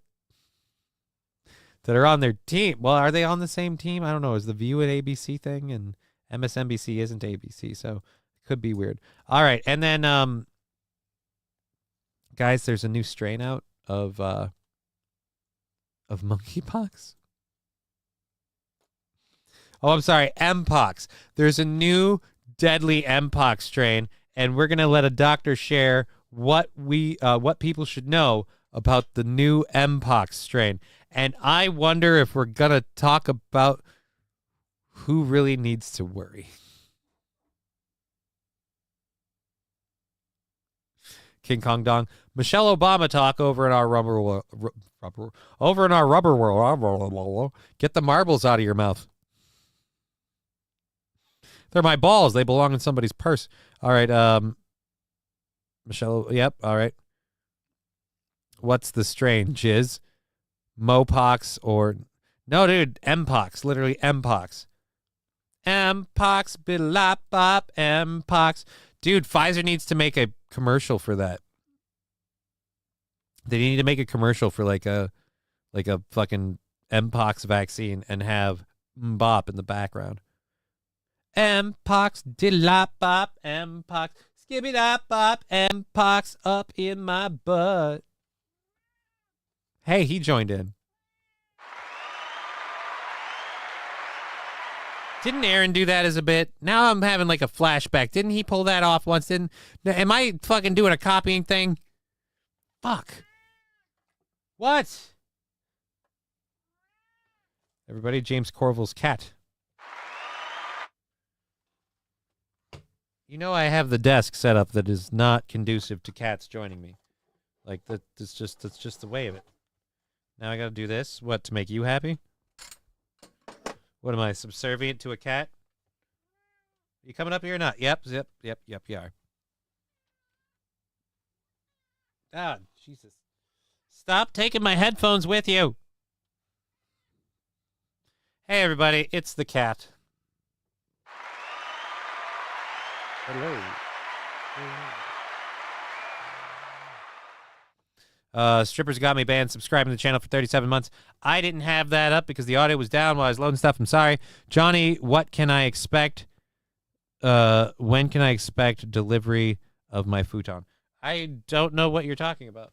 are on their team. Well, are they on the same team? I don't know. Is The View an ABC thing? And MSNBC isn't ABC, so it could be weird. All right, and then, guys, there's a new strain out of monkeypox. Oh, I'm sorry, Mpox. There's a new deadly Mpox strain, and we're going to let a doctor share what people should know about the new Mpox strain. And I wonder if we're going to talk about who really needs to worry. King Kong Dong. Michelle Obama talk over in our rubber world. Get the marbles out of your mouth. They're my balls. They belong in somebody's purse. All right, Michelle, yep, all right. What's the strain? Jizz? Mopox or... No, dude, Mpox. Literally Mpox. Mpox, bilop-bop, Mpox. Dude, Pfizer needs to make a commercial for that. They need to make a commercial for like a fucking Mpox vaccine and have Mbop in the background. Mpox, dilop-bop, Mpox. Skibby-dop-bop, Mpox up in my butt. Hey, he joined in. Didn't Aaron do that as a bit? Now I'm having like a flashback. Didn't he pull that off once? Am I fucking doing a copying thing? Fuck. What? Everybody, James Corville's cat. You know I have the desk set up that is not conducive to cats joining me. Like that's just the way of it. Now I gotta do this. What, to make you happy? What am I, subservient to a cat? You coming up here or not? Yep, you are. Ah, Jesus. Stop taking my headphones with you. Hey everybody, it's the cat. Strippers Got Me banned. Subscribing to the channel for 37 months. I didn't have that up because the audio was down while I was loading stuff. I'm sorry. Johnny, what can I expect? When can I expect delivery of my futon? I don't know what you're talking about.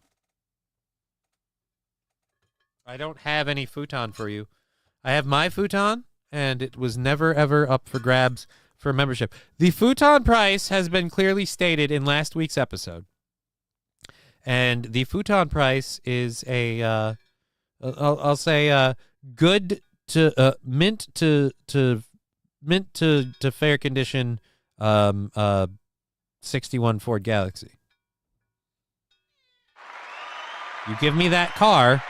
I don't have any futon for you. I have my futon, and it was never, ever up for grabs for membership. The futon price has been clearly stated in last week's episode. And the futon price is a, I'll say, good to mint to fair condition, 61 Ford Galaxy. You give me that car,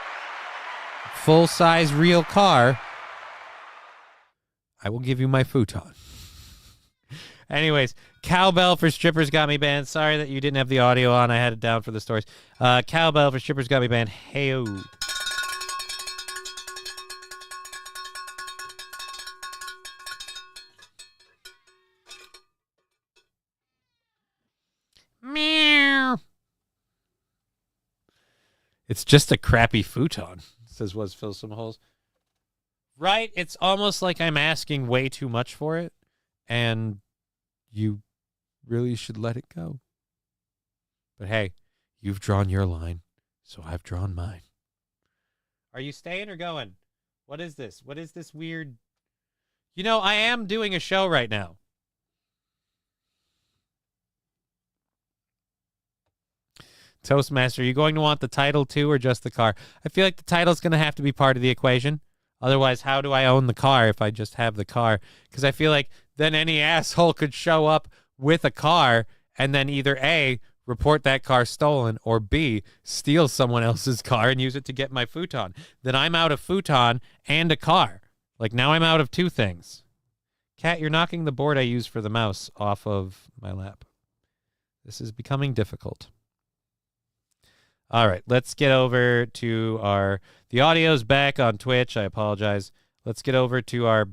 full size real car, I will give you my futon. Anyways, Cowbell for Strippers Got Me banned. Sorry that you didn't have the audio on. I had it down for the stories. Cowbell for Strippers Got Me banned. Hey-o. Meow. It's just a crappy futon, says Was Fill Some Holes. Right? It's almost like I'm asking way too much for it, and you really should let it go. But hey, you've drawn your line, so I've drawn mine. Are you staying or going? What is this? What is this weird... You know, I am doing a show right now. Toastmaster, are you going to want the title too or just the car? I feel like the title's going to have to be part of the equation. Otherwise, how do I own the car if I just have the car? Because I feel like then any asshole could show up with a car and then either A, report that car stolen, or B, steal someone else's car and use it to get my futon. Then I'm out of futon and a car. Like, now I'm out of two things. Cat, you're knocking the board I use for the mouse off of my lap. This is becoming difficult. All right, let's get over to our... The audio's back on Twitch. I apologize. Let's get over to our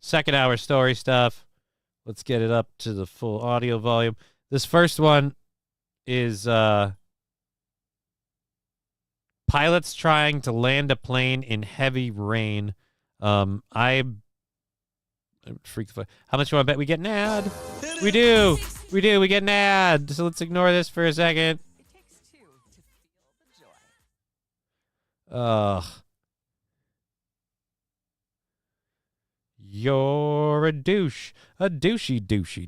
second hour story stuff. Let's get it up to the full audio volume. This first one is pilots trying to land a plane in heavy rain. I'm freaked the fuck. How much you want to bet we get an ad? We do. We do. We get an ad. So let's ignore this for a second. Ugh. You're a douche. A douchey douche.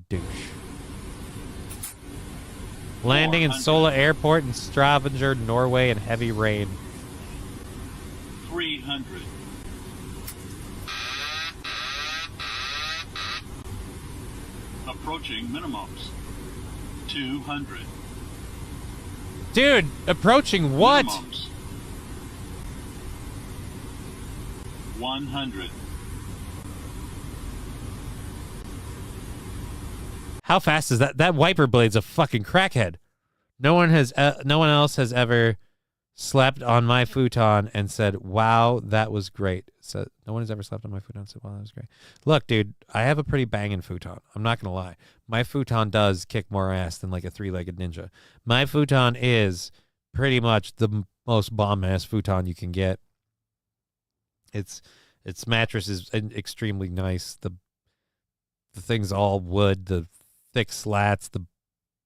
Landing in Sola Airport in Stavanger, Norway in heavy rain. 300. Approaching minimums. 200. Dude, approaching what? Minimums. 100. How fast is that? That wiper blade's a fucking crackhead. No one else has ever slept on my futon and said, "Wow, that was great." So no one has ever slept on my futon and said, "Wow, that was great." Look, dude, I have a pretty banging futon. I'm not gonna lie. My futon does kick more ass than like a three-legged ninja. My futon is pretty much the most bomb-ass futon you can get. Its mattress is extremely nice. The thing's all wood. The thick slats. The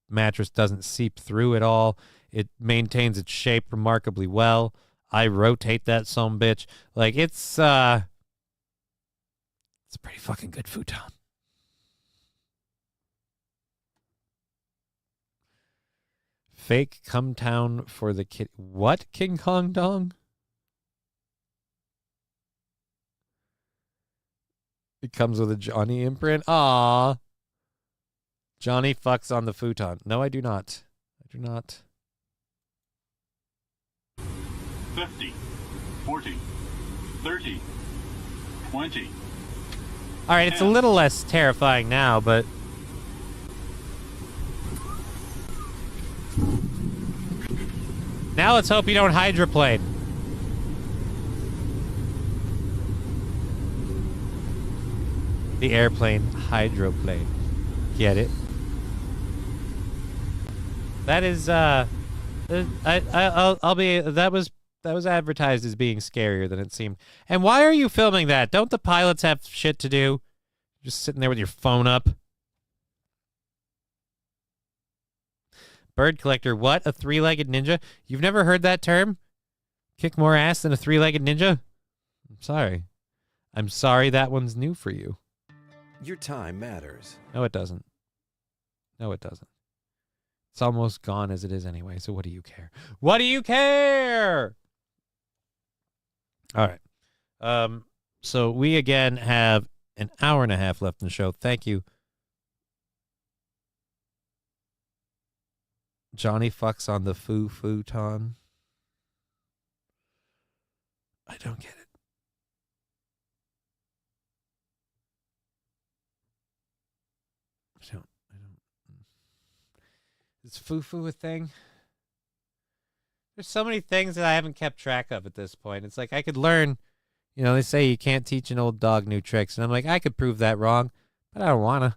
mattress doesn't seep through at all. It maintains its shape remarkably well. I rotate that sumbitch. Like, it's a pretty fucking good futon. Fake come town for the kid. What? King Kong Dong? It comes with a Johnny imprint. Aww. Johnny fucks on the futon. No, I do not. I do not. 50, 40, 30, 20. All right, it's a little less terrifying now, but... Now let's hope you don't hydroplane. The airplane, hydroplane. Get it? That is, I'll be, that was advertised as being scarier than it seemed. And why are you filming that? Don't the pilots have shit to do? Just sitting there with your phone up. Bird collector, what? A three-legged ninja? You've never heard that term? Kick more ass than a three-legged ninja? I'm sorry. I'm sorry that one's new for you. Your time matters. No, it doesn't. No, it doesn't. It's almost gone as it is anyway, so what do you care? What do you care? All right. So we again have an hour and a half left in the show. Thank you. Johnny fucks on the futon. I don't get it. I don't. Is foo-foo a thing? There's so many things that I haven't kept track of at this point. It's like I could learn, you know, they say you can't teach an old dog new tricks. And I'm like, I could prove that wrong, but I don't want to.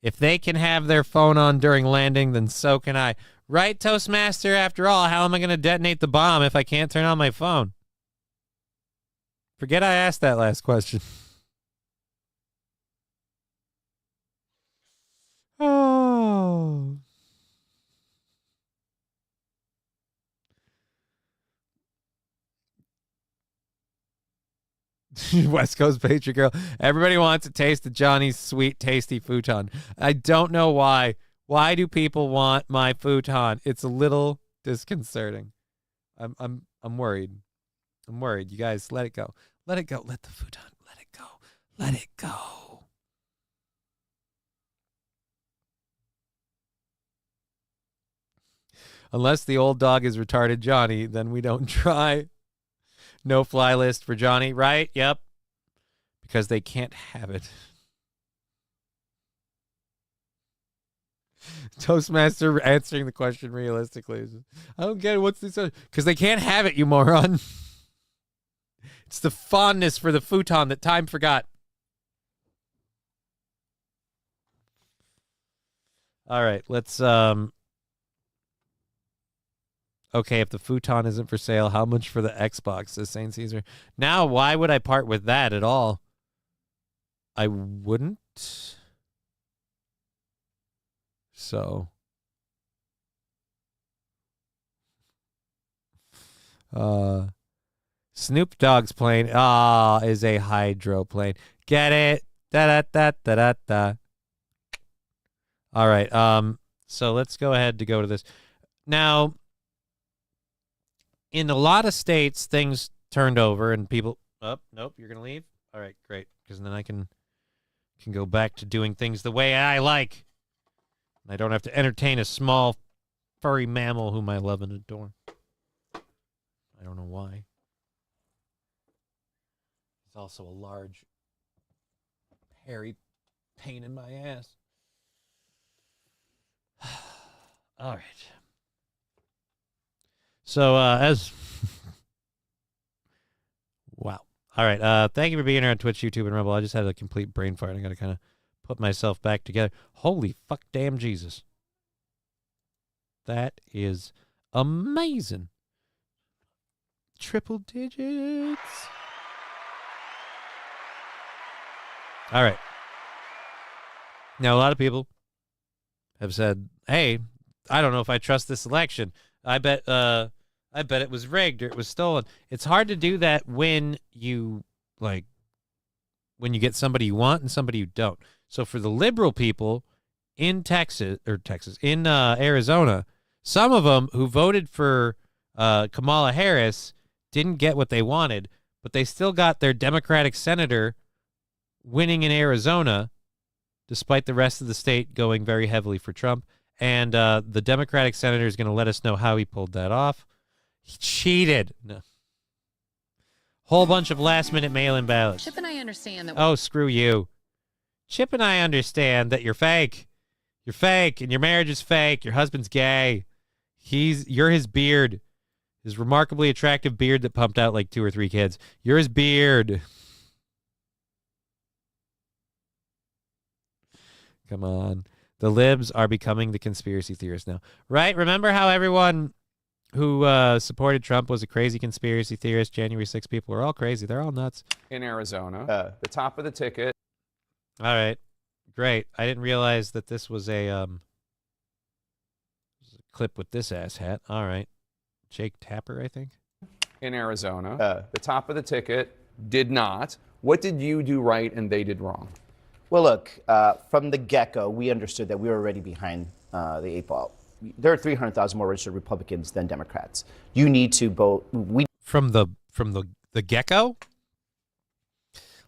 If they can have their phone on during landing, then so can I. Right, Toastmaster? After all, how am I going to detonate the bomb if I can't turn on my phone? Forget I asked that last question. Oh. West Coast Patriot Girl. Everybody wants a taste of Johnny's sweet, tasty futon. I don't know why. Why do people want my futon? It's a little disconcerting. I'm worried. I'm worried. You guys, let it go. Let it go. Let the futon. Let it go. Let it go. Unless the old dog is retarded Johnny, then we don't try. No fly list for Johnny, right? Yep. Because they can't have it. Toastmaster answering the question realistically. I don't get it. What's this? Because they can't have it, you moron. It's the fondness for the futon that time forgot. All right, let's okay, if the futon isn't for sale, how much for the Xbox, says St. Caesar. Now, why would I part with that at all? I wouldn't. So. Snoop Dogg's plane is a hydroplane. Get it? Da-da-da-da-da-da. All right, so let's go ahead to go to this. Now, in a lot of states, things turned over and people... Oh, nope, you're going to leave? All right, great, because then I can go back to doing things the way I like. I don't have to entertain a small, furry mammal whom I love and adore. I don't know why. He's also a large, hairy pain in my ass. All right. So, wow. All right. Thank you for being here on Twitch, YouTube, and Rumble. I just had a complete brain fart. I got to kind of put myself back together. Holy fuck, damn Jesus. That is amazing. Triple digits. All right. Now, a lot of people have said, hey, I don't know if I trust this election. I bet it was rigged or it was stolen. It's hard to do that when you get somebody you want and somebody you don't. So for the liberal people in Arizona, some of them who voted for Kamala Harris didn't get what they wanted, but they still got their Democratic senator winning in Arizona, despite the rest of the state going very heavily for Trump. And the Democratic senator is going to let us know how he pulled that off. He cheated. No. Whole bunch of last-minute mail-in ballots. Chip and I understand that... Oh, screw you. Chip and I understand that you're fake. You're fake, and your marriage is fake. Your husband's gay. You're his beard. His remarkably attractive beard that pumped out like 2 or 3 kids. You're his beard. Come on. The libs are becoming the conspiracy theorists now. Right? Remember how everyone who supported Trump was a crazy conspiracy theorist? January 6 people are all crazy. They're all nuts. In Arizona. The top of the ticket. All right. Great. I didn't realize that this was a clip with this ass hat. All right. Jake Tapper, I think. In Arizona. The top of the ticket did not. What did you do right and they did wrong? Well, look, from the get-go, we understood that we were already behind the 8 ball. There are 300,000 more registered Republicans than Democrats. You need to vote. From the gecko?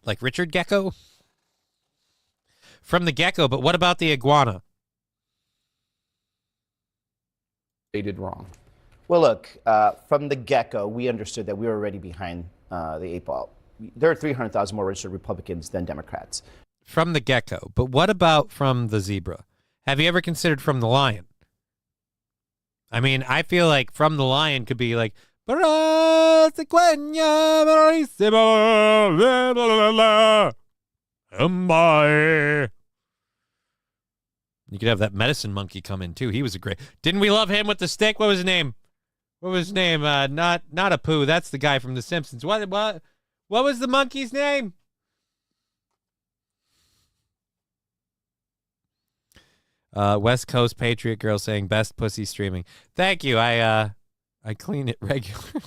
Like Richard Gecko? From the gecko, but what about the iguana? They did wrong. Well, look, from the get-go, we understood that we were already behind the 8 ball. There are 300,000 more registered Republicans than Democrats. From the gecko, but what about from the zebra? Have you ever considered from the lion? I mean, I feel like from the lion could be like, you could have that medicine monkey come in too. He was a great. Didn't we love him with the stick? What was his name? What was his name? Not a poo. That's the guy from The Simpsons. What was the monkey's name? West Coast Patriot Girl saying best pussy streaming. Thank you. I clean it regularly.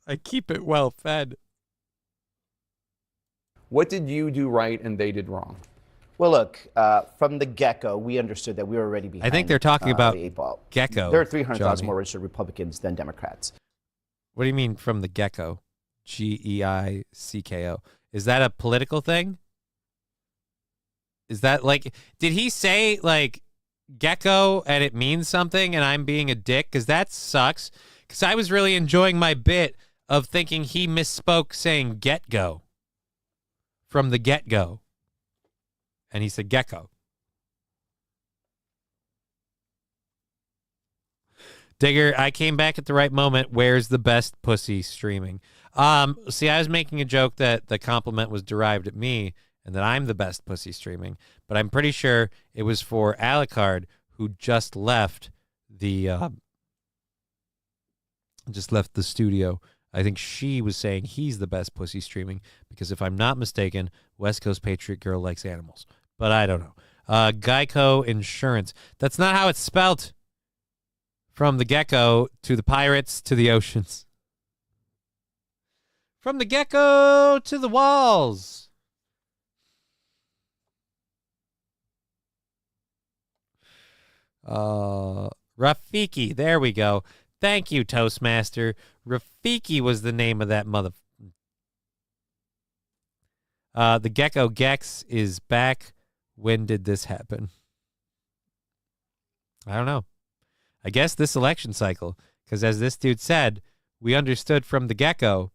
I keep it well fed. What did you do right and they did wrong? Well, look, from the get-go, we understood that we were already behind. I think they're talking about the 8 ball. gecko. There are 300,000 Johnny. more registered Republicans than Democrats. What do you mean from the gecko? Geicko. Is that a political thing? Is that like, did he say like gecko and it means something and I'm being a dick? Because that sucks. Because I was really enjoying my bit of thinking he misspoke saying get-go. From the get-go. And he said gecko. Digger, I came back at the right moment. Where's the best pussy streaming? See, I was making a joke that the compliment was derived at me and that I'm the best pussy streaming, but I'm pretty sure it was for Alucard, who just left the studio. I think she was saying he's the best pussy streaming because if I'm not mistaken, West Coast Patriot Girl likes animals, but I don't know. Geico Insurance. That's not how it's spelt. From the gecko to the pirates to the oceans. From the gecko to the walls. Rafiki, there we go. Thank you, Toastmaster. Rafiki was the name of that mother. The Gecko Gex is back. When did this happen? I don't know. I guess this election cycle, because as this dude said, we understood from the gecko,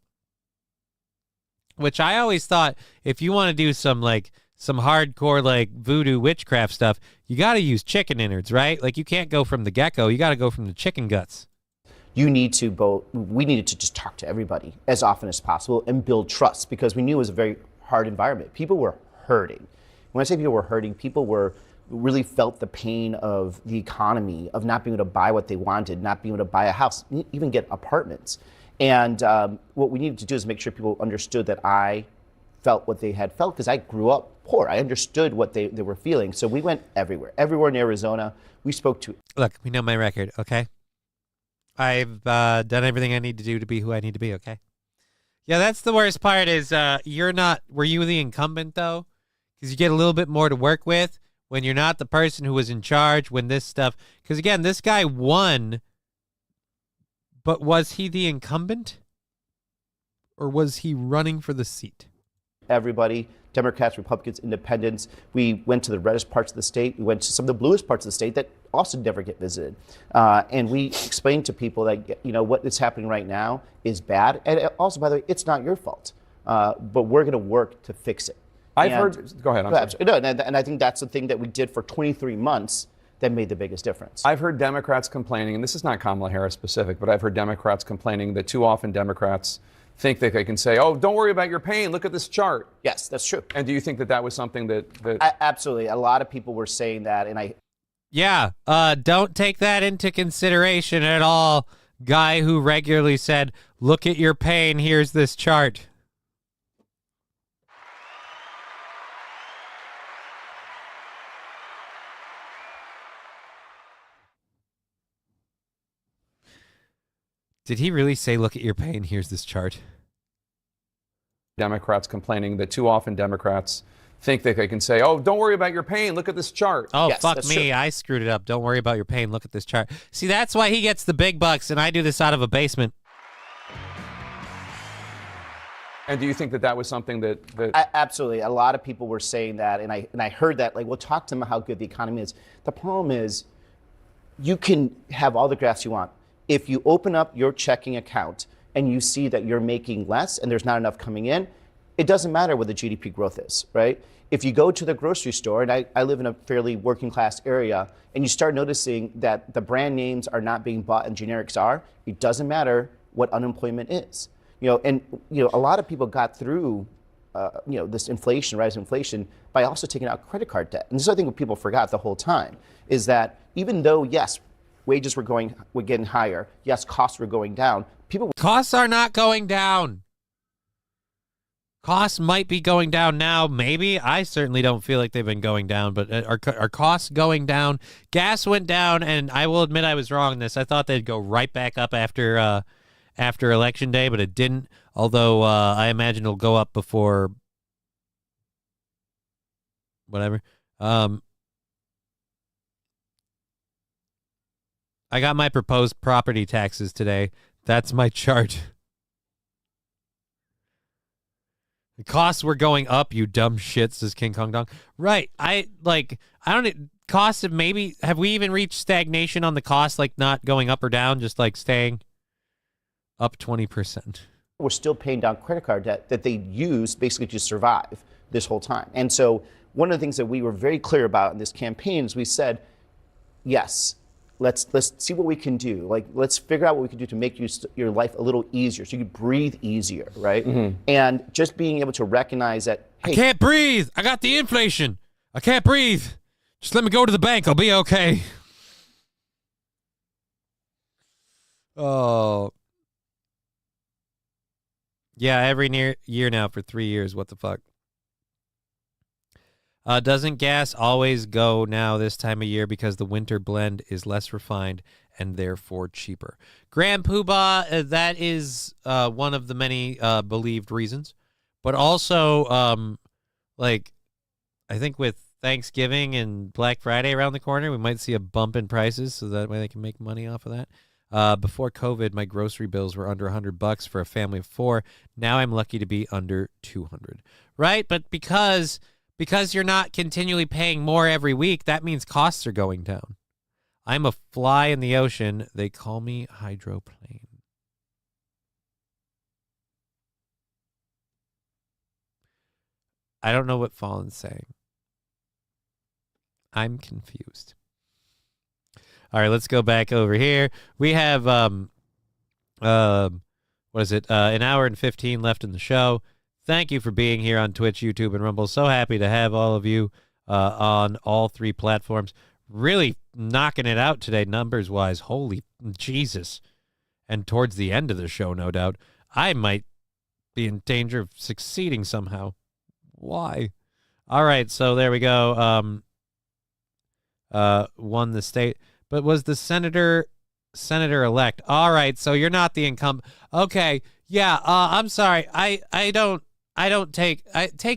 which I always thought if you want to do some hardcore like voodoo witchcraft stuff, you got to use chicken innards, right? Like you can't go from the gecko, you got to go from the chicken guts. We needed to just talk to everybody as often as possible and build trust because we knew it was a very hard environment. People were hurting. When I say people were hurting, people really felt the pain of the economy, of not being able to buy what they wanted, not being able to buy a house, even get apartments. And what we needed to do is make sure people understood that I felt what they had felt because I grew up poor. I understood what they were feeling. So we went everywhere in Arizona. We spoke to. Look, we know my record, okay? I've done everything I need to do to be who I need to be, okay? Yeah, that's the worst part is you're not, were you the incumbent though? Because you get a little bit more to work with when you're not the person who was in charge when this stuff, because again, this guy won, but was he the incumbent? Or was he running for the seat? Everybody, Democrats, Republicans, Independents. We went to the reddest parts of the state. We went to some of the bluest parts of the state that also never get visited. And we explained to people that, what is happening right now is bad. And also, by the way, it's not your fault. But we're going to work to fix it. I've heard. Go ahead. I'm sorry. No, and I think that's the thing that we did for 23 months that made the biggest difference. I've heard Democrats complaining, and this is not Kamala Harris specific, but I've heard Democrats complaining that too often Democrats think that they can say, oh, don't worry about your pain. Look at this chart. Yes, that's true. And do you think that that was something that... Absolutely. A lot of people were saying that, and I... Yeah, don't take that into consideration at all. Guy who regularly said, look at your pain, here's this chart. Did he really say, look at your pain, here's this chart? Democrats complaining that too often Democrats think that they can say, oh, don't worry about your pain, look at this chart. Oh, yes, fuck me, true. I screwed it up. Don't worry about your pain, look at this chart. See, that's why he gets the big bucks, and I do this out of a basement. And do you think that that was something that... Absolutely. A lot of people were saying that, and I heard that, like, we'll talk to them about how good the economy is. The problem is, you can have all the graphs you want. If you open up your checking account and you see that you're making less and there's not enough coming in, it doesn't matter what the GDP growth is, right? If you go to the grocery store, and I live in a fairly working class area, and you start noticing that the brand names are not being bought and generics are, it doesn't matter what unemployment is. And a lot of people got through this inflation, rising inflation, by also taking out credit card debt. And this is, I think, what people forgot the whole time, is that even though, yes, wages were getting higher, yes, costs were going down, Costs are not going down. Costs might be going down now, maybe. I certainly don't feel like they've been going down, but are costs going down? Gas went down, and I will admit I was wrong in this. I thought they'd go right back up after Election Day, but it didn't, although I imagine it'll go up before whatever. I got my proposed property taxes today. That's my chart. The costs were going up, you dumb shit, says King Kong Dong. Right. Costs have we even reached stagnation on the cost, like not going up or down, just like staying up 20%? We're still paying down credit card debt that they used basically to survive this whole time. And so one of the things that we were very clear about in this campaign is we said, yes, let's see what we can do. Like, let's figure out what we can do to make your life a little easier, so you can breathe easier, right? Mm-hmm. And just being able to recognize that, hey, I can't breathe. I got the inflation. I can't breathe. Just let me go to the bank. I'll be okay. Oh. Yeah, every year now for 3 years. What the fuck? Doesn't gas always go now this time of year because the winter blend is less refined and therefore cheaper? Grand Poobah, that is one of the many believed reasons. But also, I think with Thanksgiving and Black Friday around the corner, we might see a bump in prices so that way they can make money off of that. Before COVID, my grocery bills were under $100 for a family of 4. Now I'm lucky to be under $200. Right? But because you're not continually paying more every week, that means costs are going down. I'm a fly in the ocean. They call me hydroplane. I don't know what Fallen's saying. I'm confused. All right, let's go back over here. We have, what is it? An hour and 15 left in the show. Thank you for being here on Twitch, YouTube, and Rumble. So happy to have all of you on all 3 platforms. Really knocking it out today, numbers-wise. Holy Jesus. And towards the end of the show, no doubt, I might be in danger of succeeding somehow. Why? All right, so there we go. Won the state. But was the senator-elect. All right, so you're not the incumbent. Okay, yeah, I'm sorry. I don't take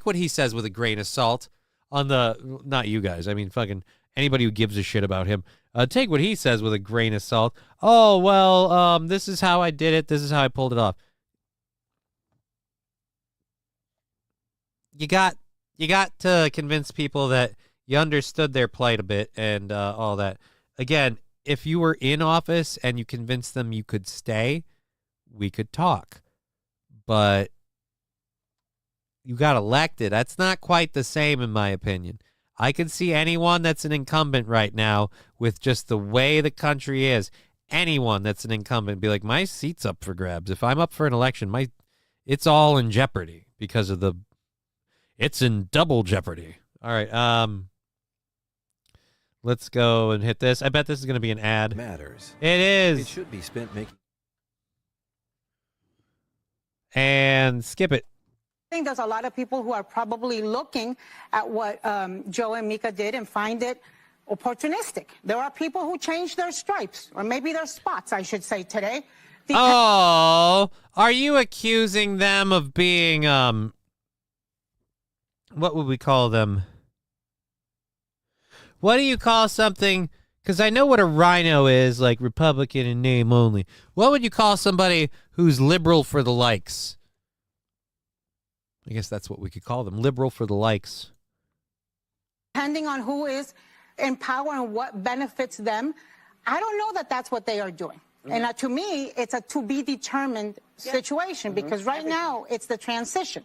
what he says with a grain of salt on the, not you guys, I mean fucking anybody who gives a shit about him. Take what he says with a grain of salt. Oh, well, this is how I did it. This is how I pulled it off. You got to convince people that you understood their plight a bit and all that. Again, if you were in office and you convinced them you could stay, we could talk. But you got elected. That's not quite the same, in my opinion. I could see anyone that's an incumbent right now with just the way the country is. Anyone that's an incumbent be like, my seat's up for grabs. If I'm up for an election, it's all in jeopardy because of it's in double jeopardy. All right. Let's go and hit this. I bet this is going to be an ad. Matters. It is. It should be spent making. And skip it. I think there's a lot of people who are probably looking at what Joe and Mika did and find it opportunistic. There are people who change their stripes, or maybe their spots, I should say, today. Are you accusing them of being, what would we call them? What do you call something? Because I know what a rhino is, like Republican in name only. What would you call somebody who's liberal for the likes? I guess that's what we could call them, liberal for the likes. Depending on who is in power and what benefits them, I don't know that that's what they are doing. And to me, it's a to-be-determined situation because right now it's the transition.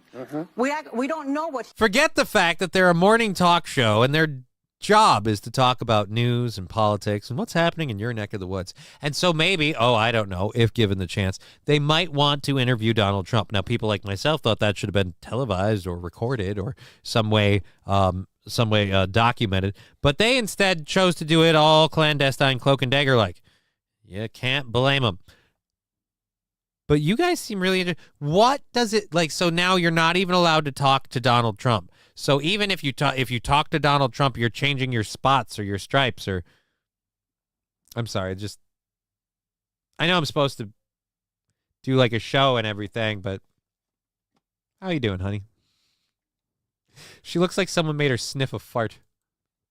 We don't know what... Forget the fact that they're a morning talk show and their job is to talk about news and politics and what's happening in your neck of the woods. And so maybe, I don't know, if given the chance, they might want to interview Donald Trump. Now, people like myself thought that should have been televised or recorded or some way documented. But they instead chose to do it all clandestine, cloak and dagger like. You can't blame them. But you guys seem really interested. What does it like? So now you're not even allowed to talk to Donald Trump. So even if you talk to Donald Trump, you're changing your spots or your stripes or. I'm sorry, I know I'm supposed to do like a show and everything, but how you doing, honey? She looks like someone made her sniff a fart.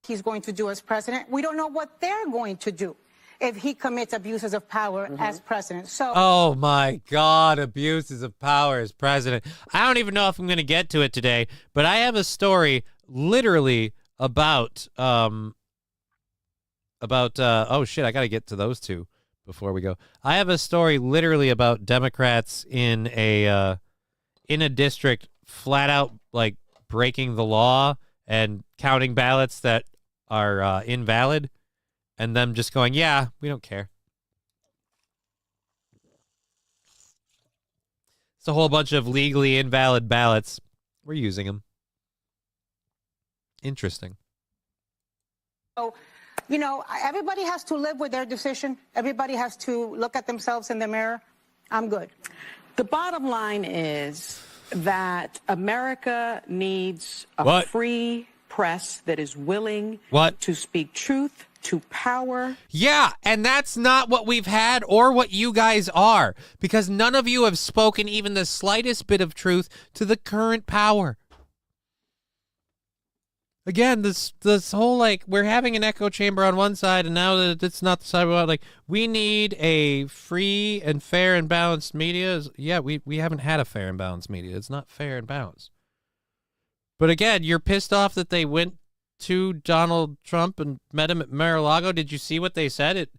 He's going to do as president. We don't know what they're going to do if he commits abuses of power as president. So, oh my God, abuses of power as president. I don't even know if I'm going to get to it today, but I have a story literally about oh shit, I got to get to those two before we go. I have a story literally about Democrats in a district flat out like breaking the law and counting ballots that are invalid. And them just going, yeah, we don't care. It's a whole bunch of legally invalid ballots. We're using them. Interesting. So, everybody has to live with their decision. Everybody has to look at themselves in the mirror. I'm good. The bottom line is that America needs a free press that is willing to speak truth to power. Yeah, and that's not what we've had or what you guys are, because none of you have spoken even the slightest bit of truth to the current power. Again, this whole, like, we're having an echo chamber on one side, and now that it's not the side we want, like, we need a free and fair and balanced media. Yeah, we haven't had a fair and balanced media. It's not fair and balanced. But again, you're pissed off that they went to Donald Trump and met him at Mar-a-Lago. Did you see what they said? It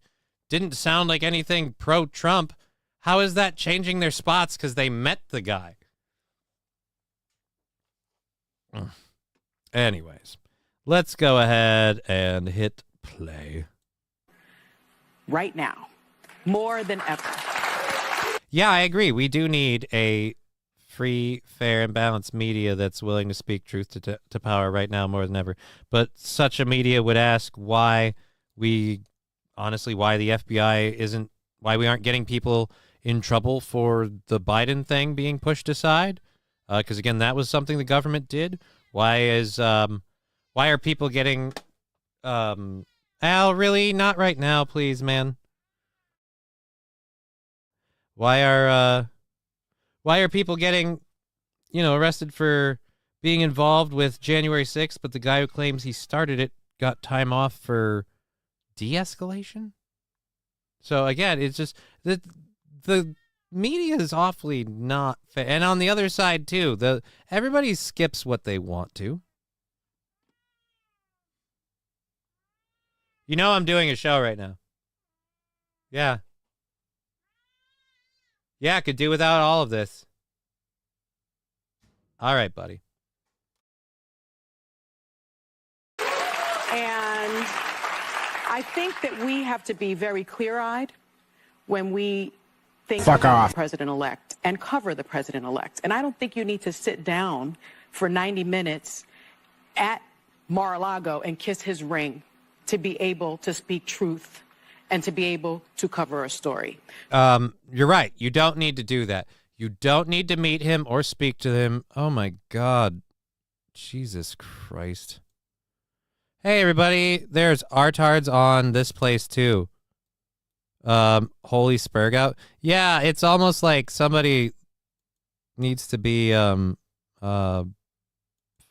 didn't sound like anything pro-Trump. How is that changing their spots because they met the guy? Anyways, let's go ahead and hit play. Right now, more than ever. Yeah, I agree. We do need a free, fair, and balanced media that's willing to speak truth to power right now more than ever. But such a media would ask why the FBI why we aren't getting people in trouble for the Biden thing being pushed aside. Because again, that was something the government did. Why are people getting, Al, really? Not right now, please, man. Why are people getting, arrested for being involved with January 6th, but the guy who claims he started it got time off for de-escalation? So again, it's just the media is awfully not fair. And on the other side too, everybody skips what they want to. I'm doing a show right now. Yeah. Yeah, I could do without all of this. All right, buddy. I think that we have to be very clear-eyed when we think Fuck about off. the president-elect and cover the president-elect. And I don't think you need to sit down for 90 minutes at Mar-a-Lago and kiss his ring to be able to speak truth and to be able to cover a story. You're right. You don't need to do that. You don't need to meet him or speak to him. Oh, my God. Jesus Christ. Hey, everybody. There's artards on this place, too. Holy Spurgout. Yeah, it's almost like somebody needs to be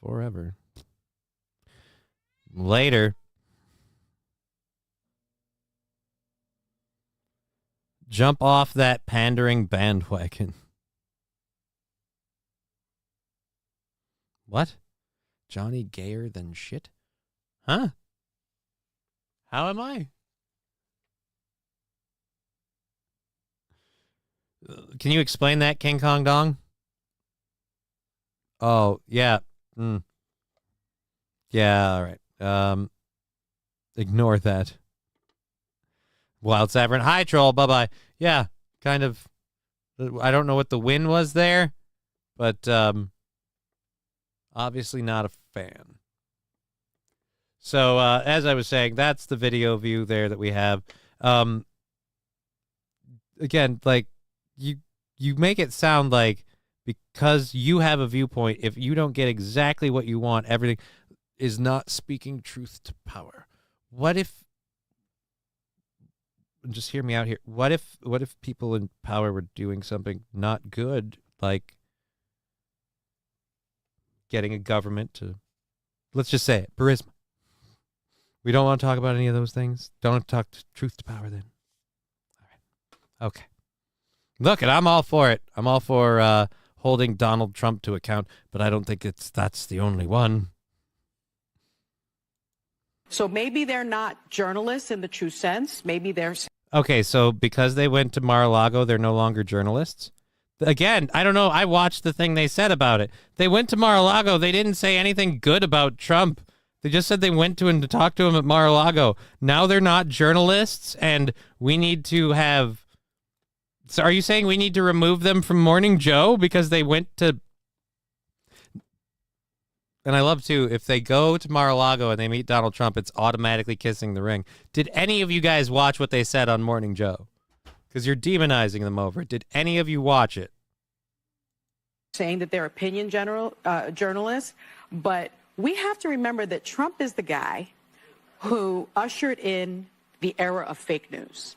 forever. Later. Jump off that pandering bandwagon. What? Johnny gayer than shit? Huh? How am I? Can you explain that, King Kong Dong? Oh, yeah. Yeah, all right. Ignore that. Wild Saffron. Hi, troll. Bye-bye. Yeah, kind of. I don't know what the win was there, but obviously not a fan. So, as I was saying, that's the video view there that we have. Again, like, you make it sound like because you have a viewpoint, if you don't get exactly what you want, everything is not speaking truth to power. What if, just hear me out here, what if people in power were doing something not good, like getting a government to, let's just say it, Burisma. We don't want to talk about any of those things. Don't talk truth to power then. All right. Okay. Look, and I'm all for it. I'm all for holding Donald Trump to account, but I don't think that's the only one. So maybe they're not journalists in the true sense. Maybe they're... Okay, so because they went to Mar-a-Lago, they're no longer journalists? Again, I don't know. I watched the thing they said about it. They went to Mar-a-Lago. They didn't say anything good about Trump. They just said they went to him to talk to him at Mar-a-Lago. Now they're not journalists, and we need to have... So are you saying we need to remove them from Morning Joe because they went to... And I love, too, if they go to Mar-a-Lago and they meet Donald Trump, it's automatically kissing the ring. Did any of you guys watch what they said on Morning Joe? Because you're demonizing them over it. Did any of you watch it? saying that they're opinion journalists, but we have to remember that Trump is the guy who ushered in the era of fake news.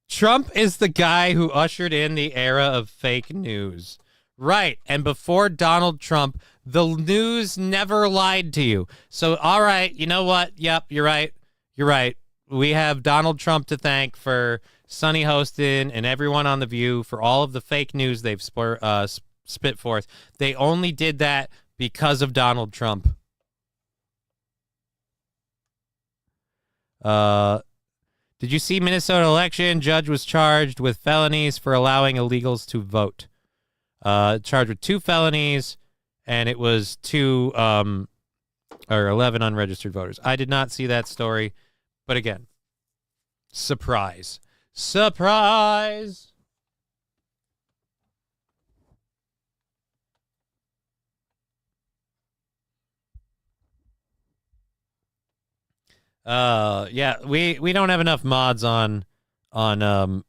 Trump is the guy who ushered in the era of fake news. Right. And before Donald Trump, the news never lied to you. So, all right, you know what? Yep, you're right. You're right. We have Donald Trump to thank for Sunny Hostin and everyone on The View for all of the fake news they've spit forth. They only did that because of Donald Trump. Did you see Minnesota election? Judge was charged with felonies for allowing illegals to vote. Charged with 2 felonies, and it was 11 unregistered voters. I did not see that story, but again, surprise. Surprise! Yeah, we don't have enough mods on I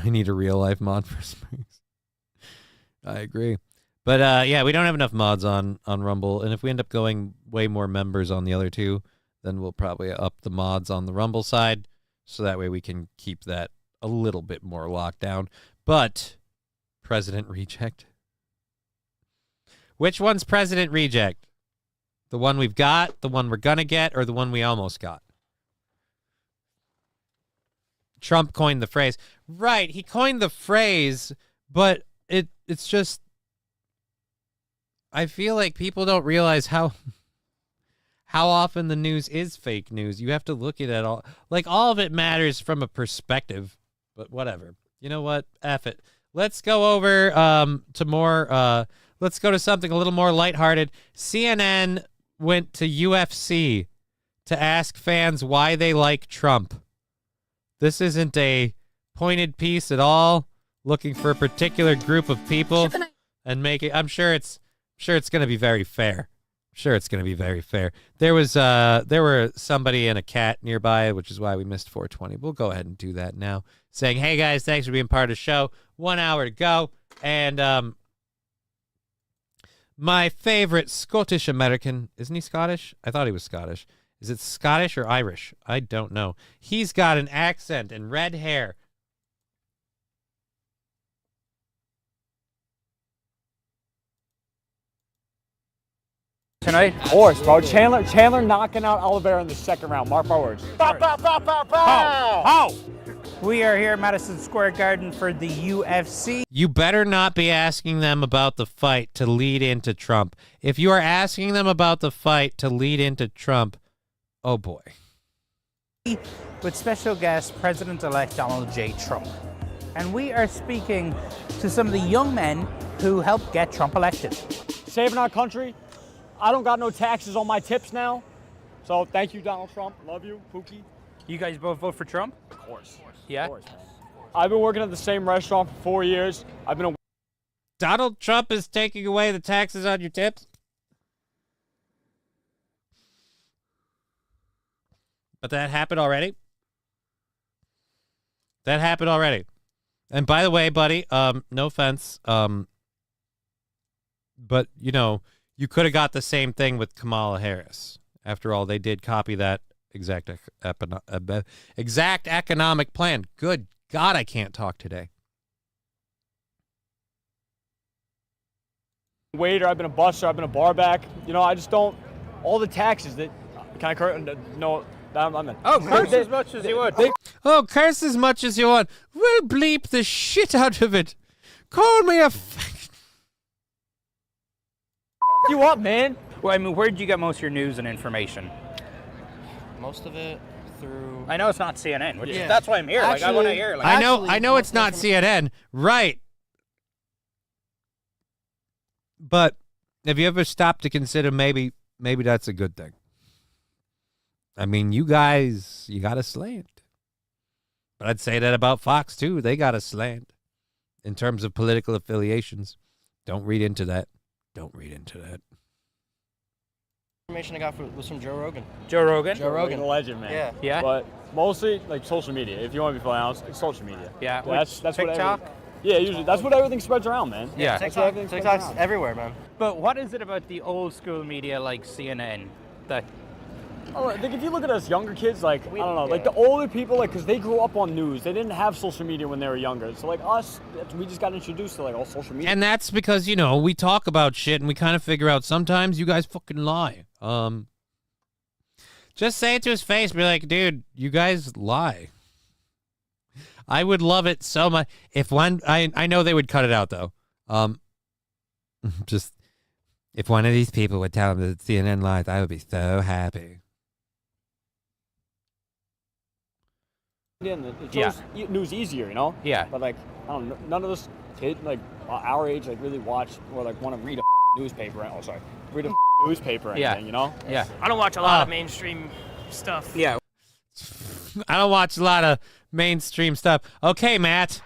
need a real life mod for Springs. I agree. But yeah, we don't have enough mods on Rumble, and if we end up going way more members on the other two, then we'll probably up the mods on the Rumble side, so that way we can keep that a little bit more locked down. But President Reject. Which one's President Reject? The one we've got, the one we're gonna get, or the one we almost got? Trump coined the phrase. Right, he coined the phrase, but it's just, I feel like people don't realize how often the news is fake news. You have to look at it all. Like, all of it matters from a perspective, but whatever. You know what? F it. Let's go over to more let's go to something a little more lighthearted. CNN went to UFC to ask fans why they like Trump. This isn't a pointed piece at all, looking for a particular group of people and make it. I'm sure it's going to be very fair. Sure, it's going to be very fair. There were somebody and a cat nearby, which is why we missed 420. We'll go ahead and do that now. Saying, hey guys, thanks for being part of the show. 1 hour to go. And my favorite Scottish American, isn't he Scottish? I thought he was Scottish. Is it Scottish or Irish? I don't know. He's got an accent and red hair. Tonight? Horse, bro. Chandler knocking out Oliveira in the second round. Mark my words. Bow, bow, bow, bow, bow. How? We are here at Madison Square Garden for the UFC. You better not be asking them about the fight to lead into Trump. If you are asking them about the fight to lead into Trump, oh boy. With special guest President-elect Donald J. Trump. And we are speaking to some of the young men who helped get Trump elected. Saving our country. I don't got no taxes on my tips now. So thank you, Donald Trump. Love you, Pookie. You guys both vote for Trump? Of course. Yeah? Of course, man. I've been working at the same restaurant for 4 years. Donald Trump is taking away the taxes on your tips? But that happened already? That happened already. And by the way, buddy, no offense, but, you know, you could have got the same thing with Kamala Harris. After all, they did copy that exact economic plan. Good God, I can't talk today. Waiter, I've been a busser, I've been a bar back. You know, I just don't. All the taxes that. Can I curse? No. I'm curse as much as you want. Oh, curse as much as you want. We'll bleep the shit out of it. Call me a. You up, man? Well, I mean, where did you get most of your news and information? Most of it through. I know it's not CNN, which is, that's why I'm here. Actually, I want to hear. I know it's not CNN, right? But have you ever stopped to consider maybe that's a good thing? I mean, you guys, you got a slant. But I'd say that about Fox too. They got a slant in terms of political affiliations. Don't read into that. Don't read into that. Information I got was from Joe Rogan. Joe Rogan? Joe Rogan, a legend, man. Yeah. Yeah. But mostly like social media. If you want to be fully honest, it's social media. Yeah. That's TikTok? Usually that's what everything spreads around, man. Yeah. TikTok's everywhere, man. But what is it about the old school media like CNN that? Oh, I think if you look at us younger kids, like, I don't know, like the older people, like, because they grew up on news. They didn't have social media when they were younger. So, like, us, we just got introduced to, like, all social media. And that's because, you know, we talk about shit and we kind of figure out sometimes you guys fucking lie. Just say it to his face. Be like, dude, you guys lie. I would love it so much. If one, I know they would cut it out, though. Just, if one of these people would tell them that CNN lies, I would be so happy. It shows news easier, you know? Yeah. But, like, I don't know, none of us kids, like, our age, like, really watch or, like, want to read a newspaper. Oh, sorry. Read a newspaper or anything, you know? Yeah. I don't watch a lot of mainstream stuff. Yeah. I don't watch a lot of mainstream stuff. Okay, Matt.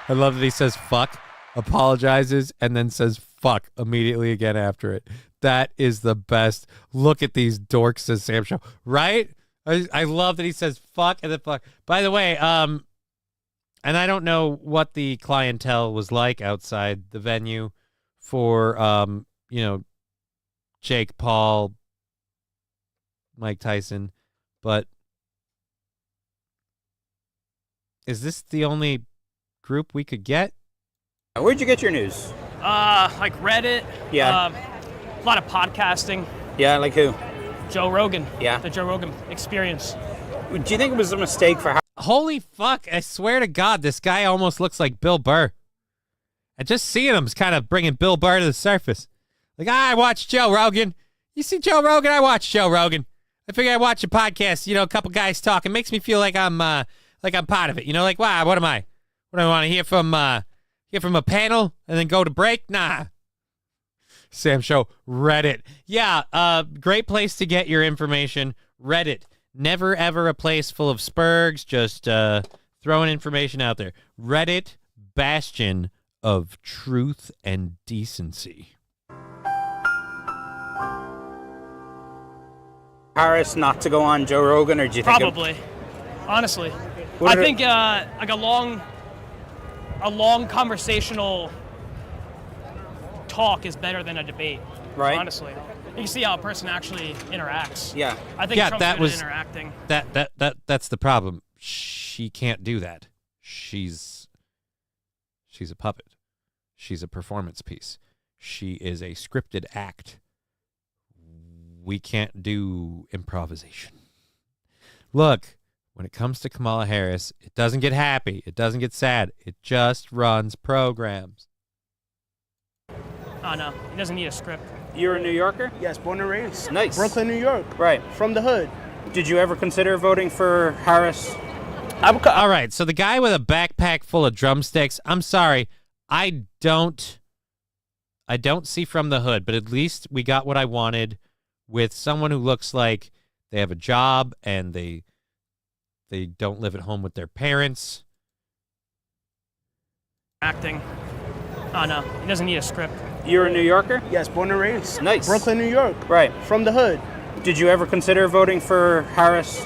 I love that he says fuck, apologizes, and then says fuck immediately again after it. That is the best. Look at these dorks, says Sam Show. Right? I love that he says fuck and then fuck. By the way, and I don't know what the clientele was like outside the venue for, you know, Jake Paul, Mike Tyson, but is this the only group we could get? Where'd you get your news? Like Reddit. Yeah. A lot of podcasting. Yeah, like who? Joe Rogan. Yeah. The Joe Rogan Experience. Do you think it was a mistake for? Holy fuck! I swear to God, this guy almost looks like Bill Burr. And just seeing him is kind of bringing Bill Burr to the surface. Like, I watch Joe Rogan. You see Joe Rogan? I watch Joe Rogan. I figure I watch a podcast. You know, a couple guys talking. Makes me feel like I'm part of it. You know, like, wow, what am I? What do I want to hear from a panel and then go to break? Nah. Sam Show, Reddit. Yeah, great place to get your information. Reddit. Never, ever a place full of spurgs, just throwing information out there. Reddit, bastion of truth and decency. Harris not to go on Joe Rogan, or do you think Probably. Honestly. I think like a long conversational talk is better than a debate. Right. Honestly. You can see how a person actually interacts. Yeah. I think Trump's good at interacting. That's the problem. She can't do that. She's a puppet. She's a performance piece. She is a scripted act. We can't do improvisation. Look, when it comes to Kamala Harris, it doesn't get happy. It doesn't get sad. It just runs programs. Oh, no. He doesn't need a script. You're a New Yorker? Yes, born and raised. Nice. Brooklyn, New York. Right. From the hood. Did you ever consider voting for Harris? All right, so the guy with a backpack full of drumsticks, I'm sorry, I don't see from the hood, but at least we got what I wanted with someone who looks like they have a job and they don't live at home with their parents. Acting. Oh, no. He doesn't need a script. You're a New Yorker? Yes, born and raised. Nice. Brooklyn, New York. Right. From the hood. Did you ever consider voting for Harris?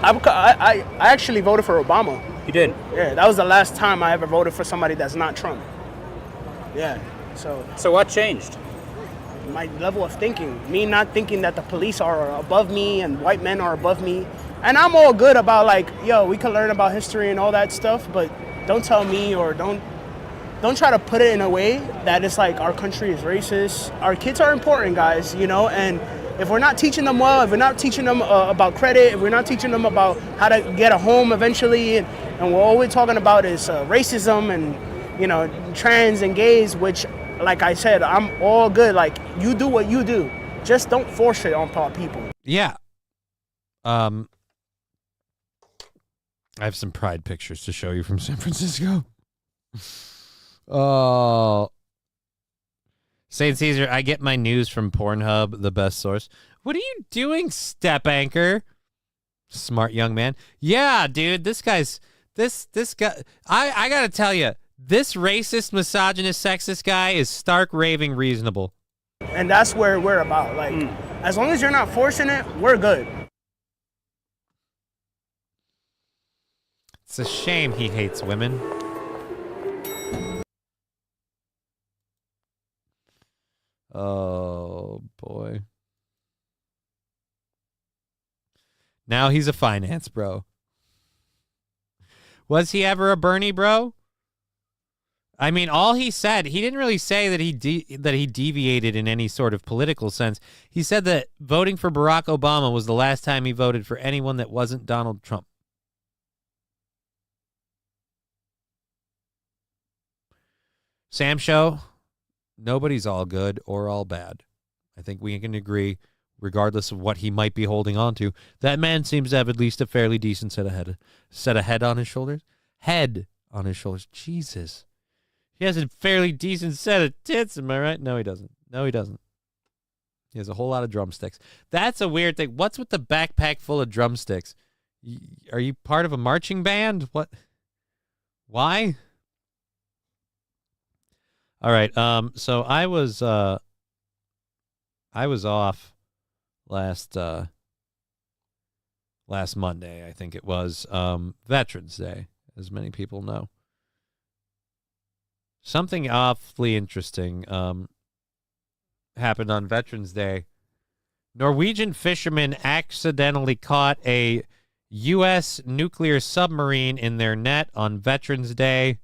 I actually voted for Obama. You did? Yeah, that was the last time I ever voted for somebody that's not Trump. Yeah, So what changed? My level of thinking. Me not thinking that the police are above me and white men are above me. And I'm all good about like, yo, we can learn about history and all that stuff, but don't tell me or don't try to put it in a way that it's like our country is racist. Our kids are important, guys, you know, and if we're not teaching them well, if we're not teaching them about credit, if we're not teaching them about how to get a home eventually, and all we're talking about is racism and, you know, trans and gays, which, like I said, I'm all good. Like, you do what you do. Just don't force it on people. Yeah. I have some pride pictures to show you from San Francisco. Oh. St. Caesar, I get my news from Pornhub, the best source. What are you doing, step anchor? Smart young man. Yeah, dude, this guy, I gotta tell you, this racist, misogynist, sexist guy is stark raving reasonable. And that's where we're about. Like, as long as you're not forcing it, we're good. It's a shame he hates women. Oh, boy. Now he's a finance bro. Was he ever a Bernie bro? I mean, all he said, he didn't really say that he deviated in any sort of political sense. He said that voting for Barack Obama was the last time he voted for anyone that wasn't Donald Trump. Sam Show, nobody's all good or all bad. I think we can agree, regardless of what he might be holding on to, that man seems to have at least a fairly decent set of head on his shoulders. Head on his shoulders. Jesus. He has a fairly decent set of tits, am I right? No, he doesn't. No, he doesn't. He has a whole lot of drumsticks. That's a weird thing. What's with the backpack full of drumsticks? Are you part of a marching band? What? Why? All right. So I was off last Monday, I think it was, Veterans Day, as many people know. Something awfully interesting happened on Veterans Day. Norwegian fishermen accidentally caught a U.S. nuclear submarine in their net on Veterans Day.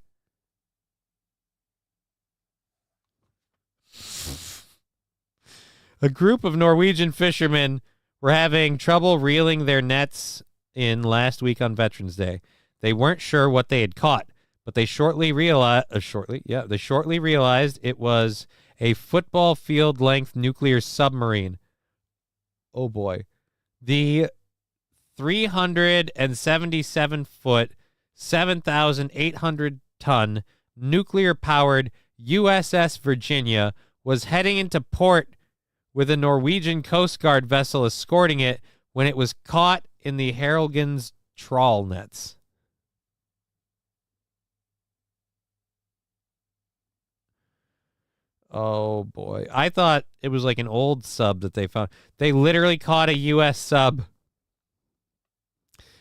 A group of Norwegian fishermen were having trouble reeling their nets in last week on Veterans Day. They weren't sure what they had caught, but they shortly realized it was a football field length nuclear submarine. Oh boy. The 377-foot, 7,800 ton nuclear-powered USS Virginia was heading into port with a Norwegian Coast Guard vessel escorting it when it was caught in the Harrigan's trawl nets. Oh, boy. I thought it was like an old sub that they found. They literally caught a U.S. sub.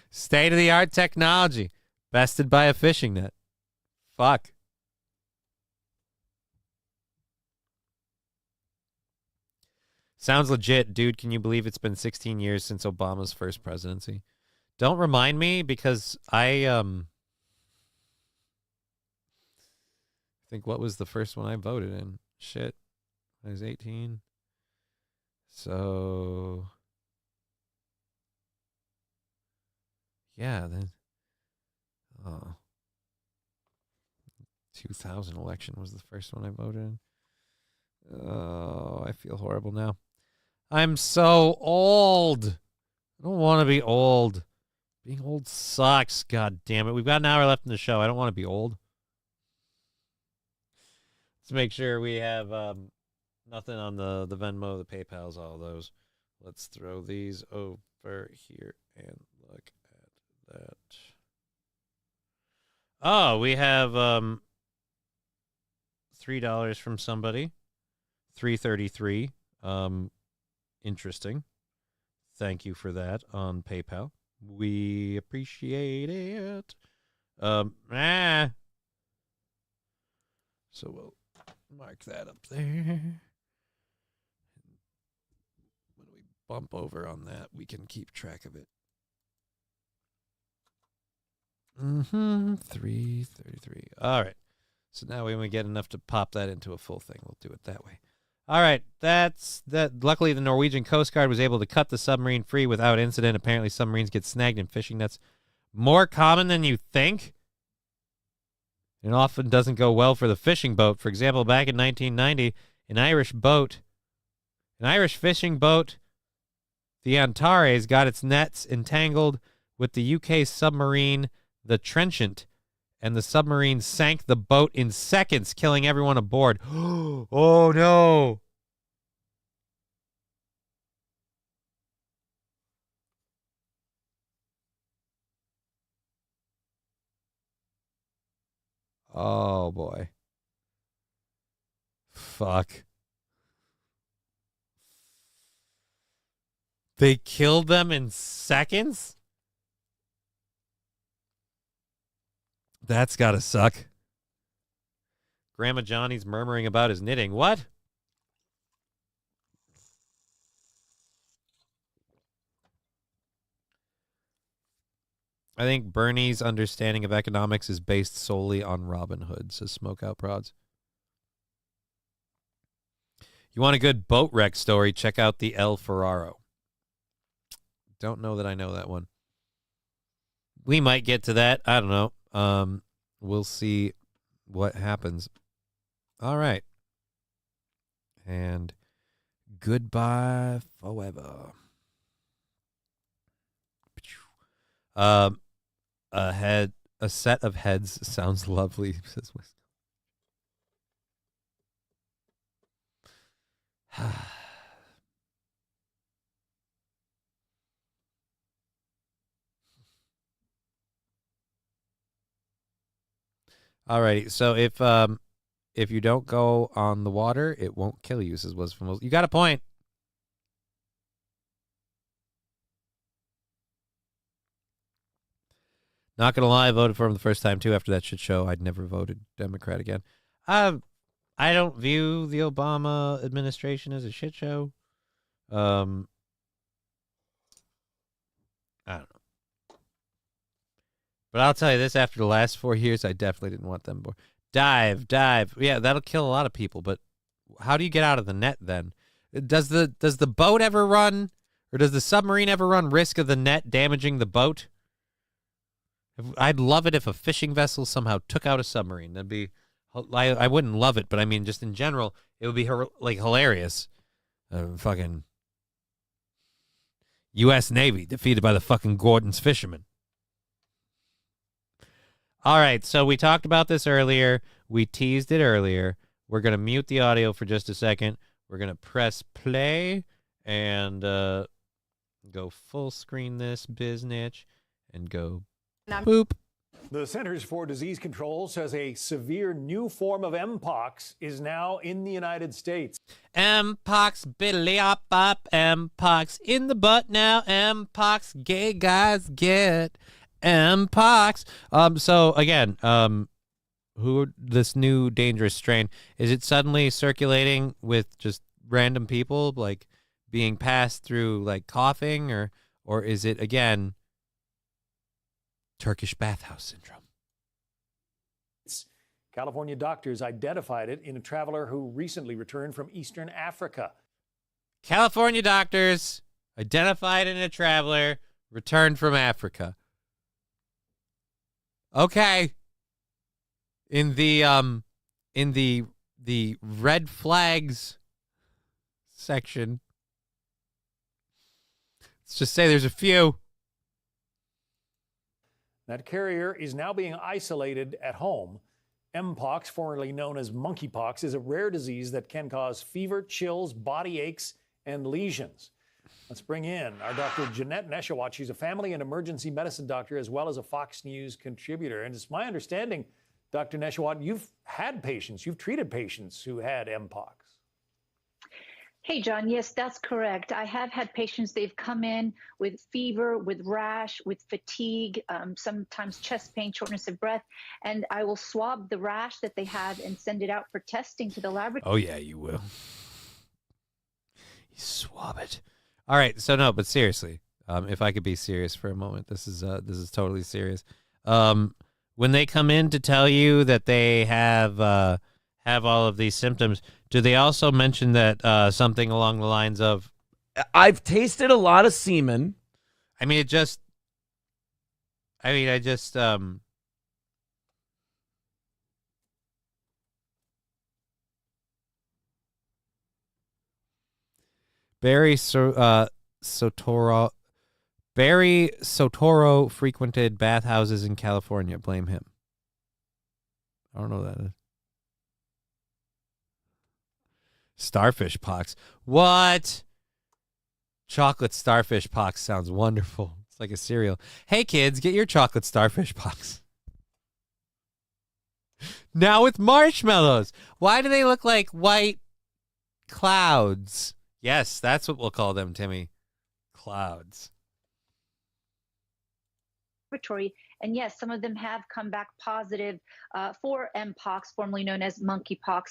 State-of-the-art technology. Bested by a fishing net. Fuck. Sounds legit. Dude, can you believe it's been 16 years since Obama's first presidency? Don't remind me because I think what was the first one I voted in? Shit. I was 18. So yeah, then 2000 election was the first one I voted in. Oh, I feel horrible now. I'm so old. I don't want to be old. Being old sucks. God damn it. We've got an hour left in the show. I don't want to be old. Let's make sure we have nothing on the Venmo, the PayPals, all those. Let's throw these over here and look at that. Oh, we have $3 from somebody. $3.33. Interesting. Thank you for that on PayPal. We appreciate it. So we'll mark that up there. When we bump over on that, we can keep track of it. 333. All right. So now when we get enough to pop that into a full thing, we'll do it that way. All right, that's that. Luckily, the Norwegian Coast Guard was able to cut the submarine free without incident. Apparently, submarines get snagged in fishing nets more common than you think. It often doesn't go well for the fishing boat. For example, back in 1990, an Irish fishing boat, the Antares, got its nets entangled with the UK submarine, the Trenchant, and the submarine sank the boat in seconds, killing everyone aboard. Oh, no. Oh, boy. Fuck. They killed them in seconds? That's gotta suck. Grandma Johnny's murmuring about his knitting. What? I think Bernie's understanding of economics is based solely on Robin Hood, says Smokeout Prods. You want a good boat wreck story? Check out the El Ferraro. Don't know that I know that one. We might get to that. I don't know. We'll see what happens. All right. And goodbye forever. A set of heads sounds lovely, says Wisdom. Alrighty, so if you don't go on the water, it won't kill you, says was from. You got a point. Not gonna lie, I voted for him the first time too. After that shit show, I'd never voted Democrat again. I don't view the Obama administration as a shit show. I don't know. But I'll tell you this, after the last 4 years, I definitely didn't want them. Dive. Yeah, that'll kill a lot of people, but how do you get out of the net then? Does the boat ever run, or does the submarine ever run risk of the net damaging the boat? I'd love it if a fishing vessel somehow took out a submarine. That'd be, I wouldn't love it, but I mean, just in general, it would be like hilarious. Fucking U.S. Navy defeated by the fucking Gordon's fishermen. All right, so we talked about this earlier. We teased it earlier. We're going to mute the audio for just a second. We're going to press play and go full screen this biznitch and go boop. The Centers for Disease Control says a severe new form of Mpox is now in the United States. Mpox, billy up, Mpox in the butt now. Mpox, gay guys get Mpox. So again, this new dangerous strain, is it suddenly circulating with just random people, like being passed through like coughing, or is it again Turkish bathhouse syndrome? California doctors identified it in a traveler who recently returned from Eastern Africa. California doctors identified in a traveler returned from Africa. Okay. In the red flags section, let's just say there's a few. That carrier is now being isolated at home. Mpox, formerly known as monkeypox, is a rare disease that can cause fever, chills, body aches, and lesions. Let's bring in our Dr. Jeanette Neshawat. She's a family and emergency medicine doctor as well as a Fox News contributor. And it's my understanding, Dr. Neshawat, you've treated patients who had Mpox. Hey, John. Yes, that's correct. I have had patients, they've come in with fever, with rash, with fatigue, sometimes chest pain, shortness of breath, and I will swab the rash that they have and send it out for testing to the laboratory. Oh, yeah, you will. You swab it. All right. So, no, but seriously, if I could be serious for a moment, this is totally serious. When they come in to tell you that they have all of these symptoms, do they also mention that something along the lines of, I've tasted a lot of semen. I just Barry Sotoro frequented bathhouses in California. Blame him. I don't know what that is. Starfish pox. What? Chocolate starfish pox sounds wonderful. It's like a cereal. Hey, kids, get your chocolate starfish pox. Now with marshmallows. Why do they look like white clouds? Yes, that's what we'll call them, Timmy. Clouds. And yes, some of them have come back positive for Mpox, formerly known as monkeypox.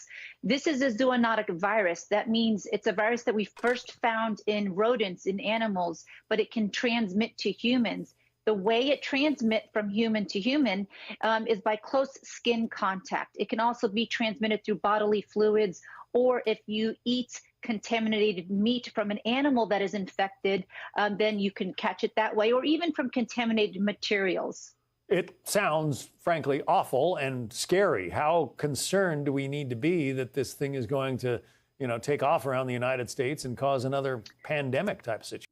This is a zoonotic virus. That means it's a virus that we first found in rodents, in animals, but it can transmit to humans. The way it transmits from human to human is by close skin contact. It can also be transmitted through bodily fluids, or if you eat contaminated meat from an animal that is infected, then you can catch it that way, or even from contaminated materials. It sounds, frankly, awful and scary. How concerned do we need to be that this thing is going to, take off around the United States and cause another pandemic type situation?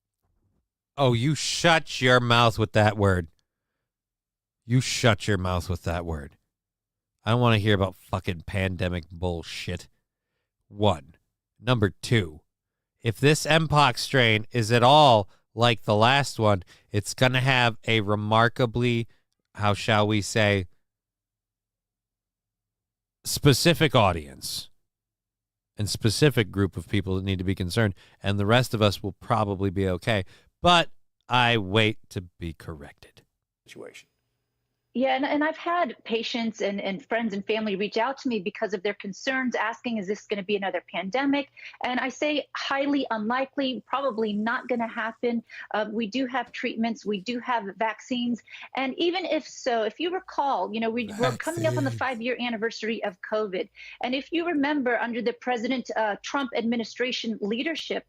Oh, you shut your mouth with that word. You shut your mouth with that word. I don't want to hear about fucking pandemic bullshit. 1. Number 2, if this Mpox strain is at all like the last one, it's going to have a remarkably, how shall we say, specific audience and specific group of people that need to be concerned, and the rest of us will probably be okay. But I wait to be corrected. Situation. Yeah, and I've had patients and friends and family reach out to me because of their concerns, asking, is this going to be another pandemic? And I say highly unlikely, probably not going to happen. We do have treatments. We do have vaccines. And even if so, if you recall, we're coming up on the 5-year anniversary of COVID. And if you remember, under the President Trump administration leadership,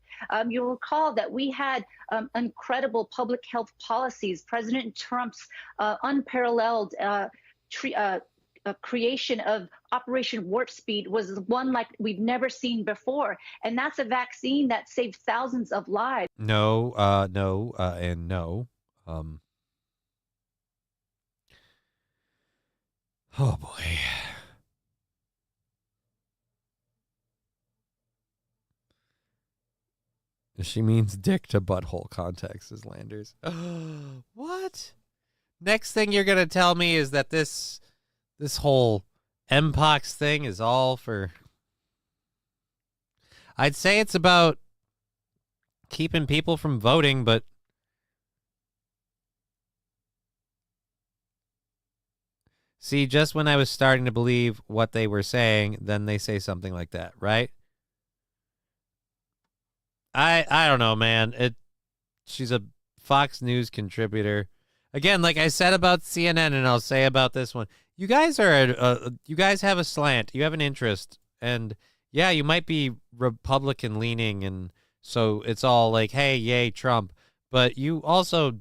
you'll recall that we had incredible public health policies. President Trump's unparalleled creation of Operation Warp Speed was one like we've never seen before. And that's a vaccine that saved thousands of lives. No, and no. Oh boy. She means dick to butthole context, says Landers. What? Next thing you're going to tell me is that this whole Mpox thing is all for... I'd say it's about keeping people from voting, but see, just when I was starting to believe what they were saying, then they say something like that, right? I don't know, man. She's a Fox News contributor. Again, like I said about CNN, and I'll say about this one, you guys you guys have a slant. You have an interest, and yeah, you might be Republican leaning, and so it's all like, hey, yay, Trump. But you also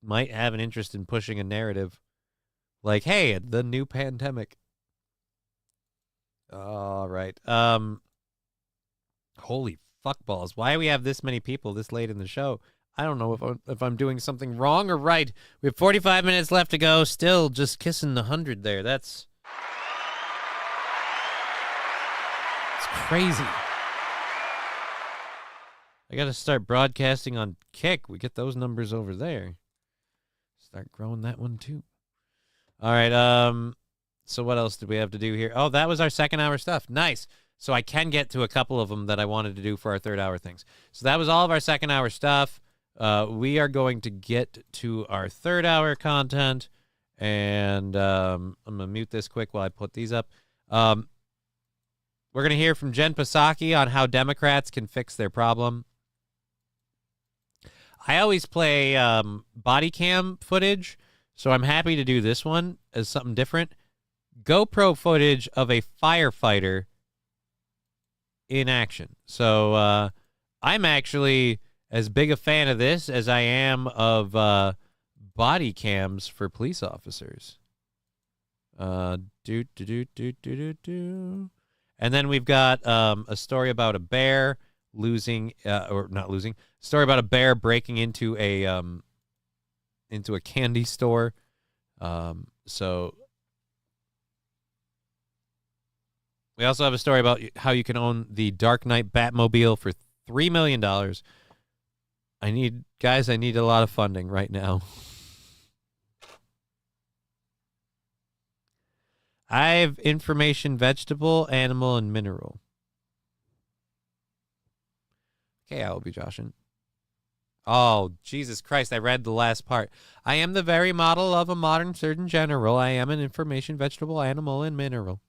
might have an interest in pushing a narrative like, hey, the new pandemic. All right. Holy fuck balls. Why do we have this many people this late in the show? I don't know if I'm doing something wrong or right. We have 45 minutes left to go. Still just kissing the 100 there. It's crazy. I got to start broadcasting on Kick. We get those numbers over there. Start growing that one too. All right. So what else did we have to do here? Oh, that was our second hour stuff. Nice. So I can get to a couple of them that I wanted to do for our third hour things. So that was all of our second hour stuff. We are going to get to our third hour content, and I'm going to mute this quick while I put these up. We're going to hear from Jen Psaki on how Democrats can fix their problem. I always play body cam footage, so I'm happy to do this one as something different. GoPro footage of a firefighter in action. So I'm actually as big a fan of this as I am of body cams for police officers. And then we've got a story about a bear story about a bear breaking into a candy store. So we also have a story about how you can own the Dark Knight Batmobile for $3 million. I need a lot of funding right now. I have information, vegetable, animal, and mineral. Okay, I will be joshing. Oh, Jesus Christ, I read the last part. I am the very model of a modern Surgeon General. I am an information, vegetable, animal, and mineral.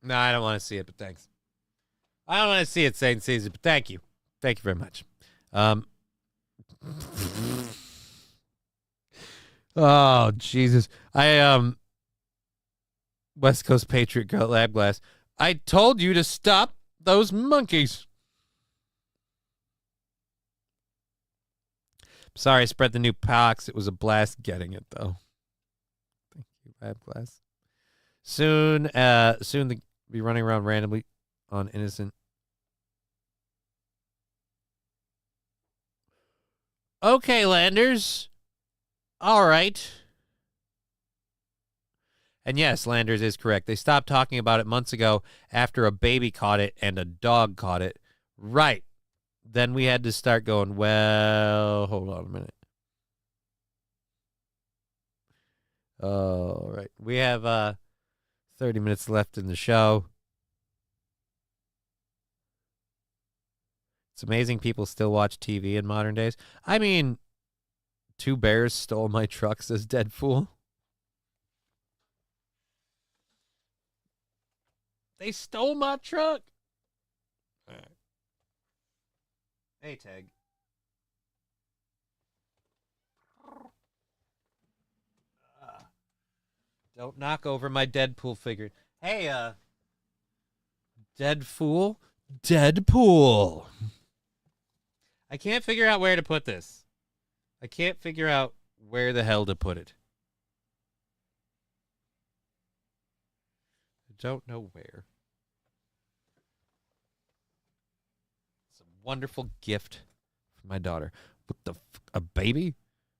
No, I don't want to see it, but thanks. I don't want to see it, Saint Caesar, but thank you. Thank you very much. Oh, Jesus. West Coast Patriot Lab Glass. I told you to stop those monkeys. Sorry, I spread the new pox. It was a blast getting it, though. Thank you, Lab Glass. Soon the be running around randomly on innocent. Okay, Landers. All right. And yes, Landers is correct. They stopped talking about it months ago after a baby caught it and a dog caught it. Right. Then we had to start going, well, hold on a minute. All right. We have 30 minutes left in the show. It's amazing people still watch TV in modern days. I mean, 2 bears stole my truck, says Dead Fool. They stole my truck. All right. Hey, Tag. Don't knock over my Deadpool figure. Hey, Deadpool? Deadpool. I can't figure out where to put this. I can't figure out where the hell to put it. I don't know where. It's a wonderful gift for my daughter. What the a baby?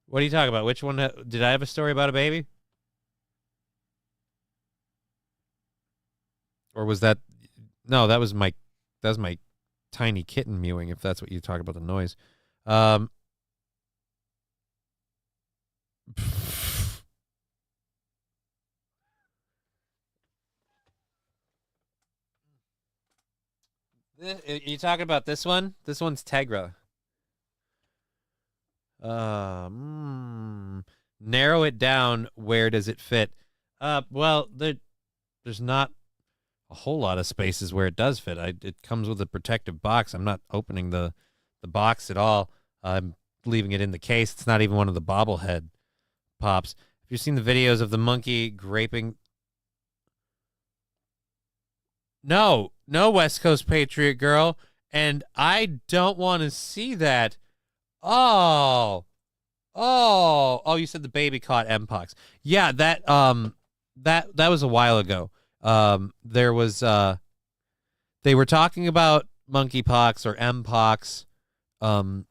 What are you talking about? Which one? Did I have a story about a baby? Or was that? No, that was my tiny kitten mewing. If that's what you talk about, the noise. Are you talking about this one? This one's Tegra. Narrow it down. Where does it fit? Well, there's not a whole lot of spaces where it does fit. It comes with a protective box. I'm not opening the box at all. I'm leaving it in the case. It's not even one of the bobblehead pops. Have you seen the videos of the monkey graping? No, West Coast Patriot girl, and I don't want to see that. Oh, you said the baby caught Mpox. Yeah, that was a while ago. There was they were talking about monkeypox or Mpox, and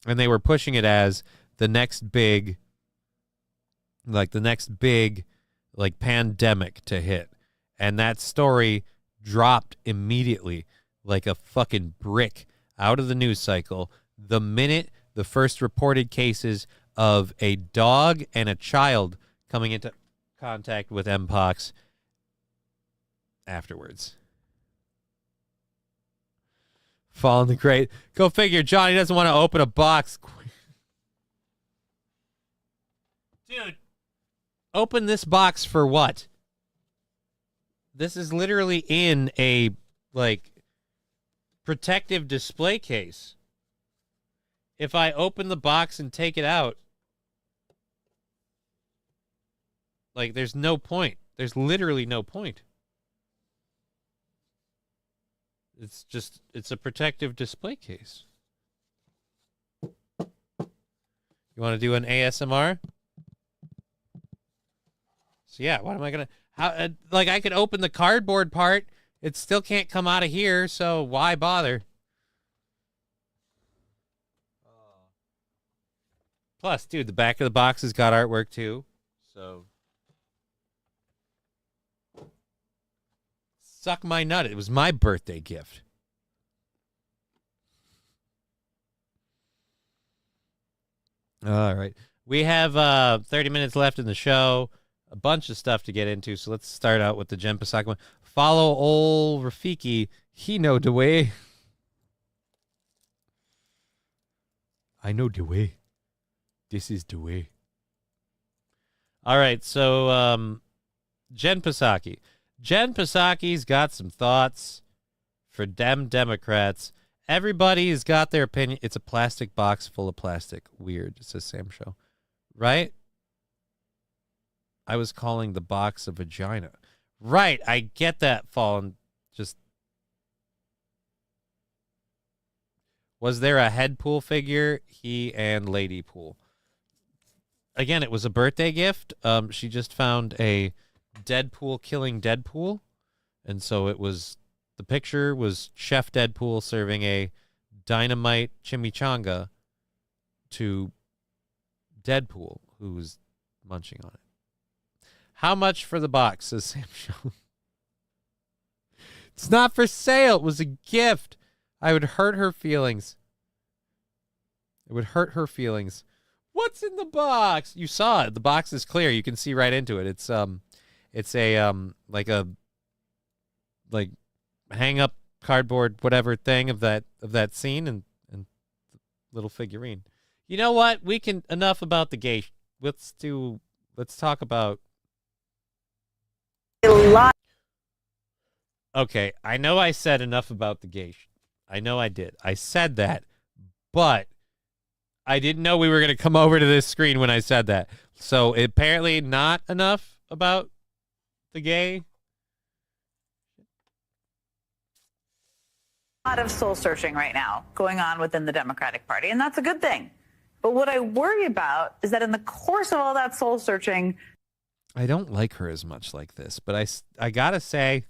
they were pushing it as the next big pandemic to hit. And that story dropped immediately like a fucking brick out of the news cycle the minute the first reported cases of a dog and a child coming into contact with Mpox afterwards. Fall in the grate. Go figure, Johnny doesn't want to open a box. Dude, open this box for what? This is literally in a, protective display case. If I open the box and take it out, there's no point. There's literally no point. It's a protective display case. You want to do an ASMR? So yeah, what am I going to... I could open the cardboard part. It still can't come out of here, so why bother? Plus, dude, the back of the box has got artwork too. So suck my nut. It was my birthday gift. All right. We have 30 minutes left in the show. A bunch of stuff to get into, so let's start out with the Jen Psaki one. Follow ol' Rafiki. He know the way. I know the way. This is the way. All right, so Jen Psaki. Jen Psaki's got some thoughts for them Democrats. Everybody's got their opinion. It's a plastic box full of plastic. Weird, says Sam Show. Right? I was calling the box a vagina. Right, I get that, Fallen. Just... Was there a Headpool figure? He and Lady Pool. Again, it was a birthday gift. She just found a Deadpool killing Deadpool. And so it was... The picture was Chef Deadpool serving a dynamite chimichanga to Deadpool, who was munching on it. How much for the box, says Sam Show. It's not for sale. It was a gift. I would hurt her feelings. It would hurt her feelings. What's in the box? You saw it. The box is clear. You can see right into it. It's a hang up cardboard whatever thing of that scene and little figurine. You know what? We can enough about the gay. Let's talk about a lot. Okay, I know I said enough about the gay. I know I did. I said that, but I didn't know we were going to come over to this screen when I said that. So apparently not enough about the gay. A lot of soul searching right now going on within the Democratic Party, and that's a good thing. But what I worry about is that in the course of all that soul searching, I don't like her as much like this, but I gotta say,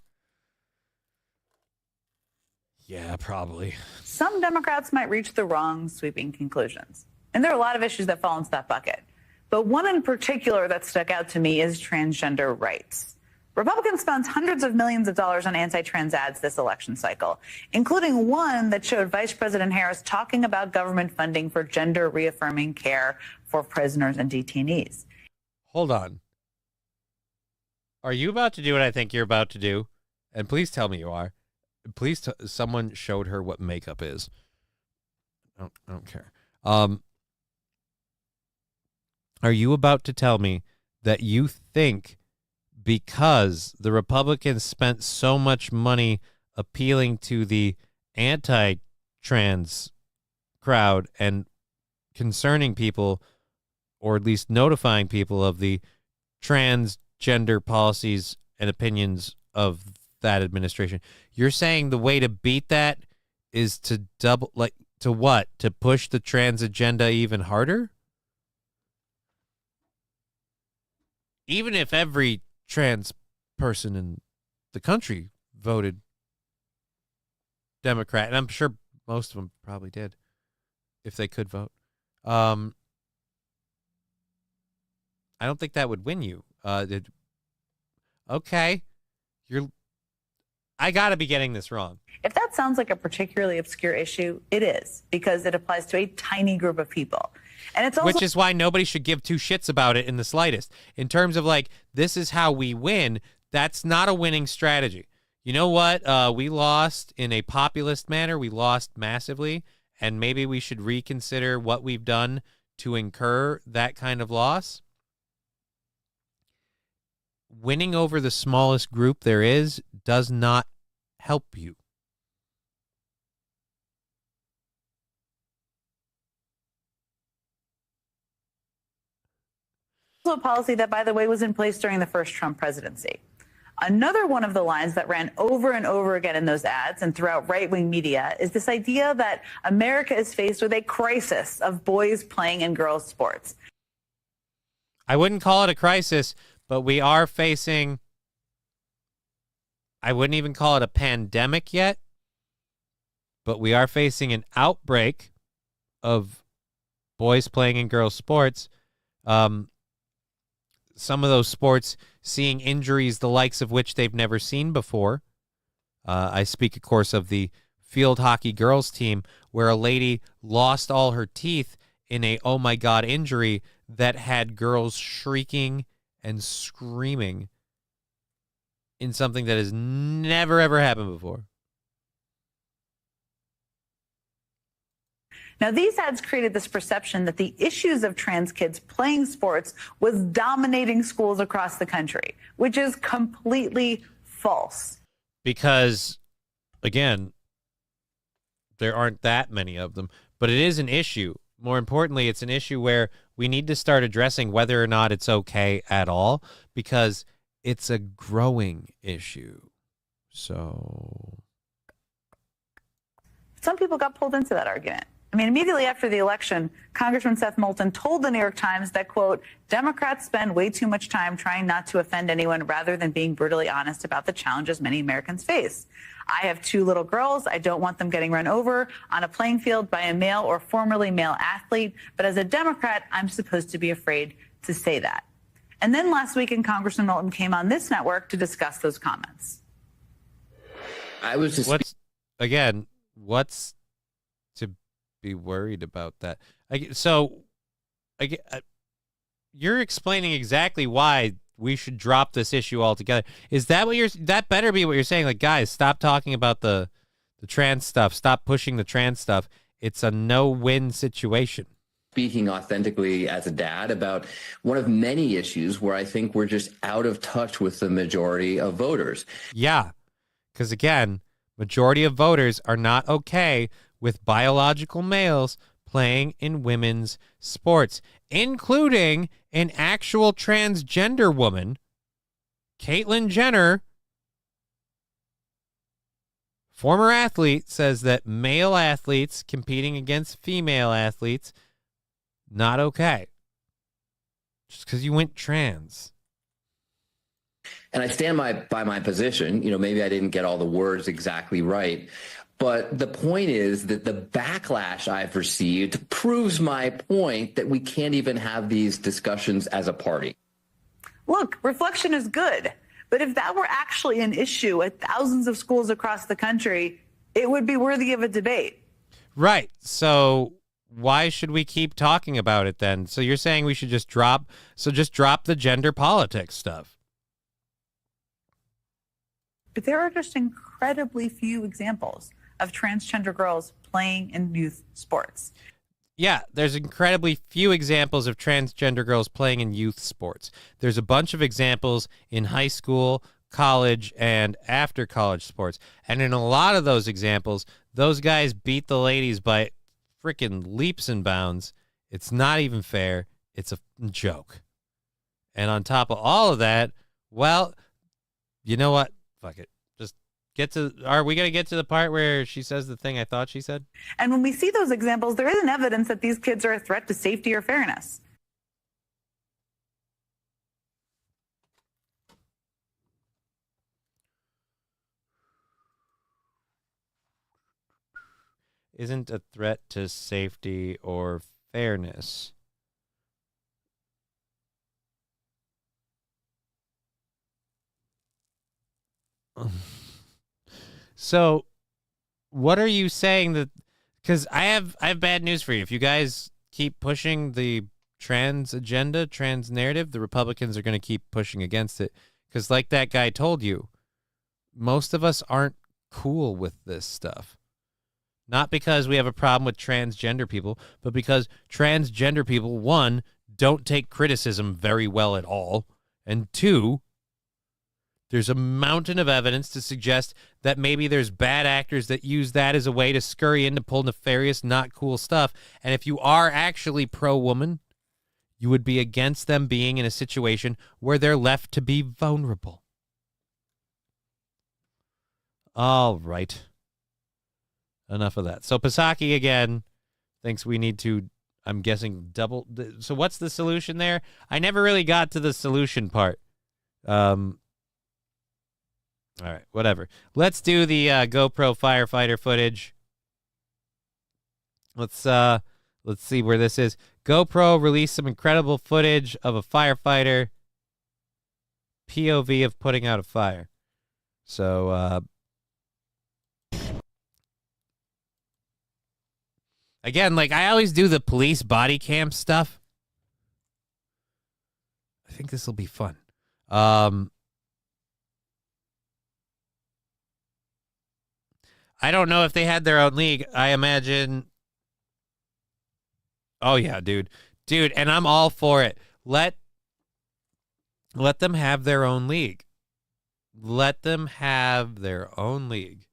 Yeah, probably. Some Democrats might reach the wrong sweeping conclusions. And there are a lot of issues that fall into that bucket. But one in particular that stuck out to me is transgender rights. Republicans spent hundreds of millions of dollars on anti-trans ads this election cycle, including one that showed Vice President Harris talking about government funding for gender-reaffirming care for prisoners and detainees. Hold on. Are you about to do what I think you're about to do? And please tell me you are. Please, someone showed her what makeup is. I don't care. Are you about to tell me that you think because the Republicans spent so much money appealing to the anti-trans crowd and concerning people, or at least notifying people of the transgender policies and opinions of that administration, you're saying the way to beat that is to to push the trans agenda even harder? Even if every trans person in the country voted Democrat, and I'm sure most of them probably did, if they could vote, I don't think that would win you. Okay, I got to be getting this wrong. If that sounds like a particularly obscure issue, it is, because it applies to a tiny group of people. And it's also, which is why nobody should give two shits about it in the slightest. In terms of like, this is how we win, that's not a winning strategy. You know what? We lost in a populist manner. We lost massively, and maybe we should reconsider what we've done to incur that kind of loss. Winning over the smallest group there is does not help you. a policy that, by the way, was in place during the first Trump presidency. Another one of the lines that ran over and over again in those ads and throughout right-wing media is this idea that America is faced with a crisis of boys playing in girls' sports. I wouldn't call it a crisis, but we are facing, I wouldn't even call it a pandemic yet, but we are facing an outbreak of boys playing in girls' sports. Some of those sports seeing injuries the likes of which they've never seen before. I speak, of course, of the field hockey girls team where a lady lost all her teeth in a oh my God injury that had girls shrieking and screaming in something that has never, ever happened before. Now, these ads created this perception that the issues of trans kids playing sports was dominating schools across the country, which is completely false. Because, again, there aren't that many of them, but it is an issue. More importantly, it's an issue where we need to start addressing whether or not it's okay at all, because it's a growing issue. So some people got pulled into that argument. I mean, immediately after the election, Congressman Seth Moulton told the New York Times that, quote, Democrats spend way too much time trying not to offend anyone rather than being brutally honest about the challenges many Americans face. I have 2 little girls. I don't want them getting run over on a playing field by a male or formerly male athlete. But as a Democrat, I'm supposed to be afraid to say that. And then last weekend, Congressman Moulton came on this network to discuss those comments. I was just what's to be worried about that? You're explaining exactly why we should drop this issue altogether. Is that what that better be what you're saying? Like, guys, stop talking about the trans stuff. Stop pushing the trans stuff. It's a no-win situation. Speaking authentically as a dad about one of many issues where I think we're just out of touch with the majority of voters. Yeah, because again, majority of voters are not okay with biological males playing in women's sports, including an actual transgender woman, Caitlyn Jenner, former athlete, says that male athletes competing against female athletes, not okay. Just because you went trans. And I stand by my position. You know, maybe I didn't get all the words exactly right. But the point is that the backlash I've received proves my point that we can't even have these discussions as a party. Look, reflection is good. But if that were actually an issue at thousands of schools across the country, it would be worthy of a debate. Right. So why should we keep talking about it then? So you're saying we should just drop the gender politics stuff. But there are just incredibly few examples of transgender girls playing in youth sports. Yeah, there's incredibly few examples of transgender girls playing in youth sports. There's a bunch of examples in high school, college, and after college sports. And in a lot of those examples, those guys beat the ladies by freaking leaps and bounds. It's not even fair. It's a joke. And on top of all of that, well, you know what? Fuck it. Are we going to get to the part where she says the thing I thought she said? And when we see those examples, there isn't evidence that these kids are a threat to safety or fairness. Isn't a threat to safety or fairness. So, what are you saying that? Because I have bad news for you. If you guys keep pushing the trans agenda, trans narrative, the Republicans are going to keep pushing against it. Because, like that guy told you, most of us aren't cool with this stuff. Not because we have a problem with transgender people, but because transgender people, one, don't take criticism very well at all, and two, there's a mountain of evidence to suggest that maybe there's bad actors that use that as a way to scurry in to pull nefarious, not cool stuff. And if you are actually pro-woman, you would be against them being in a situation where they're left to be vulnerable. All right. Enough of that. So Psaki, again, thinks we need to, I'm guessing, double. So what's the solution there? I never really got to the solution part. All right, whatever. Let's do the GoPro firefighter footage. Let's see where this is. GoPro released some incredible footage of a firefighter. POV of putting out a fire. So, again, like I always do the police body cam stuff. I think this will be fun. I don't know if they had their own league. I imagine. Oh yeah, dude, and I'm all for it. Let them have their own league. Let them have their own league.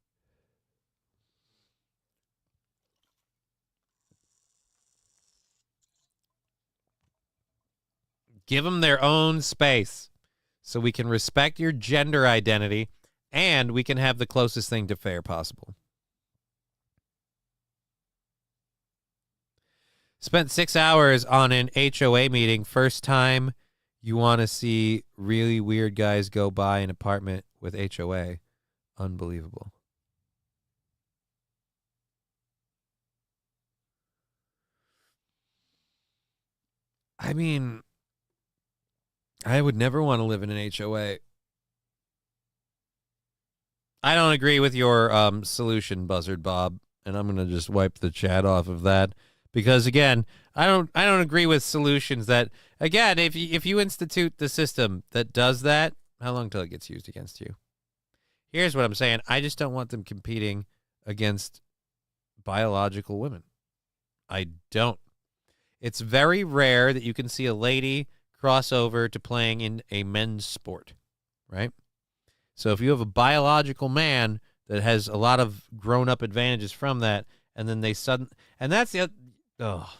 Give them their own space so we can respect your gender identity and we can have the closest thing to fair possible. Spent 6 hours on an HOA meeting. First time you want to see really weird guys go by an apartment with HOA. Unbelievable. I mean, I would never want to live in an HOA. I don't agree with your solution, Buzzard Bob, and I'm going to just wipe the chat off of that. Because again, I don't agree with solutions that, again, if you institute the system that does that, how long till it gets used against you? Here's what I'm saying. I just don't want them competing against biological women. I don't. It's very rare that you can see a lady cross over to playing in a men's sport, right? So if you have a biological man that has a lot of grown-up advantages from that, and then and that's the oh,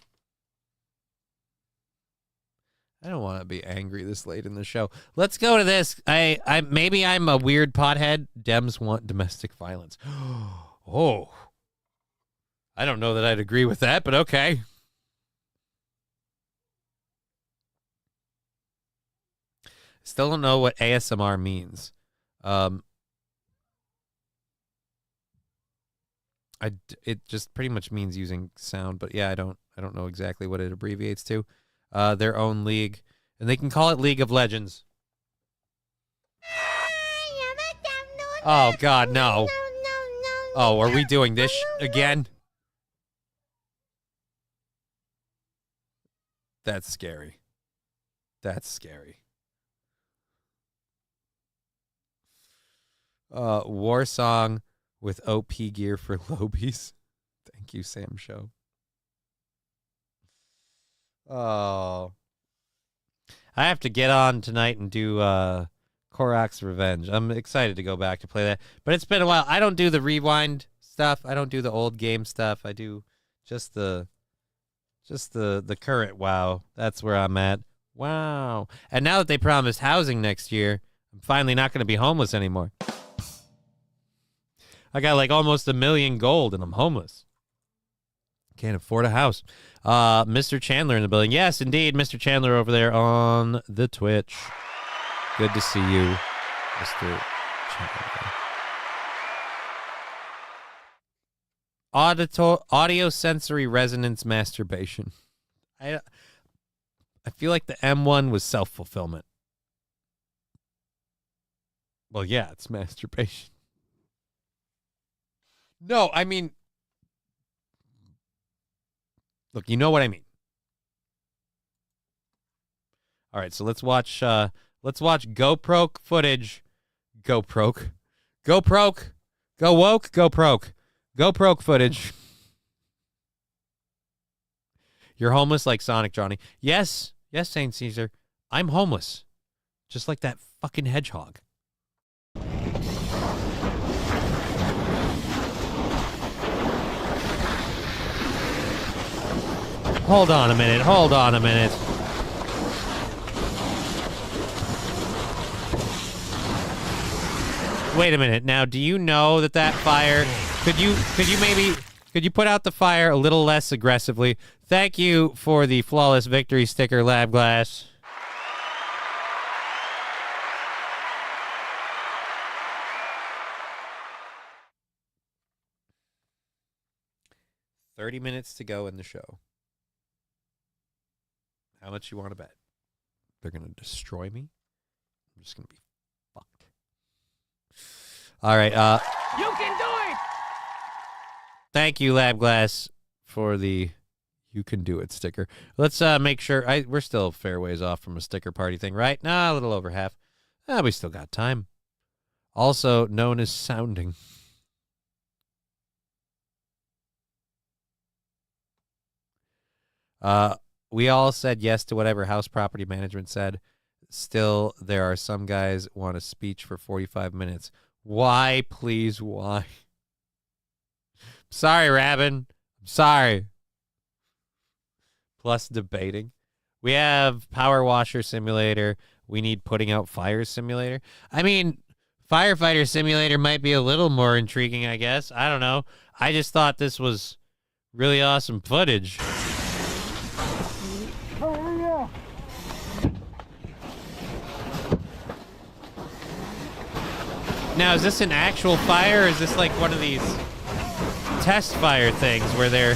I don't want to be angry this late in the show. Let's go to this. Maybe I'm a weird pothead. Dems want domestic violence. Oh, I don't know that I'd agree with that, but okay. Still don't know what ASMR means. It just pretty much means using sound, but yeah, I don't know exactly what it abbreviates to. Their own league, and they can call it League of Legends. Oh God, no! Oh, are we doing this again? That's scary. That's scary. War song with OP gear for lobies. Thank you, Sam Show. Oh. I have to get on tonight and do Korok's Revenge. I'm excited to go back to play that. But it's been a while. I don't do the rewind stuff. I don't do the old game stuff. I do just the current WoW. That's where I'm at. Wow. And now that they promised housing next year, I'm finally not going to be homeless anymore. I got like almost 1 million gold and I'm homeless. Can't afford a house. Mr. Chandler in the building. Yes, indeed, Mr. Chandler over there on the Twitch. Good to see you, Mr. Chandler. Audio sensory resonance masturbation. I feel like the M1 was self-fulfillment. Well, yeah, it's masturbation. No, I mean, look, you know what I mean. All right, so let's watch GoPro footage. GoPro. Go woke, GoPro footage. You're homeless like Sonic, Johnny. Yes, Saint Caesar. I'm homeless. Just like that fucking hedgehog. Hold on a minute. Wait a minute. Now, do you know that fire... Could you put out the fire a little less aggressively? Thank you for the Flawless Victory sticker, Lab Glass. $30 minutes to go in the show. How much you want to bet? They're going to destroy me? I'm just going to be fucked. All right. You can do it! Thank you, Lab Glass, for the "You Can Do It" sticker. Let's make sure. We're still a fair ways off from a sticker party thing, right? Nah, a little over half. We still got time. Also known as sounding. We all said yes to whatever house property management said. Still, there are some guys want a speech for 45 minutes. Why, please, why? Sorry, Rabin. I'm sorry. Plus debating. We have Power Washer Simulator. We need Putting Out Fires Simulator. I mean, Firefighter Simulator might be a little more intriguing, I guess. I don't know. I just thought this was really awesome footage. Now, is this an actual fire, or is this like one of these test fire things where they're...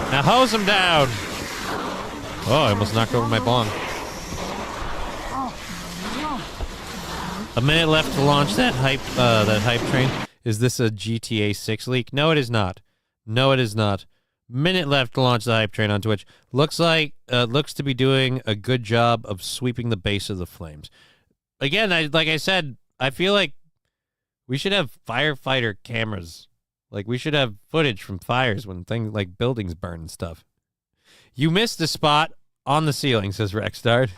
Now hose them down! Oh, I almost knocked over my bong. A minute left to launch that hype train. Is this a GTA 6 leak? No, it is not. No, it is not. Minute left to launch the hype train on Twitch. Looks to be doing a good job of sweeping the base of the flames. Again, like I said, I feel like we should have firefighter cameras. Like, we should have footage from fires when things like buildings burn and stuff. You missed a spot on the ceiling, says Rexstart.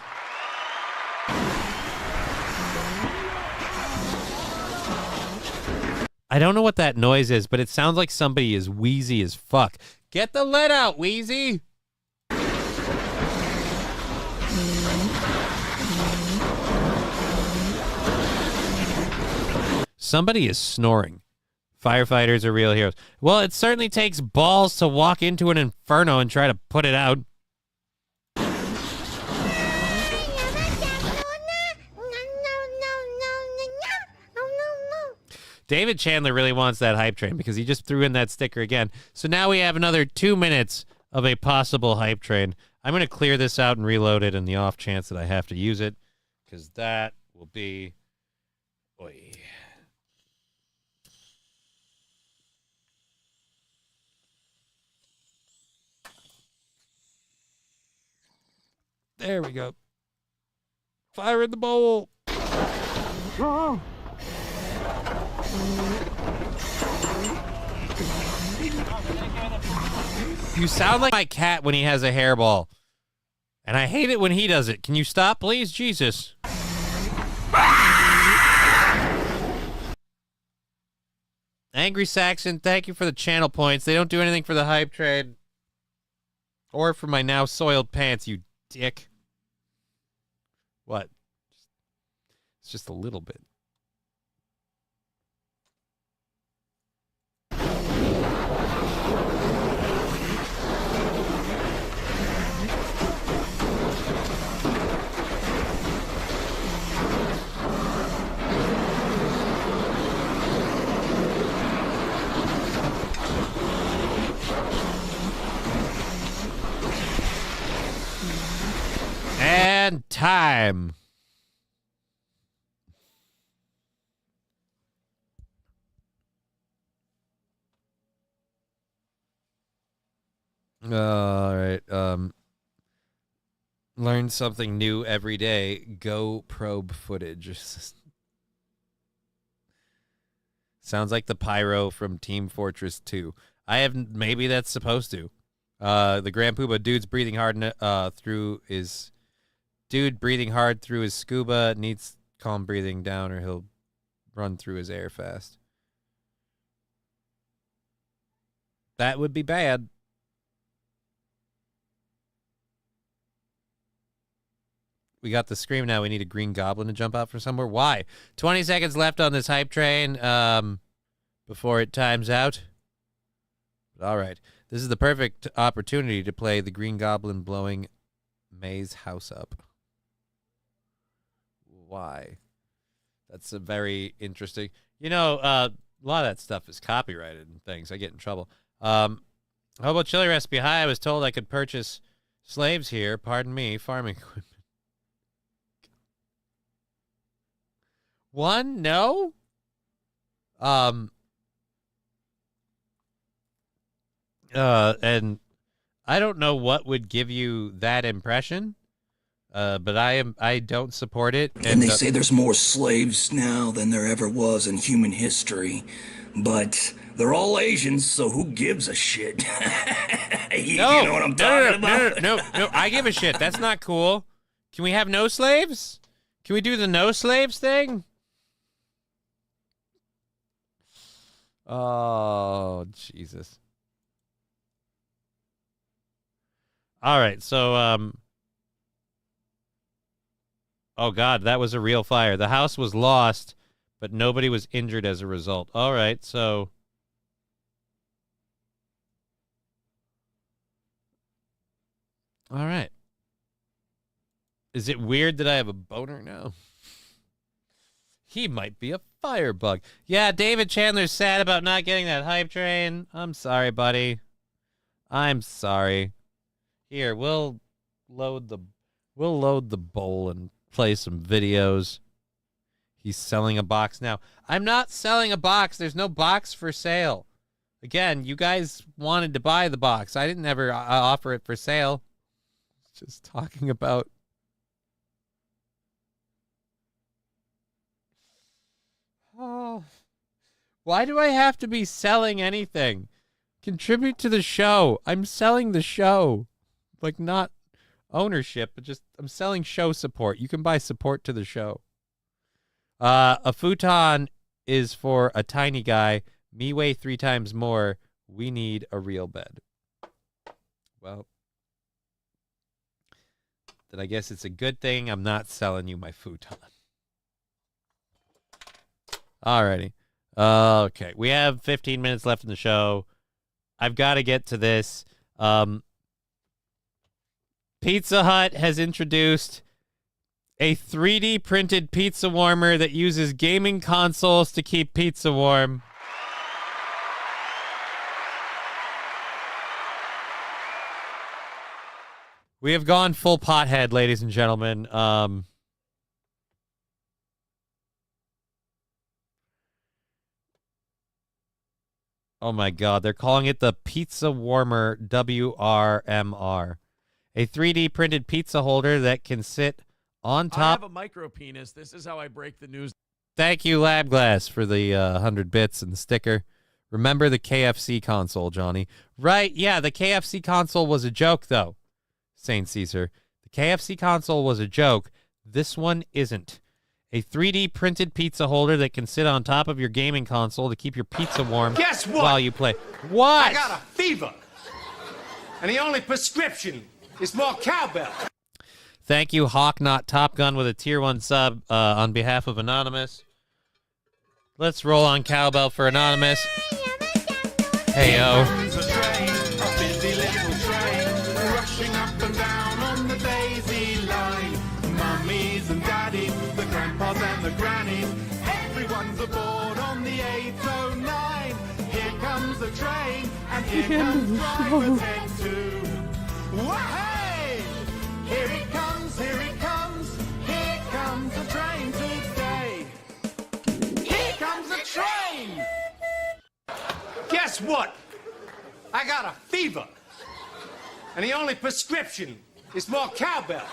I don't know what that noise is, but it sounds like somebody is wheezy as fuck. Get the lead out, Wheezy! Somebody is snoring. Firefighters are real heroes. Well, it certainly takes balls to walk into an inferno and try to put it out. David Chandler really wants that hype train because he just threw in that sticker again. So now we have another 2 minutes of a possible hype train. I'm going to clear this out and reload it in the off chance that I have to use it, because that will be... Oy. There we go. Fire in the bowl. Oh. You sound like my cat when he has a hairball. And I hate it when he does it. Can you stop, please? Jesus. Angry Saxon, thank you for the channel points. They don't do anything for the hype trade. Or for my now soiled pants, you dick. What? It's just a little bit. And time. All right. Learn something new every day. Go probe footage. Sounds like the pyro from Team Fortress 2. Maybe that's supposed to. The Grand Poobah dude's breathing hard through his scuba needs calm breathing down or he'll run through his air fast. That would be bad. We got the scream now. We need a green goblin to jump out from somewhere. Why? 20 seconds left on this hype train before it times out. All right. This is the perfect opportunity to play the green goblin blowing May's house up. Why? That's a very interesting... You know, a lot of that stuff is copyrighted and things. I get in trouble. How about chili recipe? Hi, I was told I could purchase slaves here. Pardon me, farming equipment. One? No? And I don't know what would give you that impression, but I don't support it. And they say there's more slaves now than there ever was in human history, but they're all Asians, so who gives a shit? You know what I'm talking about? No, I give a shit. That's not cool. Can we have no slaves? Can we do the no slaves thing? Oh, Jesus. All right, so, oh, God, that was a real fire. The house was lost, but nobody was injured as a result. All right, so... All right. Is it weird that I have a boner now? He might be a firebug. Yeah, David Chandler's sad about not getting that hype train. I'm sorry, buddy. I'm sorry. Here, we'll load the bowl and play some videos. He's selling a box now. I'm not selling a box. There's no box for sale. Again, you guys wanted to buy the box. I didn't ever offer it for sale. Just talking about... Oh, why do I have to be selling anything? Contribute to the show. I'm selling the show. Like, not ownership, but just I'm selling show support. You can buy support to the show. A futon is for a tiny guy. Me weigh 3 times more. We need a real bed. Well, then I guess it's a good thing I'm not selling you my futon. Alrighty. Okay, we have 15 minutes left in the show. I've got to get to this. Pizza Hut has introduced a 3D printed pizza warmer that uses gaming consoles to keep pizza warm. We have gone full pothead, ladies and gentlemen. Oh my God, they're calling it the Pizza Warmer WRMR. A 3D printed pizza holder that can sit on top. I have a micro penis. This is how I break the news. Thank you, Lab Glass, for the 100 bits and the sticker. Remember the KFC console, Johnny? Right, yeah, the KFC console was a joke, though, Saint Caesar. The KFC console was a joke. This one isn't. A 3D printed pizza holder that can sit on top of your gaming console to keep your pizza warm. Guess what? While you play. What? I got a fever. And the only prescription is more cowbell. Thank you, Hawk Not Top Gun, with a tier 1 sub on behalf of Anonymous. Let's roll on cowbell for Anonymous. Hey, yo. Rushing up and down on the daisy line. Mummies and daddies, the grandpas and the grannies. Everyone's aboard on the 809. Here comes the train, and here comes driver 10-2. Wah-hey! Here it comes, here it comes. Here comes the train today. Here comes the train! Guess what? I got a fever. And the only prescription is more cowbell.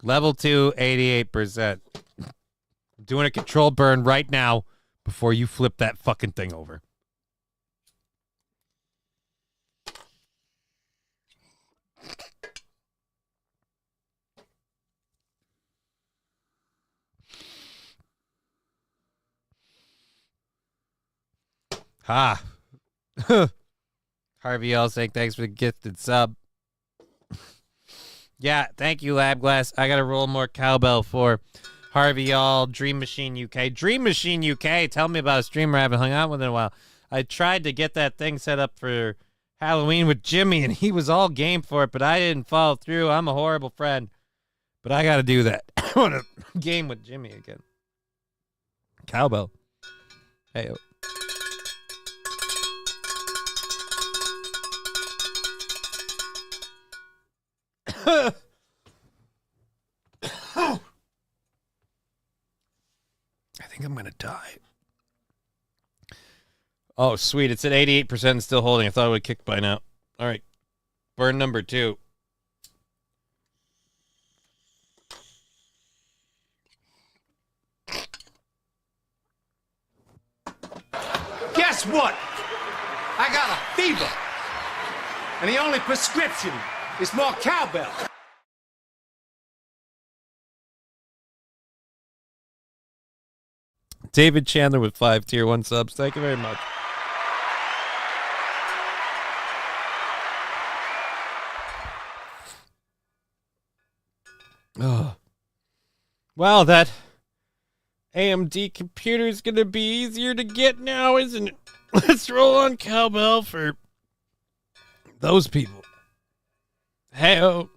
Level 2, 88%. I'm doing a control burn right now before you flip that fucking thing over. Ha. Harvey L saying thanks for the gifted sub. Yeah, thank you, Lab Glass. I got to roll more cowbell for Harvey All, Dream Machine UK. Dream Machine UK, tell me about a streamer I haven't hung out with in a while. I tried to get that thing set up for Halloween with Jimmy, and he was all game for it, but I didn't follow through. I'm a horrible friend, but I got to do that. I want to game with Jimmy again. Cowbell. Hey, I think I'm gonna die. Oh, sweet. It's at 88% and still holding. I thought it would kick by now. All right. Burn number 2. Guess what? I got a fever. And the only prescription is more cowbell. David Chandler with 5 tier 1 subs. Thank you very much. Oh. Well, that AMD computer is going to be easier to get now, isn't it? Let's roll on cowbell for those people. Hey-oh.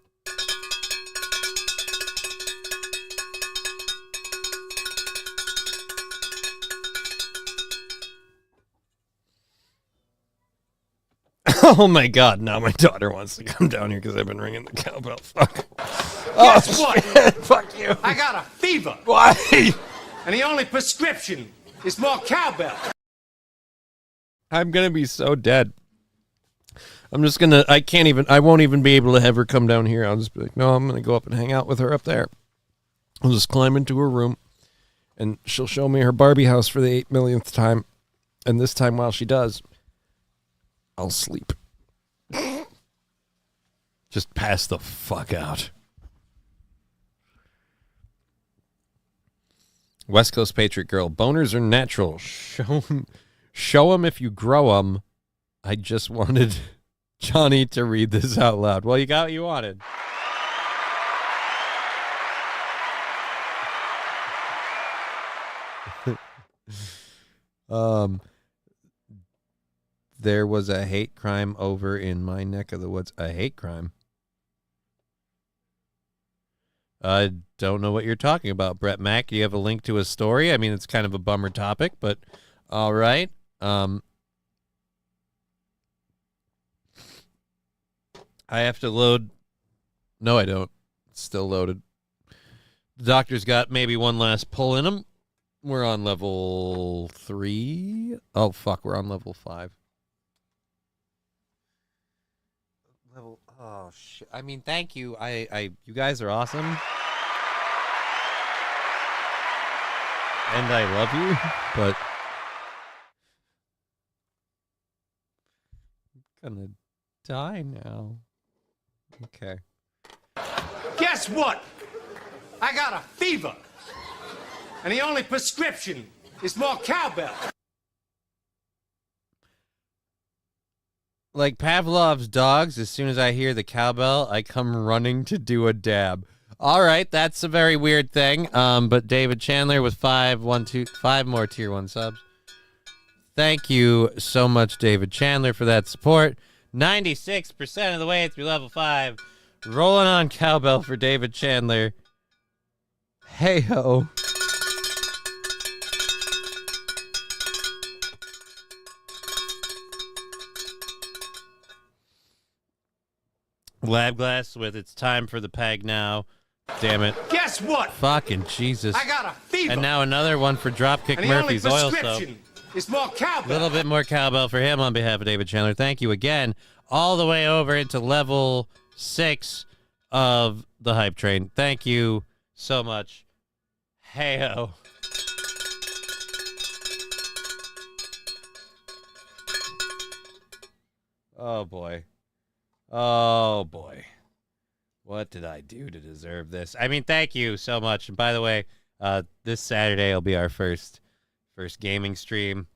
Oh my God! Now my daughter wants to come down here because I've been ringing the cowbell. Fuck. Guess what? Fuck you. I got a fever. Why? And the only prescription is more cowbell. I'm gonna be so dead. I'm just gonna. I won't even be able to have her come down here. I'll just be like, no, I'm gonna go up and hang out with her up there. I'll just climb into her room, and she'll show me her Barbie house for the 8 millionth time. And this time, while she does, I'll sleep. Just pass the fuck out. West Coast Patriot Girl. Boners are natural. Show 'em if you grow 'em. I just wanted Johnny to read this out loud. Well, you got what you wanted. There was a hate crime over in my neck of the woods. A hate crime? I don't know what you're talking about, Brett Mack. Do you have a link to a story? I mean, it's kind of a bummer topic, but all right. I have to load. No, I don't. It's still loaded. The doctor's got maybe one last pull in him. We're on level 3. Oh, fuck. We're on level 5. Oh, shit. I mean, thank you. You guys are awesome. And I love you, but I'm gonna die now. Okay. Guess what? I got a fever. And the only prescription is more cowbell. Like Pavlov's dogs, as soon as I hear the cowbell, I come running to do a dab. All right, that's a very weird thing. But David Chandler with 5 more tier 1 subs. Thank you so much, David Chandler, for that support. 96% of the way through level 5. Rolling on cowbell for David Chandler. Hey ho. Lab Glass with It's Time for the Peg Now. Damn it. Guess what? Fucking Jesus. I got a fever. And now another one for Dropkick And the Murphy's only Oil Soap. prescription is more cowbell. A little bit more cowbell for him on behalf of David Chandler. Thank you again. All the way over into level 6 of the Hype Train. Thank you so much. Hey-ho. Oh, boy. Oh, boy. What did I do to deserve this? I mean, thank you so much. And by the way, this Saturday will be our first gaming stream.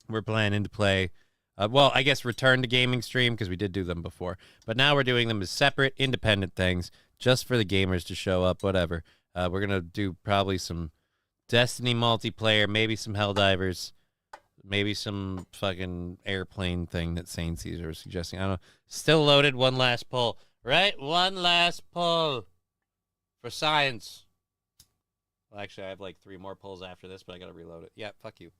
We're planning to play, well, I guess return to gaming stream because we did do them before. But now we're doing them as separate, independent things just for the gamers to show up, whatever. We're going to do probably some Destiny multiplayer, maybe some Helldivers. Maybe some fucking airplane thing that Sane Caesar was suggesting. I don't know. Still loaded. One last pull. Right? One last pull. For science. Well, actually, I have like 3 more pulls after this, but I gotta reload it. Yeah, fuck you.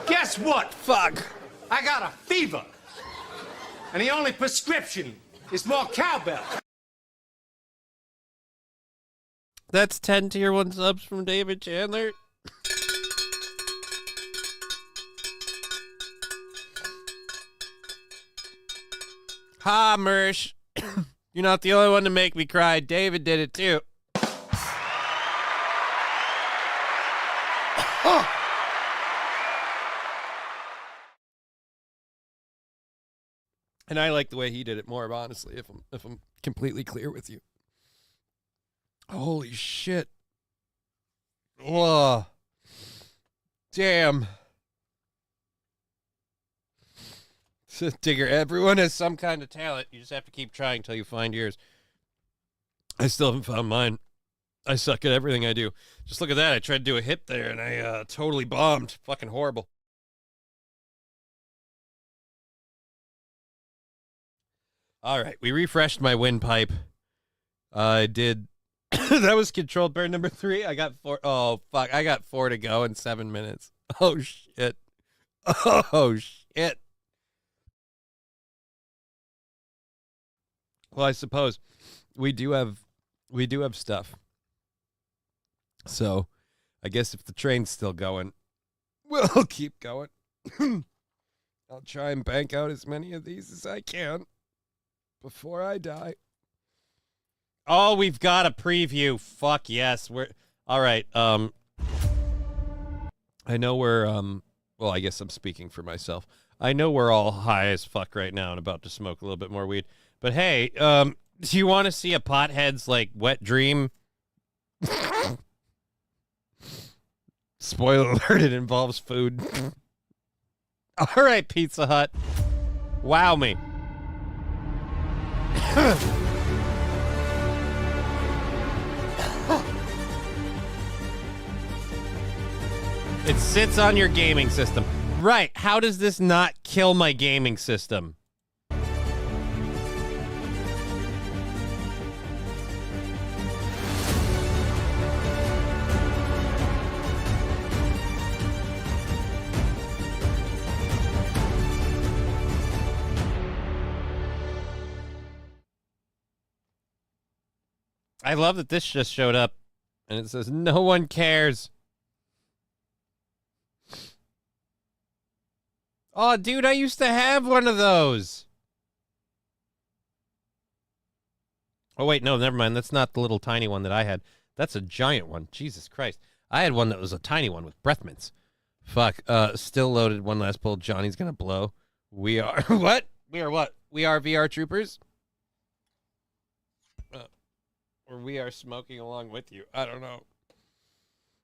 Guess what? Fuck. I got a fever. And the only prescription is more cowbell. That's 10 tier 1 subs from David Chandler. Ha, Mersh. You're not the only one to make me cry. David did it too. And I like the way he did it more, honestly, if I'm completely clear with you. Holy shit. Oh. Damn. Digger, everyone has some kind of talent. You just have to keep trying until you find yours. I still haven't found mine. I suck at everything I do. Just look at that. I tried to do a hip there, and I totally bombed. Fucking horrible. All right, we refreshed my windpipe. I did. That was controlled burn number 3. I got 4. Oh, fuck. I got 4 to go in 7 minutes. Oh, shit. Oh, shit. Well, I suppose we do have stuff. So, I guess if the train's still going, we'll keep going. I'll try and bank out as many of these as I can before I die. Oh, we've got a preview. Fuck yes. We're all right. I know we're well, I guess I'm speaking for myself. I know we're all high as fuck right now and about to smoke a little bit more weed. But hey, do you want to see a pothead's like wet dream? Spoiler alert, it involves food. All right, Pizza Hut. Wow me. It sits on your gaming system. Right, how does this not kill my gaming system? I love that this just showed up and it says no one cares. Oh, dude, I used to have one of those. Oh, wait, no, never mind. That's not the little tiny one that I had. That's a giant one. Jesus Christ. I had one that was a tiny one with breath mints. Fuck. Still loaded. One last pull. Johnny's going to blow. We are... What? We are what? We are VR troopers? Or we are smoking along with you. I don't know.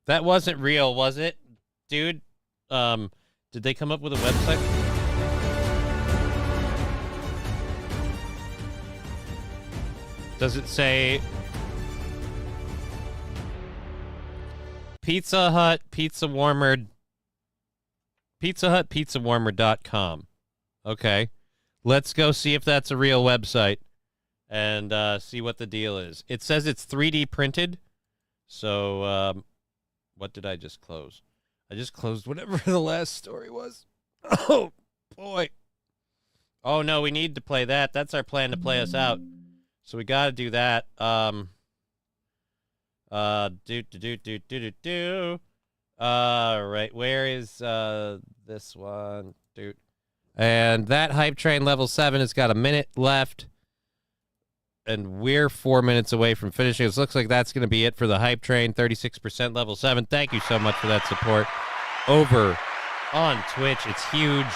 That wasn't real, was it? Dude, did they come up with a website? Does it say Pizza Hut Pizza Warmer? Pizza Hut Pizza Warmer.com. Okay. Let's go see if that's a real website and see what the deal is. It says it's 3D printed. So, what did I just close? I just closed whatever the last story was. Oh, boy. Oh, no, we need to play that. That's our plan to play us out. So we got to do that. Right, where is this one? Dude. And that hype train level 7 has got a minute left. And we're 4 minutes away from finishing. It looks like that's going to be it for the hype train. 36% level 7. Thank you so much for that support over on Twitch. It's huge.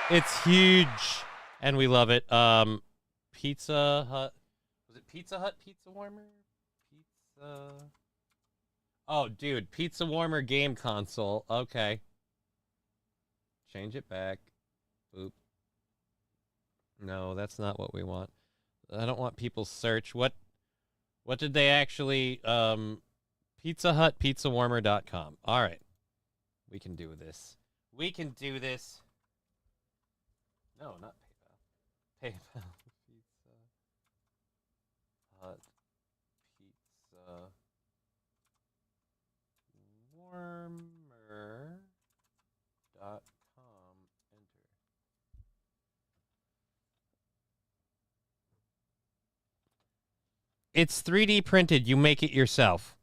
It's huge. And we love it. Pizza Hut. Was it Pizza Hut Pizza Warmer? Pizza. Oh, dude. Pizza Warmer game console. Okay. Change it back. Boop. No, that's not what we want. I don't want people's search. What did they actually Pizza Hut pizzawarmer.com. All right. We can do this. We can do this. No, not PayPal. PayPal. Pizza Hut Pizza Warmer.com. It's 3D printed. You make it yourself.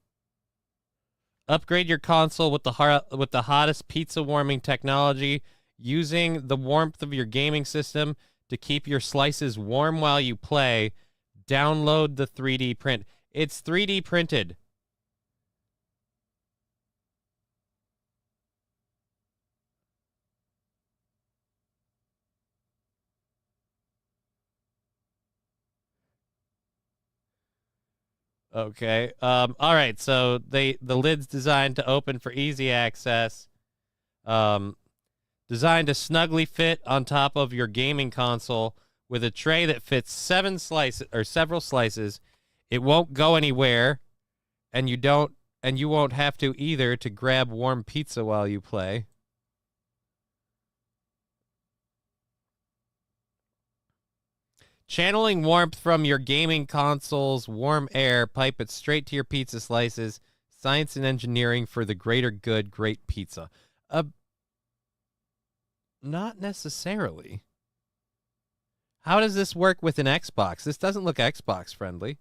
Upgrade your console with the hottest pizza warming technology, using the warmth of your gaming system to keep your slices warm while you play. Download the 3D print. It's 3D printed. Okay. All right. So the lid's designed to open for easy access. Designed to snugly fit on top of your gaming console with a tray that fits several slices. It won't go anywhere, and you won't have to either to grab warm pizza while you play. Channeling warmth from your gaming console's warm air, pipe it straight to your pizza slices. Science and engineering for the greater good, great pizza. Not necessarily. How does this work with an Xbox? This doesn't look Xbox friendly.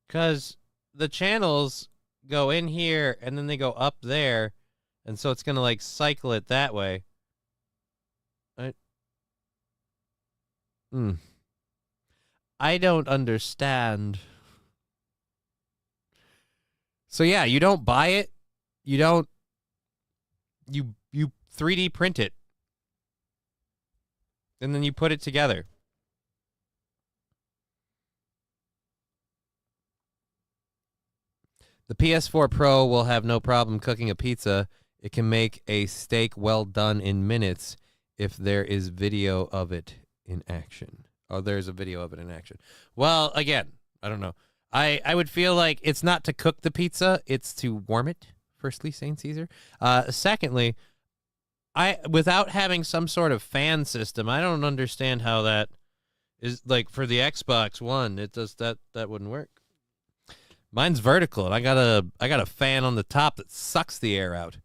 Because the channels go in here and then they go up there. And so it's going to like cycle it that way. I don't understand. So yeah, you don't buy it. You 3D print it. And then you put it together. The PS4 Pro will have no problem cooking a pizza. It can make a steak well done in minutes if there is video of it in action. Oh, there's a video of it in action. Well, again, I don't know. I would feel like it's not to cook the pizza, it's to warm it, firstly, St. Caesar. Secondly, without having some sort of fan system, I don't understand how that is, like, for the Xbox One, it does that wouldn't work. Mine's vertical, and I got a fan on the top that sucks the air out.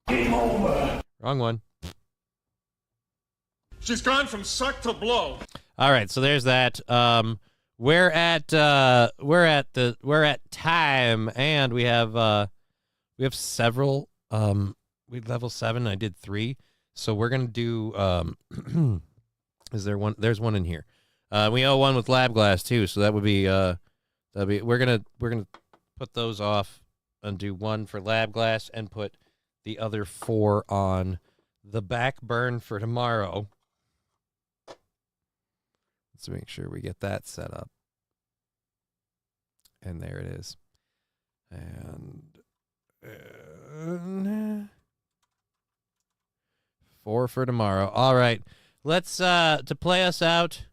Game over. Wrong one. She's gone from suck to blow. All right, so there's that. We're at time, and we have several. We level 7. I did 3, so we're gonna do. Is there one? There's one in here. We owe one with lab glass too, so that would be we're gonna put those off and do one for lab glass and put the other 4 on the back burn for tomorrow. Let's make sure we get that set up. And there it is. And 4 for tomorrow. All right. Let's to play us out.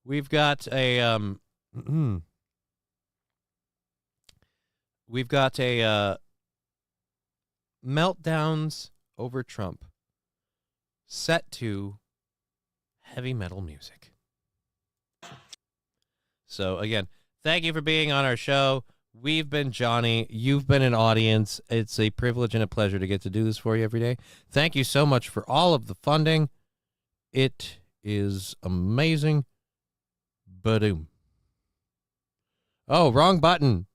We've got a meltdowns over Trump set to heavy metal music. So again, thank you for being on our show. We've been Johnny. You've been an audience. It's a privilege and a pleasure to get to do this for you every day. Thank you so much for all of the funding. It is amazing. Ba-doom. Oh, wrong button.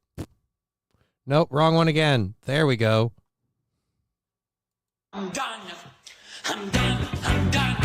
Nope, wrong one again. There we go. I'm done. I'm done. I'm done.